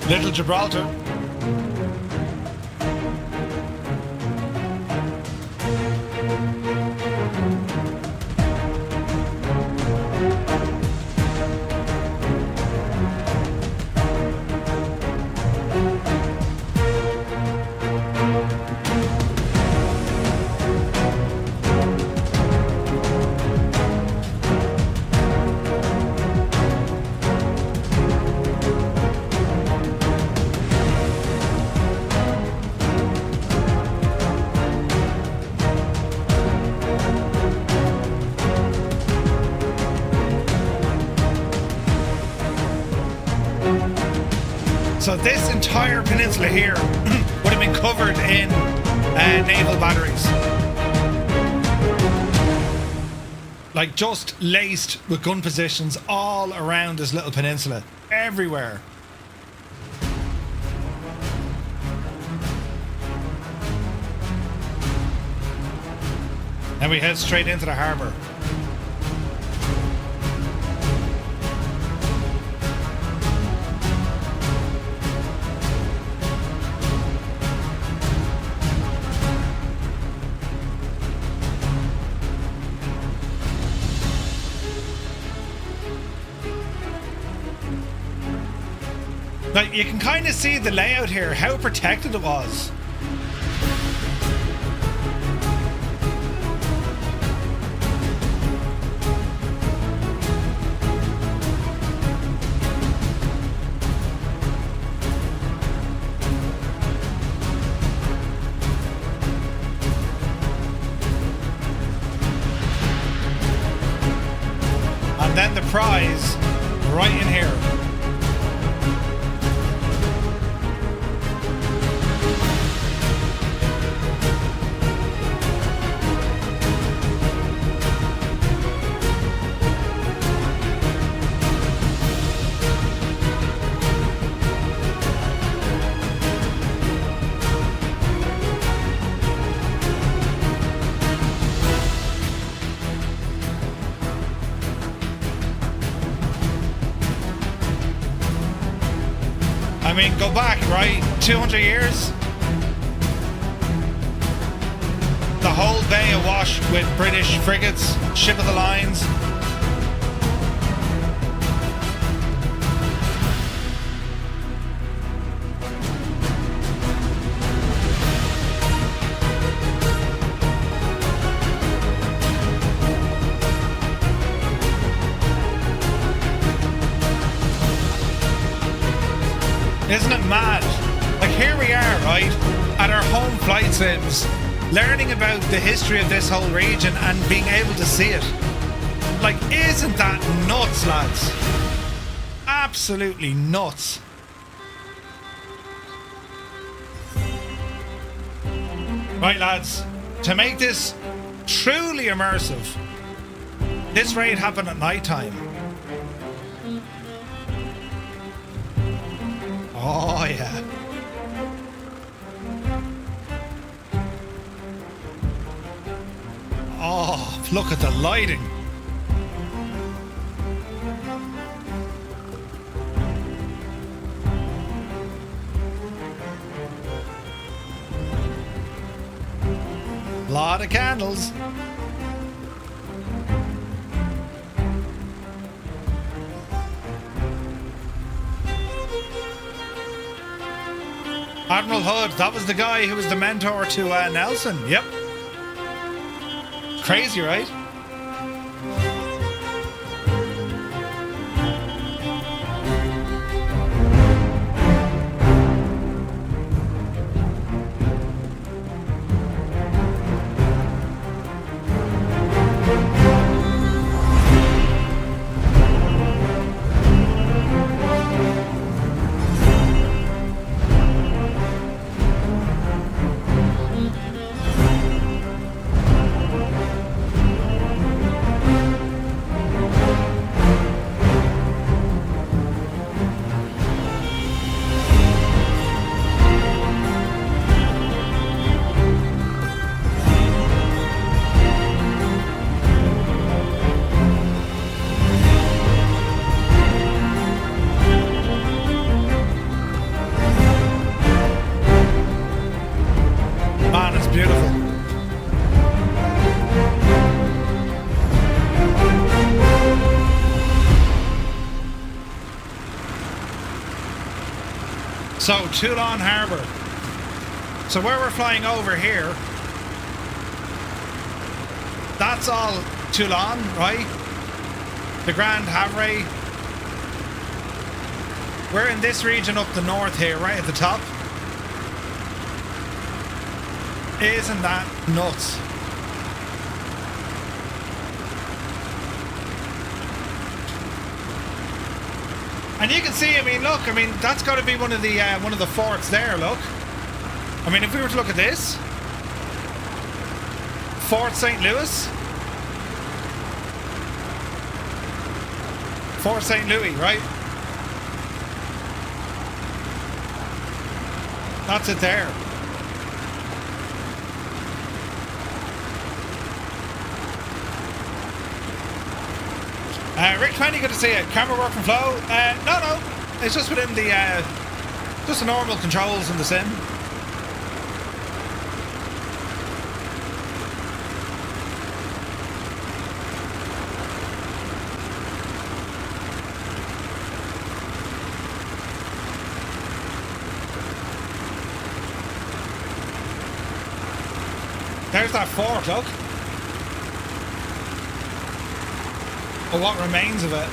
Little Gibraltar. So this entire peninsula here would have been covered in naval batteries. Like just laced with gun positions all around this little peninsula. Everywhere. And we head straight into the harbour. Like, you can kind of see the layout here, how protected it was. And then the prize, right in here. I mean, go back, right? 200 years? The whole bay awash with British frigates, ship of the lines. Isn't it mad? Like, here we are, right, at our home flight sims, learning about the history of this whole region and being able to see it. Like, isn't that nuts, lads? Absolutely nuts. Right, lads, to make this truly immersive, this raid happened at night time. Oh, yeah. Oh, look at the lighting. Lot of candles. Admiral Hood, that was the guy who was the mentor to Nelson. Yep. Crazy, right? So, Toulon Harbour. So where we're flying over here, that's all Toulon, right? The Grand Havre. We're in this region up the north here, right at the top. Isn't that nuts? And you can see, I mean, look, I mean, that's got to be one of the forts there, look. I mean, if we were to look at this, Fort St. Louis. Fort St. Louis, right? That's it there. Rick 20, good to see you. Camera work and flow? No. It's just within the, just the normal controls in the sim. There's that fort, look. Or what remains of it.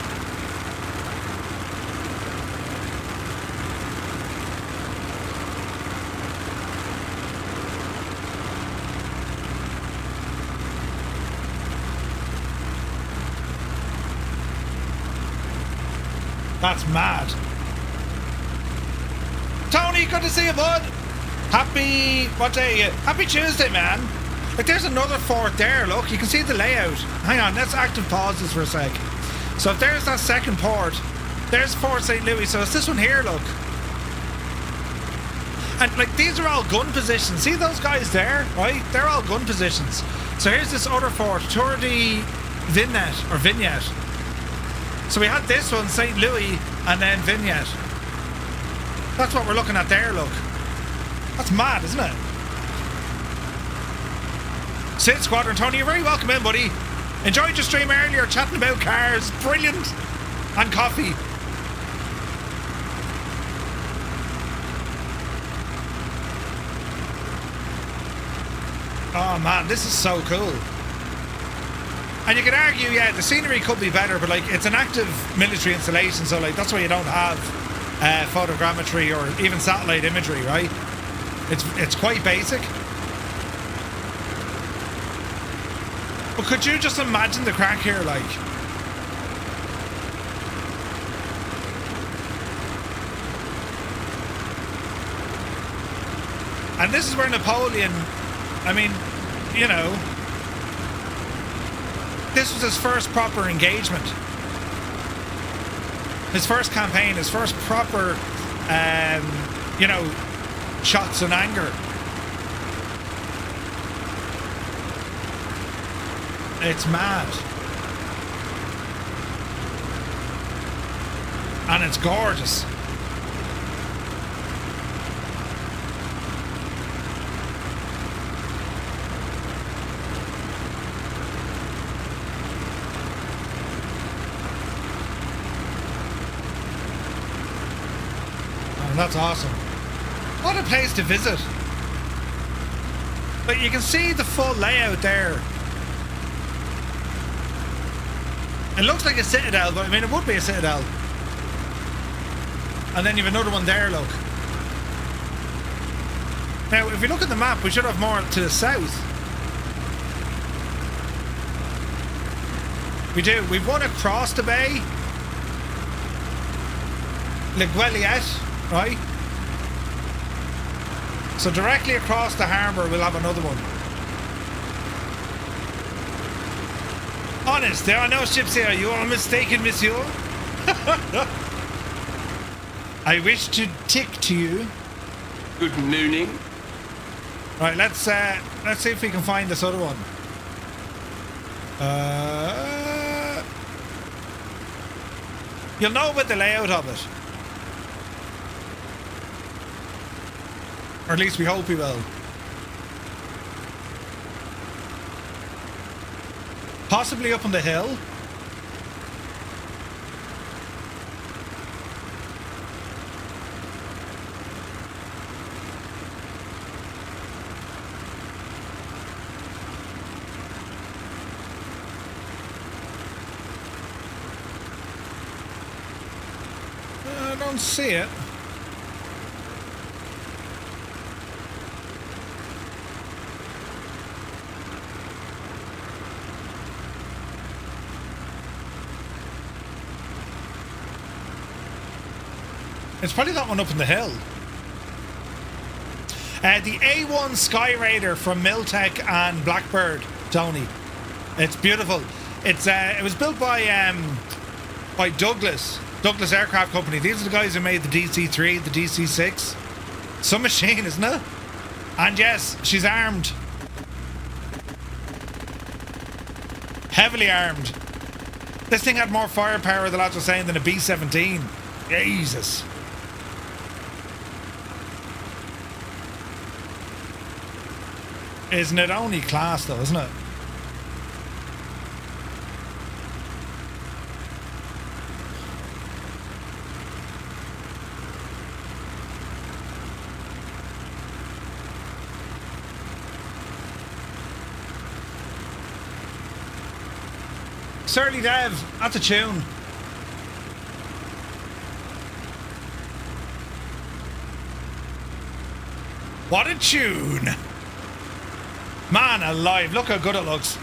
That's mad. Tony, good to see you, bud. Happy, what day? Happy Tuesday, man. Like, there's another fort there, look. You can see the layout. Hang on, let's active pause this for a sec. So if there's that second port, there's Fort St. Louis. So it's this one here, look. And, like, these are all gun positions. See those guys there, right? They're all gun positions. So here's this other fort, Tour de Vignette, or Vignette. So we had this one, St. Louis, and then Vignette. That's what we're looking at there, look. That's mad, isn't it? Sid Squadron, Tony, you're very welcome in, buddy. Enjoyed your stream earlier, chatting about cars. Brilliant. And coffee. Oh man, this is so cool. And you could argue, yeah, the scenery could be better, but like, it's an active military installation, so like, that's why you don't have photogrammetry or even satellite imagery, right? It's quite basic. But could you just imagine the crack here, like? And this is where Napoleon, I mean, you know, this was his first proper engagement. His first campaign, his first proper, you know, shots in anger. It's mad. And it's gorgeous. Oh, that's awesome. What a place to visit. But you can see the full layout there. It looks like a citadel, but I mean, it would be a citadel. And then you have another one there, look. Now, if you look at the map, we should have more to the south. We do. We've one across the bay. Le Gueliette, right? So directly across the harbour, we'll have another one. Honest, there are no ships here. You are mistaken, monsieur. I wish to tick to you. Good nooning. Right, let's see if we can find this other one. You'll know about the layout of it. Or at least we hope we will. Possibly up on the hill. I don't see it. It's probably that one up in the hill. The A-1 Skyraider from Miltech and Blackbird, Tony. It's beautiful. It was built by Douglas Aircraft Company. These are the guys who made the DC-3, the DC-6. Some machine, isn't it? And yes, she's armed. Heavily armed. This thing had more firepower, the lads were saying, than a B-17. Jesus. Isn't it only class though, isn't it? Surly Dev, that's a tune. What a tune! Man alive, look how good it looks.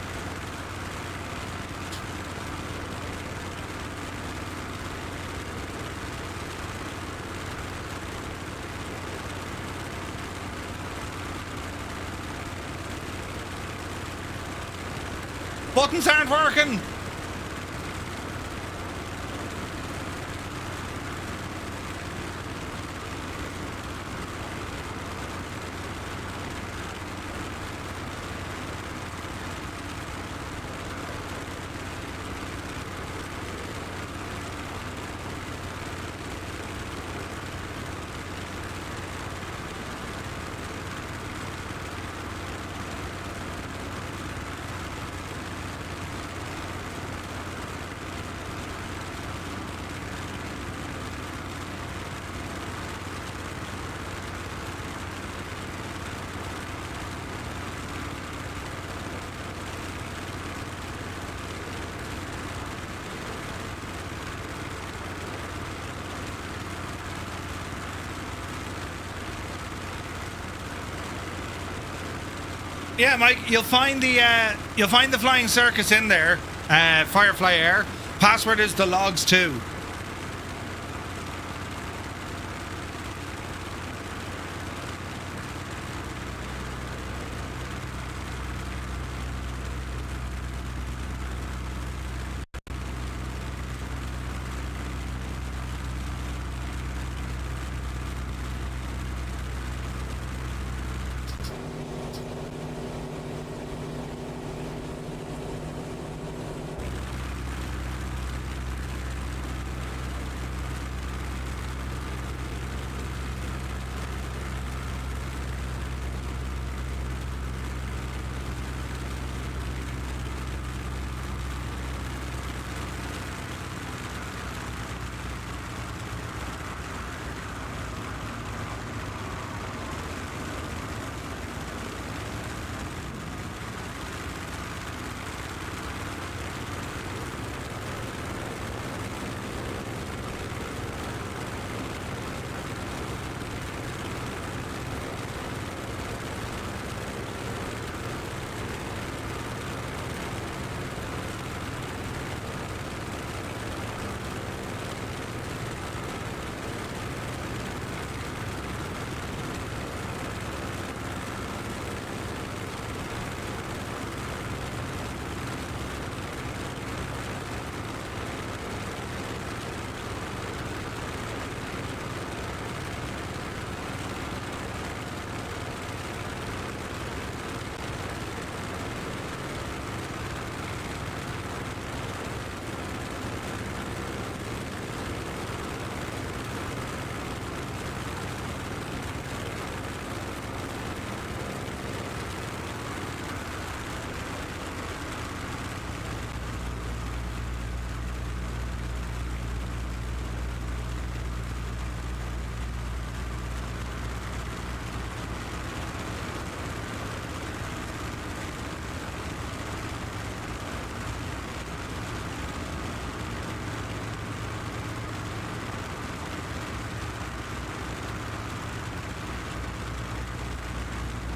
Buttons aren't working! Yeah, Mike, you'll find the flying circus in there, Firefly Air. Password is the logs too.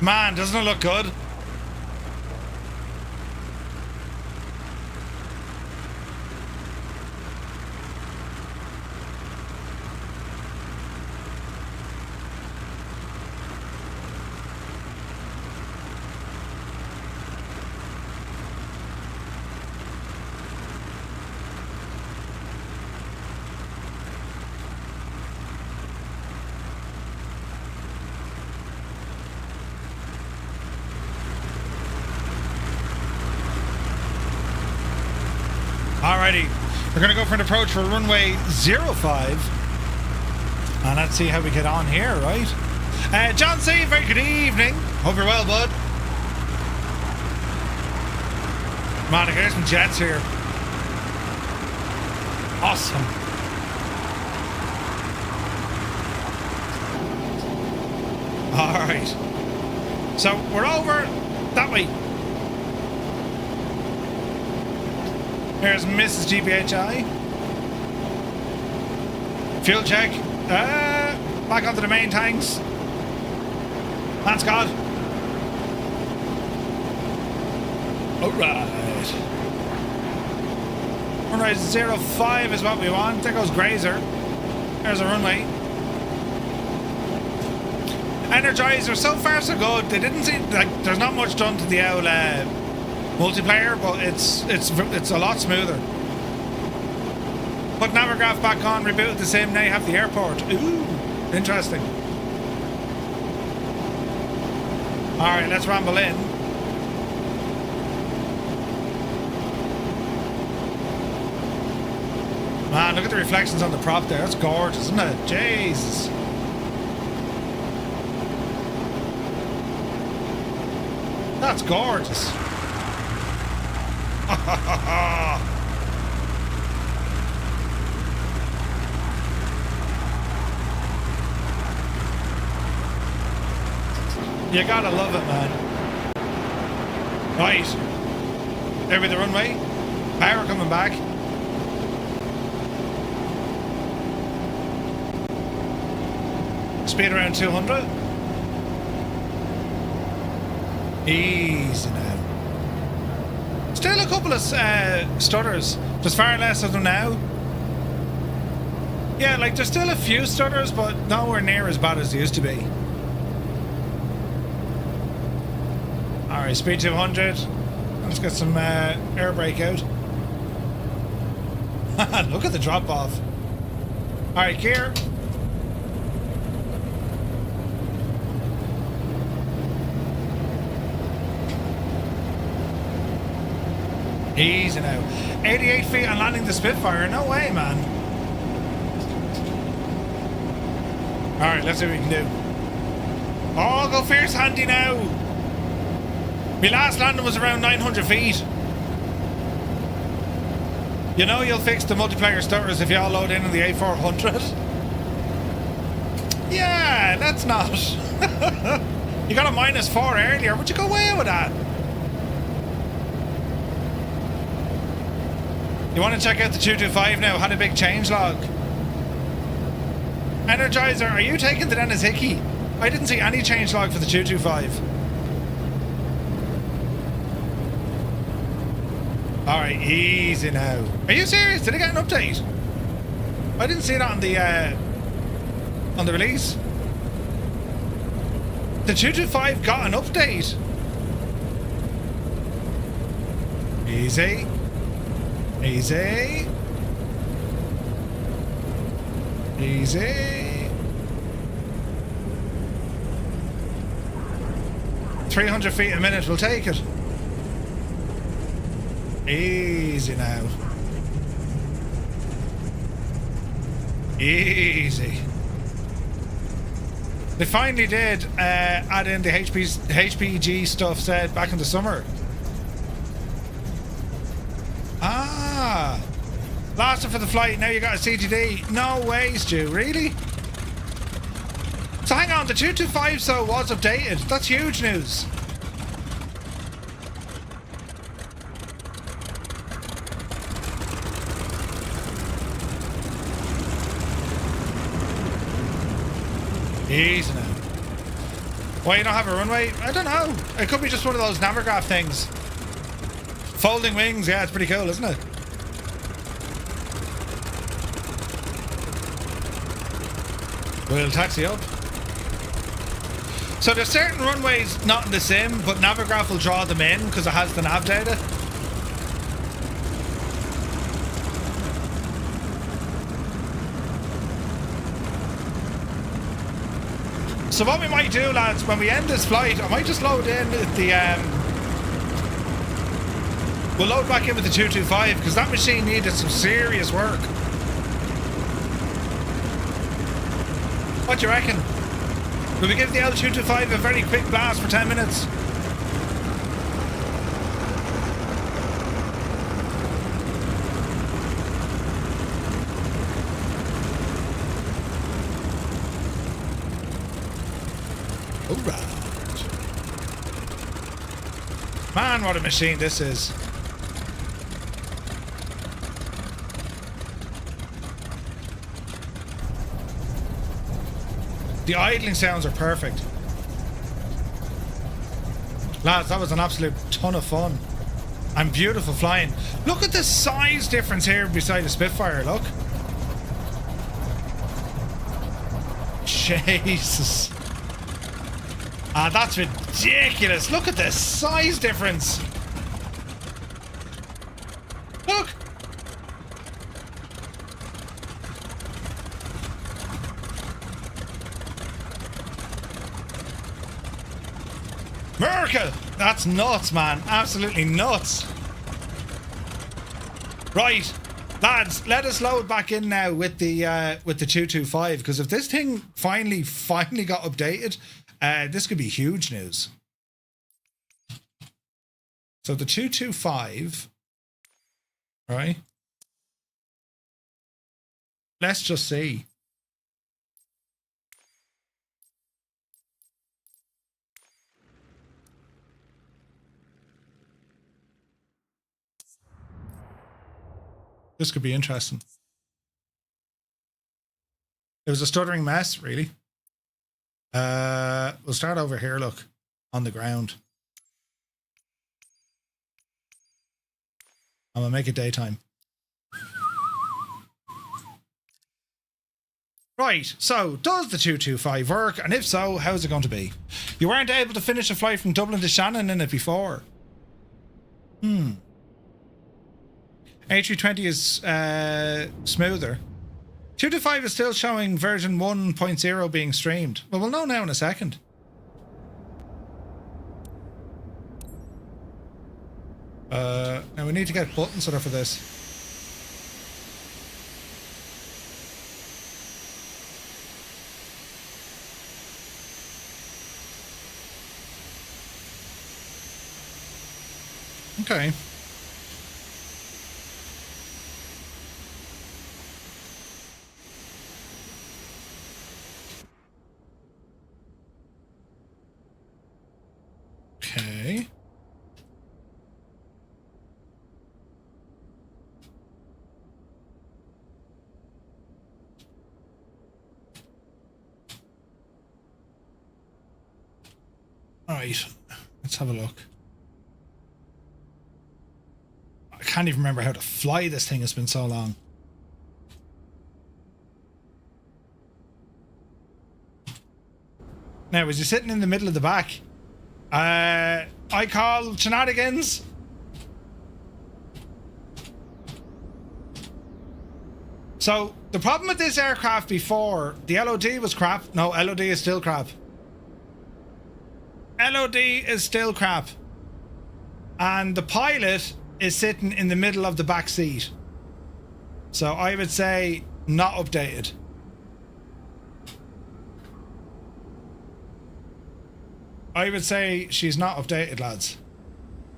Man, doesn't it look good? Alrighty, we're going to go for an approach for runway 05. And let's see how we get on here, right? John C, very good evening. Hope you're well, bud. Man, there's some jets here. Awesome. Alright. So, we're over that way. Here's Mrs. GPHI. Fuel check. Back onto the main tanks. That's God. Alright. Runway 05 is what we want. There goes Grazer. There's a runway. Energizer, so far so good. They didn't seem like there's not much done to the old multiplayer, but it's a lot smoother. Put Navigraph back on, rebooted the same, now you have the airport. Ooh, interesting. Alright, let's ramble in. Man, look at the reflections on the prop there. That's gorgeous, isn't it? Jesus. That's gorgeous. You gotta love it, man. Right. There with the runway. Power coming back. Speed around 200. Easy now. Still a couple of stutters. There's far less of them now. Yeah, like there's still a few stutters, but nowhere near as bad as they used to be. Alright, speed 200. Let's get some air brake out. Look at the drop off. Alright, gear. Easy now. 88 feet on landing the Spitfire. No way, man. Alright, let's see what we can do. Oh, go fierce handy now. My last landing was around 900 feet. You know you'll fix the multiplayer stutters if y'all load in the A400. Yeah, let's not. You got a -4 earlier. Would you go away with that? You want to check out the 225 now? Had a big change log. Energizer, are you taking the Dennis Hickey? I didn't see any change log for the 225. Alright, easy now. Are you serious? Did it get an update? I didn't see it on the release. The 225 got an update. Easy. Easy. Easy. 300 feet a minute, we'll take it. Easy now. Easy. They finally did add in the HPG stuff said back in the summer. Ah, lasted for the flight. Now you got a CTD. No way, Stu. Really? So hang on, the 225 so was updated. That's huge news. Easy now. Why you don't have a runway? I don't know. It could be just one of those Navigraph things. Folding wings, yeah, it's pretty cool, isn't it? We'll taxi up. So there's certain runways not in the sim, but Navigraph will draw them in because it has the nav data. So what we might do, lads, when we end this flight, I might just load in the We'll load back in with the 225 because that machine needed some serious work. What do you reckon? Will we give the L225 a very quick blast for 10 minutes? Alright. Man, what a machine this is. The idling sounds are perfect. Lads, that was an absolute ton of fun. And beautiful flying. Look at the size difference here beside the Spitfire, look. Jesus. Ah, that's ridiculous. Look at the size difference. Look. America! That's nuts, man. Absolutely nuts. Right, lads, let us load back in now with the 225, because if this thing finally got updated, this could be huge news. So the 225, right? Let's just see. This could be interesting. It was a stuttering mess, really. We'll start over here, look, on the ground. I'm gonna make it daytime. Right, so does the 225 work? And if so, how's it going to be? You weren't able to finish a flight from Dublin to Shannon in it before. A320 is smoother. 225 is still showing version 1.0 being streamed. Well, we'll know now in a second. Now we need to get buttons sort of for this. Okay. Okay. All right, let's have a look. I can't even remember how to fly this thing. It's been so long. Now, was he sitting in the middle of the back? I call shenanigans. So, the problem with this aircraft before, the LOD was crap. No, LOD is still crap. LOD is still crap. And the pilot is sitting in the middle of the back seat. So, I would say not updated. I would say she's not updated, lads.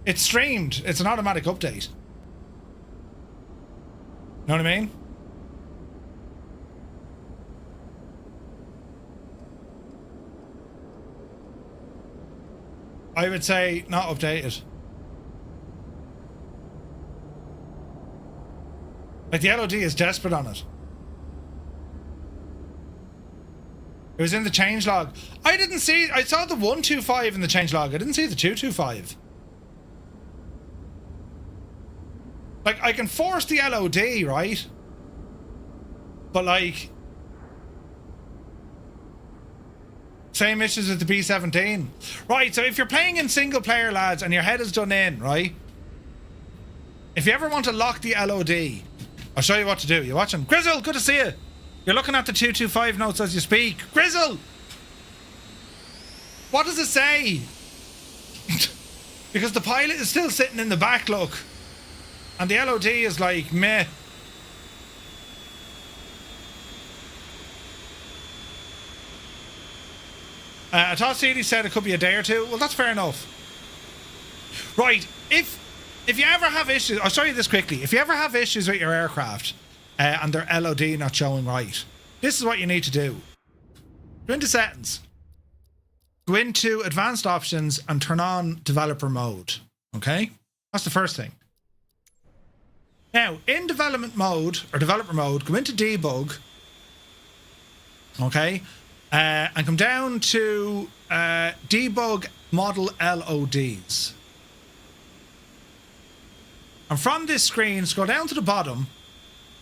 It's streamed. It's an automatic update. Know what I mean? I would say not updated. Like, the LOD is desperate on it. It was in the changelog. I didn't see... I saw the 125 in the changelog. I didn't see the 225. Like, I can force the LOD, right? But, like... Same issues with the B-17. Right, so if you're playing in single player, lads, and your head is done in, right? If you ever want to lock the LOD, I'll show you what to do. You watching? Grizzle, good to see you. You're looking at the 225 notes as you speak. Grizzle! What does it say? Because the pilot is still sitting in the back, look. And the LOD is like, meh. I thought CD said it could be a day or two. Well, that's fair enough. Right, if you ever have issues, I'll show you this quickly. If you ever have issues with your aircraft and their LOD not showing right, this is what you need to do. Go into settings. Go into advanced options and turn on developer mode. Okay? That's the first thing. Now, in development mode, or developer mode, go into debug. Okay? And come down to debug model LODs. And from this screen, scroll down to the bottom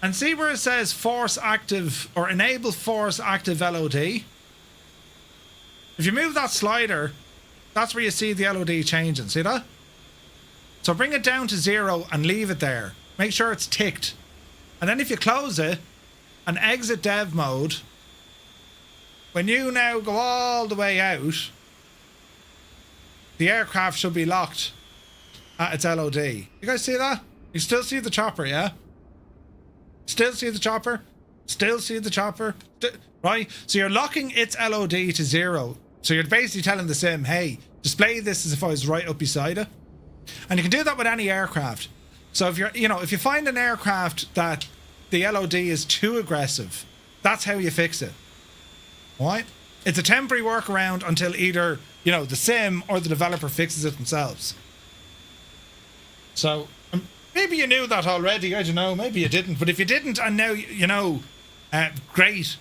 and see where it says force active or enable force active LOD. If you move that slider, that's where you see the LOD changing. See that? So bring it down to 0 and leave it there. Make sure it's ticked. And then if you close it and exit dev mode, when you now go all the way out, the aircraft should be locked at its LOD. You guys see that? You still see the chopper, yeah? Still see the chopper? Still see the chopper? Right? So you're locking its LOD to 0. So you're basically telling the sim, hey, display this as if I was right up beside it. And you can do that with any aircraft. So if if you find an aircraft that the LOD is too aggressive, that's how you fix it. Right? It's a temporary workaround until either, the sim or the developer fixes it themselves. So maybe you knew that already. I don't know. Maybe you didn't. But if you didn't, and now you know, great.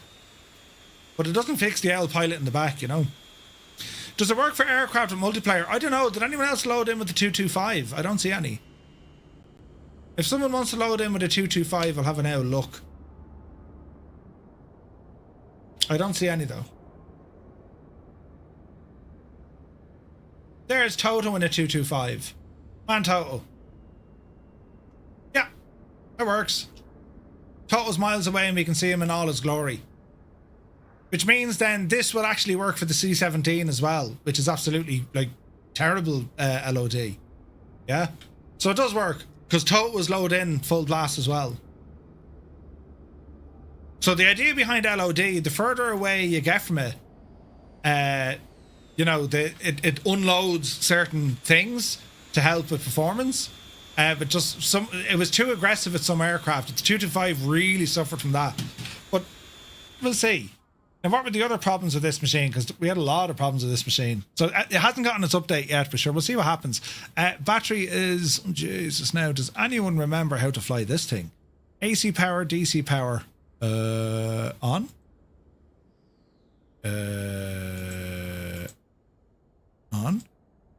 But it doesn't fix the L pilot in the back, Does it work for aircraft with multiplayer? I don't know. Did anyone else load in with the 225? I don't see any. If someone wants to load in with a 225, I'll have an owl look. I don't see any though. There's Toto in a 225. Man, Toto. Yeah, it works. Toto's miles away and we can see him in all his glory. Which means then this will actually work for the C-17 as well, which is absolutely terrible LOD. Yeah, so it does work because Toto was loaded in full blast as well. So the idea behind LOD, the further away you get from it, it unloads certain things to help with performance. But it was too aggressive at some aircraft. The 225 really suffered from that. But we'll see. Now, what were the other problems with this machine? Because we had a lot of problems with this machine. So it hasn't gotten its update yet, for sure. We'll see what happens. Battery is... Oh, Jesus, now, does anyone remember how to fly this thing? AC power, DC power. On? On?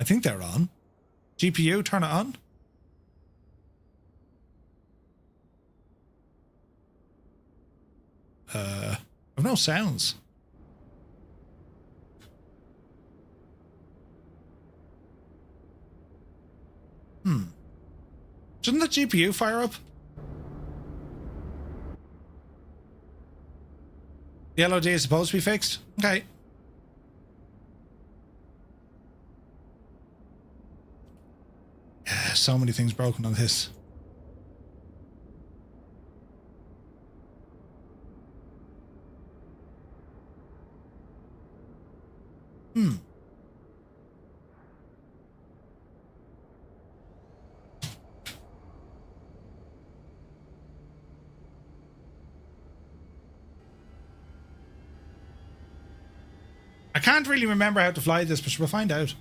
I think they're on. GPU, turn it on. I've no sounds. Shouldn't the GPU fire up? The LOD is supposed to be fixed? Okay. So many things broken on this. I can't really remember how to fly this, but we'll find out.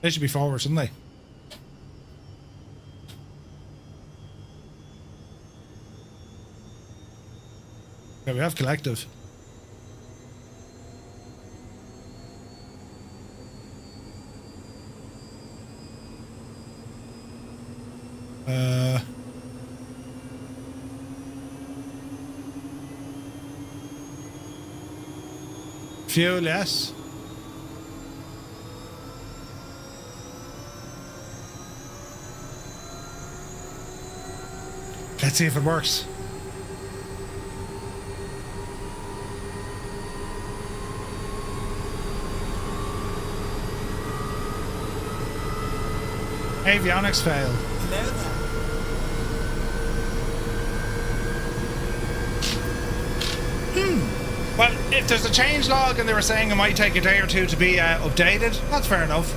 They should be forward, shouldn't they? Yeah, we have collective. Fuel, yes. Let's see if it works. Avionics failed. Hello there. Well, if there's a change log and they were saying it might take a day or two to be updated, that's fair enough.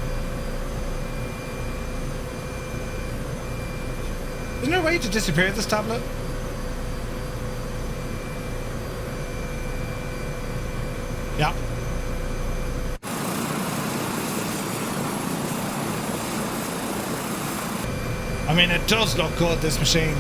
Isn't there a way to disappear this tablet? Yeah. I mean, it does look good, this machine.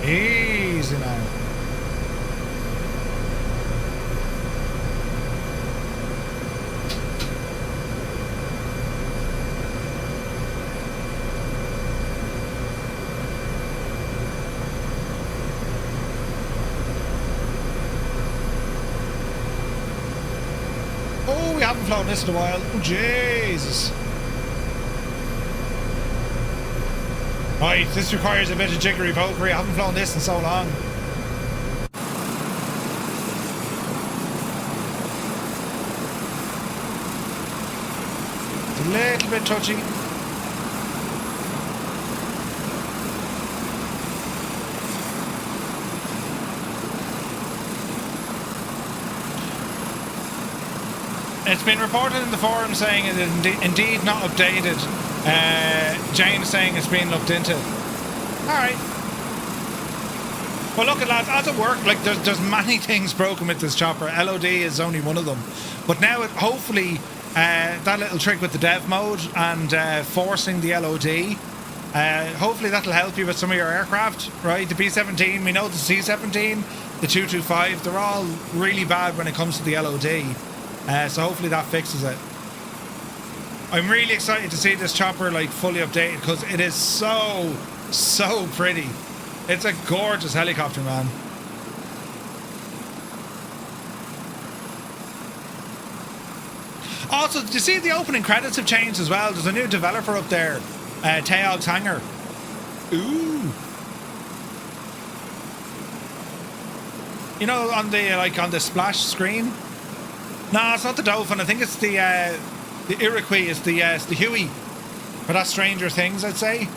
Easy now. Oh, we haven't flown this in a while. Oh, Jesus. Right, this requires a bit of jiggery pokery. I haven't flown this in so long. It's a little bit touchy. It's been reported in the forum saying it is indeed not updated. Jane is saying it's being looked into. Alright. Well, look at lads, as it worked, like there's many things broken with this chopper. LOD is only one of them. But now it hopefully that little trick with the dev mode and forcing the LOD, hopefully that'll help you with some of your aircraft, right? The B-17, we know the C-17, the 225, they're all really bad when it comes to the LOD. So hopefully that fixes it. I'm really excited to see this chopper like fully updated because it is so pretty. It's a gorgeous helicopter, man. Also, did you see the opening credits have changed as well? There's a new developer up there, Teog's Hangar. Ooh. You know, on the splash screen. No, it's not the Dolphin. I think it's the Iroquois. It's the Huey. For that Stranger Things, I'd say.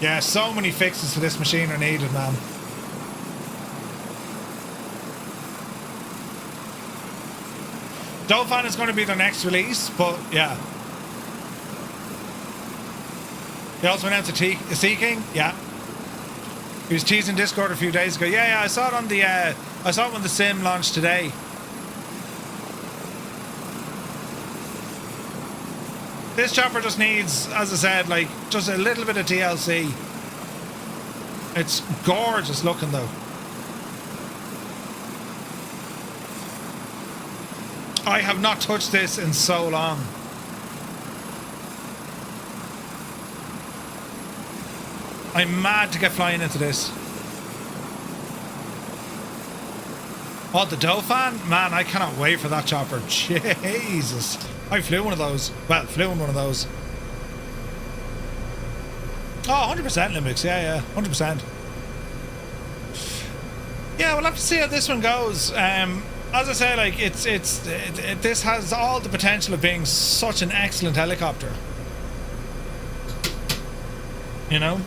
Yeah, so many fixes to this machine are needed, man. Dolphin is going to be their next release, but yeah. They also announced a Sea King. Yeah. He was teasing Discord a few days ago. Yeah, I saw it on the I saw it when the sim launched today. This chopper just needs, as I said, like just a little bit of TLC. It's gorgeous looking though. I have not touched this in so long. I'm mad to get flying into this. Oh, the Dauphin? Man, I cannot wait for that chopper. Jesus. I flew one of those. Well, flew in one of those. Oh, 100% Limbics. Yeah, 100%. Yeah, we'll have to see how this one goes. As I say, like, this has all the potential of being such an excellent helicopter. You know?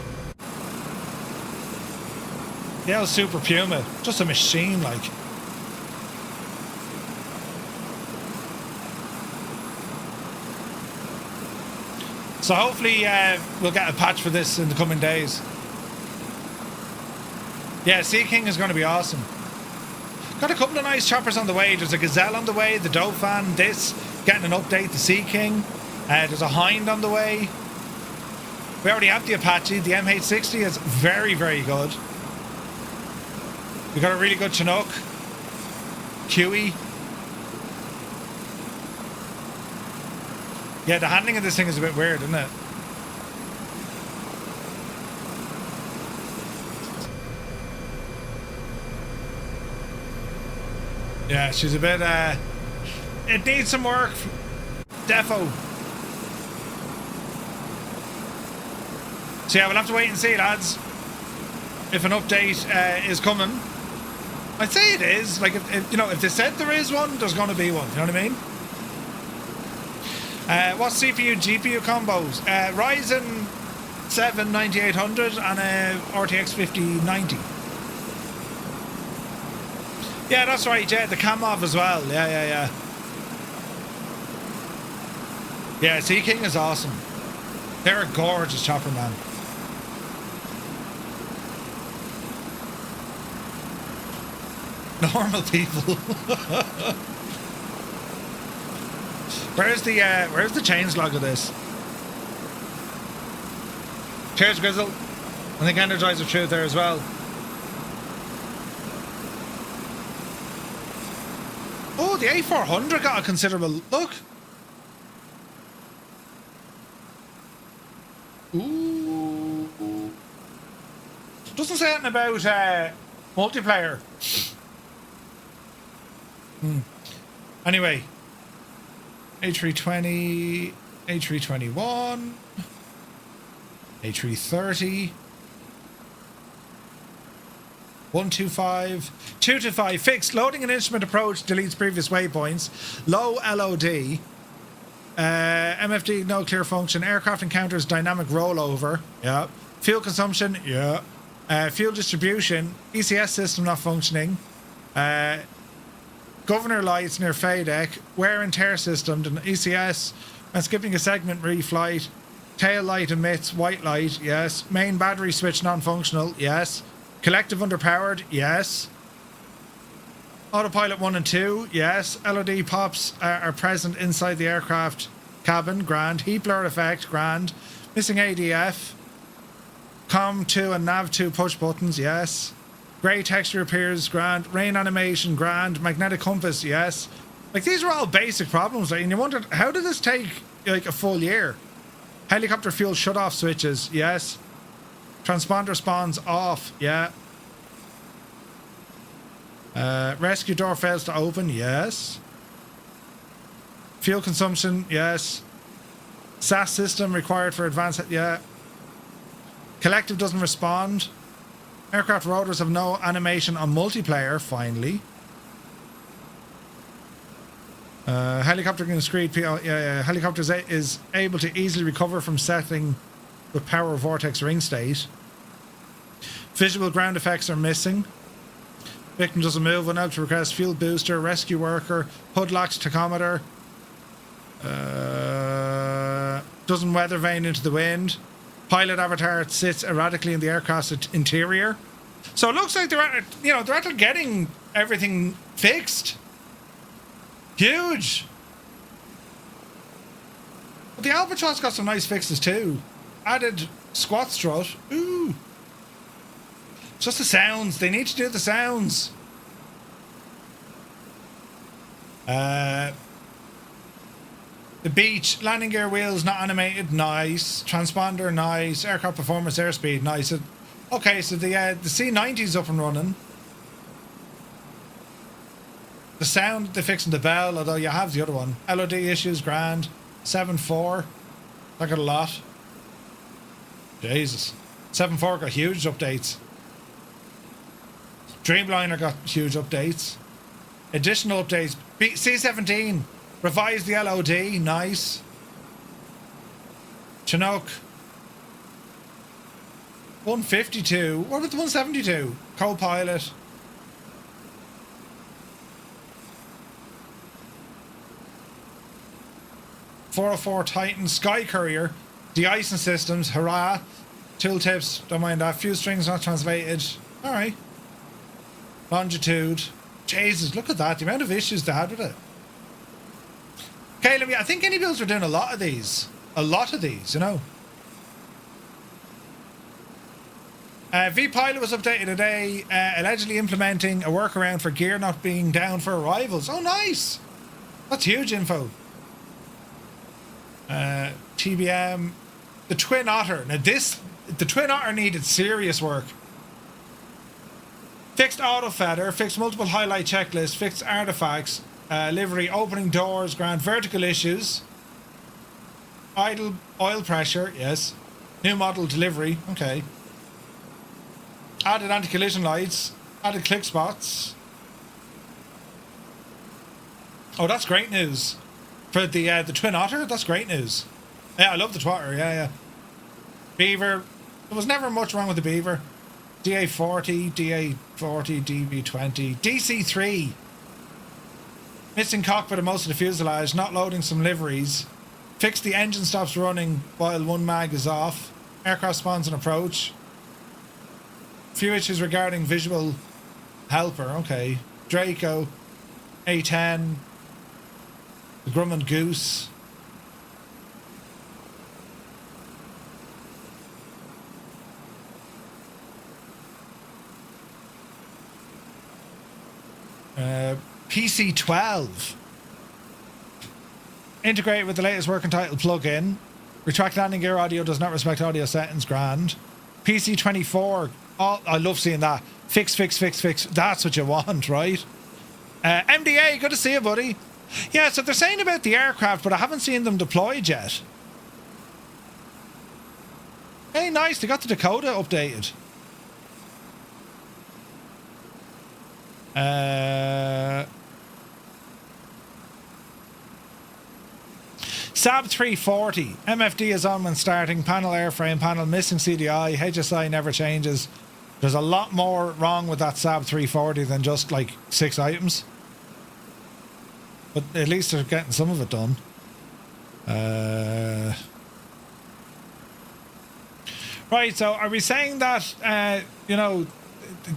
Yeah, Super Puma. Just a machine, like. So hopefully we'll get a patch for this in the coming days. Yeah, Sea King is going to be awesome. Got a couple of nice choppers on the way. There's a Gazelle on the way, the Dauphin, this, getting an update, the Sea King. There's a Hind on the way. We already have the Apache. The MH60 is very, very good. We got a really good Chinook. Huey. Yeah, the handling of this thing is a bit weird, isn't it? Yeah, she's a bit, it needs some work. Defo. So yeah, we'll have to wait and see, lads, if an update is coming. I'd say it is. Like, if you know, if they said there is one, there's going to be one. You know what I mean? What's CPU, GPU combos? Ryzen 7 9800 and a RTX 5090. Yeah, that's right. Yeah, the Camov as well. Yeah. Yeah, Sea King is awesome. They're a gorgeous chopper, man. Normal people. Where's the changelog of this? Cheers, Grizzle. I think Energizer Truth there as well. Oh, the A400 got a considerable look. Ooh. Doesn't say anything about multiplayer. Anyway, A320, A321, A330, 125, 225, fixed. Loading an instrument approach deletes previous waypoints. Low LOD. MFD, no clear function. Aircraft encounters dynamic rollover. Yeah. Fuel consumption. Yeah. Fuel distribution. ECS system not functioning. Governor lights near FADEC. Wear and tear system. ECS. And skipping a segment reflight. Tail light emits white light. Yes. Main battery switch non-functional. Yes. Collective underpowered. Yes. Autopilot 1 and 2. Yes. LOD pops are present inside the aircraft cabin. Grand. Heat blur effect. Grand. Missing ADF. COM 2 and NAV 2 push buttons. Yes. Grey texture appears. Grand. Rain animation. Grand. Magnetic compass. Yes. Like, these are all basic problems. Like, and you wonder, how did this take like a full year? Helicopter fuel shut-off switches. Yes. Transponder spawns off. Yeah. Rescue door fails to open. Yes. Fuel consumption. Yes. SAS system required for advanced. Yeah. Collective doesn't respond. Aircraft rotors have no animation on multiplayer. Finally. Helicopter can screed. Helicopter is able to easily recover from settling with power vortex ring state. Visual ground effects are missing. Victim doesn't move. Went out to request fuel booster. Rescue worker. HUD locks tachometer. Doesn't weather vane into the wind. Pilot avatar sits erratically in the aircraft's interior. So it looks like they're after getting everything fixed. Huge. But the Albatross got some nice fixes too. Added squat strut. Ooh. Just the sounds. They need to do the sounds. The beach. Landing gear wheels not animated. Nice. Transponder. Nice. Aircraft performance. Airspeed. Nice. Okay, so the C90's up and running. The sound they fixing the bell, although you have the other one. LOD issues. Grand. 7.4. I got a lot. Jesus. 7.4 got huge updates. Dreamliner got huge updates. Additional updates. C-17 revised the LOD. Nice. Chinook 152. What about the 172? Co-pilot. .404 Titan Sky Courier. De-icing systems. Hurrah. Tooltips. Don't mind that. Fuse strings not translated. Alright. Longitude. Jesus, look at that. The amount of issues they had with it. Okay, I think any builds are doing a lot of these. A lot of these, you know. V-Pilot was updated today, allegedly implementing a workaround for gear not being down for arrivals. Oh, nice. That's huge info. TBM. The Twin Otter. Now the Twin Otter needed serious work. Fixed auto feather, fixed multiple highlight checklist, fixed artifacts, livery, opening doors, grant vertical issues, idle oil pressure, yes. New model delivery, okay. Added anti-collision lights, added click spots. Oh, that's great news. For the Twin Otter, that's great news. Yeah, I love the Twatter, yeah. Beaver, there was never much wrong with the Beaver. DA40, DA40, DB20, DC3. Missing cockpit and most of the fuselage, not loading some liveries. Fix the engine stops running while one mag is off. Aircraft spawns an approach. Few issues regarding visual helper, okay. Draco, A10, the Grumman Goose. PC12. Integrate with the latest working title plugin. Retract landing gear audio does not respect audio settings. Grand. PC24. Oh, I love seeing that. Fix. That's what you want, right? MDA, good to see you, buddy. Yeah, so they're saying about the aircraft, but I haven't seen them deployed yet. Hey, nice. They got the Dakota updated. Saab 340. MFD is on when starting. Panel airframe, panel missing CDI. HSI never changes. There's a lot more wrong with that Saab 340 than just like 6 items. But at least they're getting some of it done. Right, so are we saying that, you know,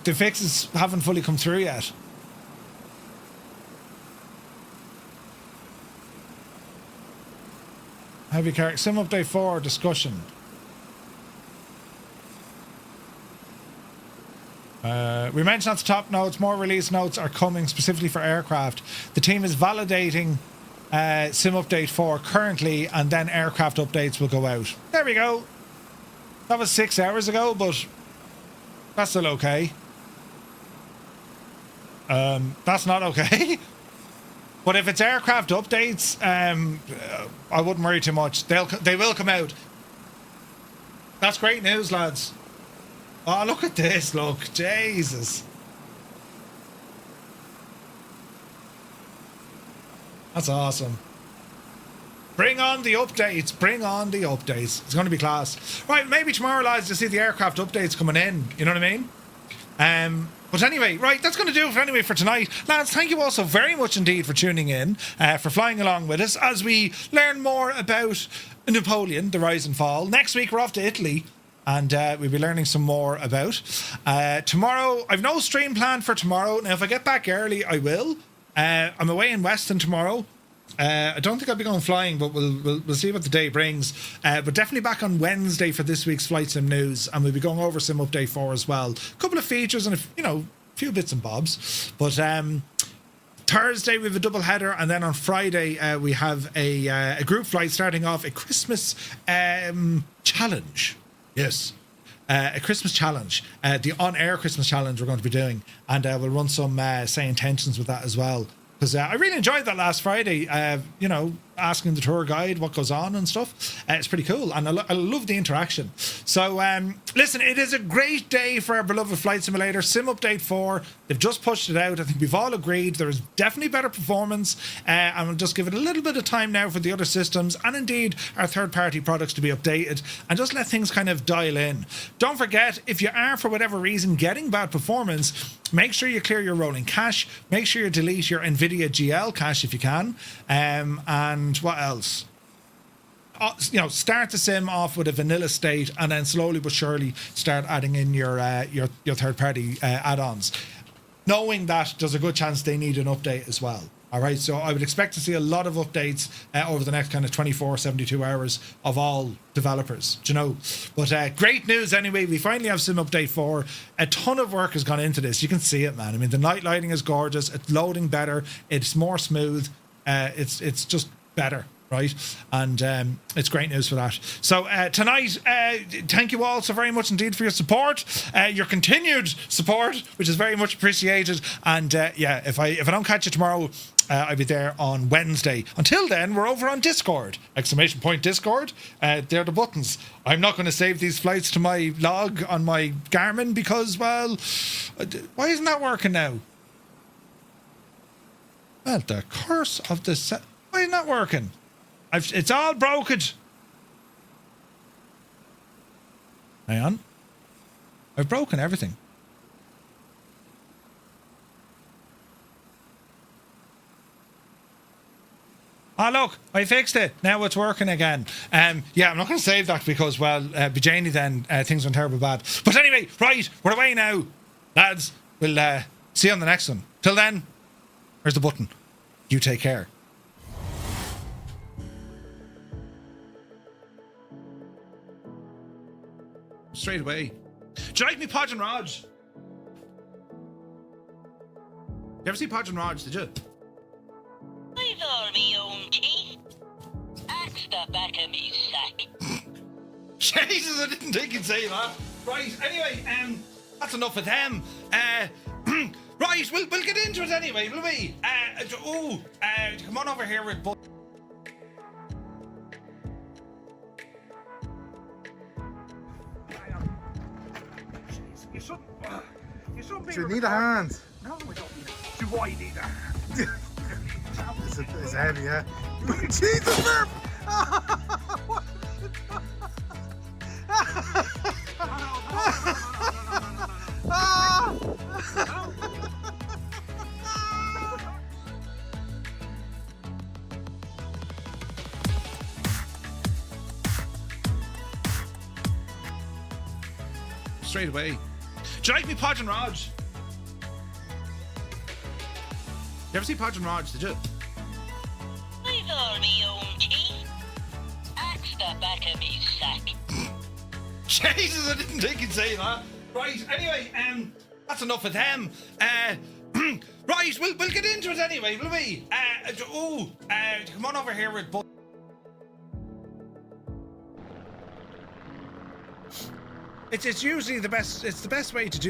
the fixes haven't fully come through yet? Heavy car sim update 4 discussion. We mentioned at the top notes, more release notes are coming specifically for aircraft. The team is validating sim update 4 currently, and then aircraft updates will go out. There we go. That was 6 hours ago, but that's still okay. That's not okay. But if it's aircraft updates, I wouldn't worry too much. They will come out. That's great news, lads. Oh, look at this, look. Jesus. That's awesome. Bring on the updates. Bring on the updates. It's going to be class. Right, maybe tomorrow, lads, to see the aircraft updates coming in. You know what I mean? But anyway, right, that's going to do it for tonight. Lads, thank you all so very much indeed for tuning in, for flying along with us as we learn more about Napoleon, the rise and fall. Next week, we're off to Italy, and we'll be learning some more about. Tomorrow, I've no stream planned for tomorrow. Now, if I get back early, I will. I'm away in Weston tomorrow. I don't think I'll be going flying, but we'll see what the day brings. But definitely back on Wednesday for this week's Flight Sim News, and we'll be going over Sim Update 4 as well. A couple of features and a few bits and bobs. But Thursday we have a double header, and then on Friday we have a group flight starting off a Christmas challenge. Yes. A Christmas challenge, the on-air Christmas challenge we're going to be doing, and we'll run some say intentions with that as well. Because I really enjoyed that last Friday, asking the tour guide what goes on and stuff. It's pretty cool, and I love the interaction. So, listen, it is a great day for our beloved Flight Simulator. Sim Update 4, they've just pushed it out. I think we've all agreed there is definitely better performance, and we'll just give it a little bit of time now for the other systems, and indeed our third-party products to be updated, and just let things kind of dial in. Don't forget, if you are, for whatever reason, getting bad performance, make sure you clear your rolling cache. Make sure you delete your NVIDIA GL cache if you can. And what else? Start the sim off with a vanilla state, and then slowly but surely start adding in your third-party add-ons, knowing that there's a good chance they need an update as well. All right, so I would expect to see a lot of updates over the next kind of 24, 72 hours of all developers, But great news anyway, we finally have Sim Update 4. A ton of work has gone into this. You can see it, man. I mean, the night lighting is gorgeous. It's loading better. It's more smooth. It's just better. right? And it's great news for that. So tonight, thank you all so very much indeed for your support, your continued support, which is very much appreciated. And yeah, if I don't catch you tomorrow, I'll be there on Wednesday. Until then, we're over on Discord! Discord. They're the buttons. I'm not going to save these flights to my log on my Garmin because, well, why isn't that working now? Well, the curse of the why isn't that working? It's all broken. Hang on. I've broken everything. Oh, look, I fixed it. Now it's working again. Yeah, I'm not going to save that because, well, Bijani then, things went terribly bad. But anyway, right, we're away now. Lads, we'll see you on the next one. Till then, here's the button. You take care. Straight away. Do you like me, Podge and Raj? You ever see Podge and Raj, did you? I've all me own teeth. Axe the back of me sack. Jesus, I didn't think you'd say that. Right, anyway, that's enough of them. Right, we'll get into it anyway, will we? Come on over here with You shouldn't be. Do you need a hand? No, we don't need a. Do I need a hand? It's heavy, yeah. Jesus, Murph! straight away. Do you like me, Podge and Raj? You ever see Podge and Raj, did you? I've all me own teeth. Axe the back of me sack. Jesus, I didn't think you'd say that. Right, anyway, that's enough of them. Right, we'll get into it anyway, will we? Come on over here with It's usually the best. It's the best way to do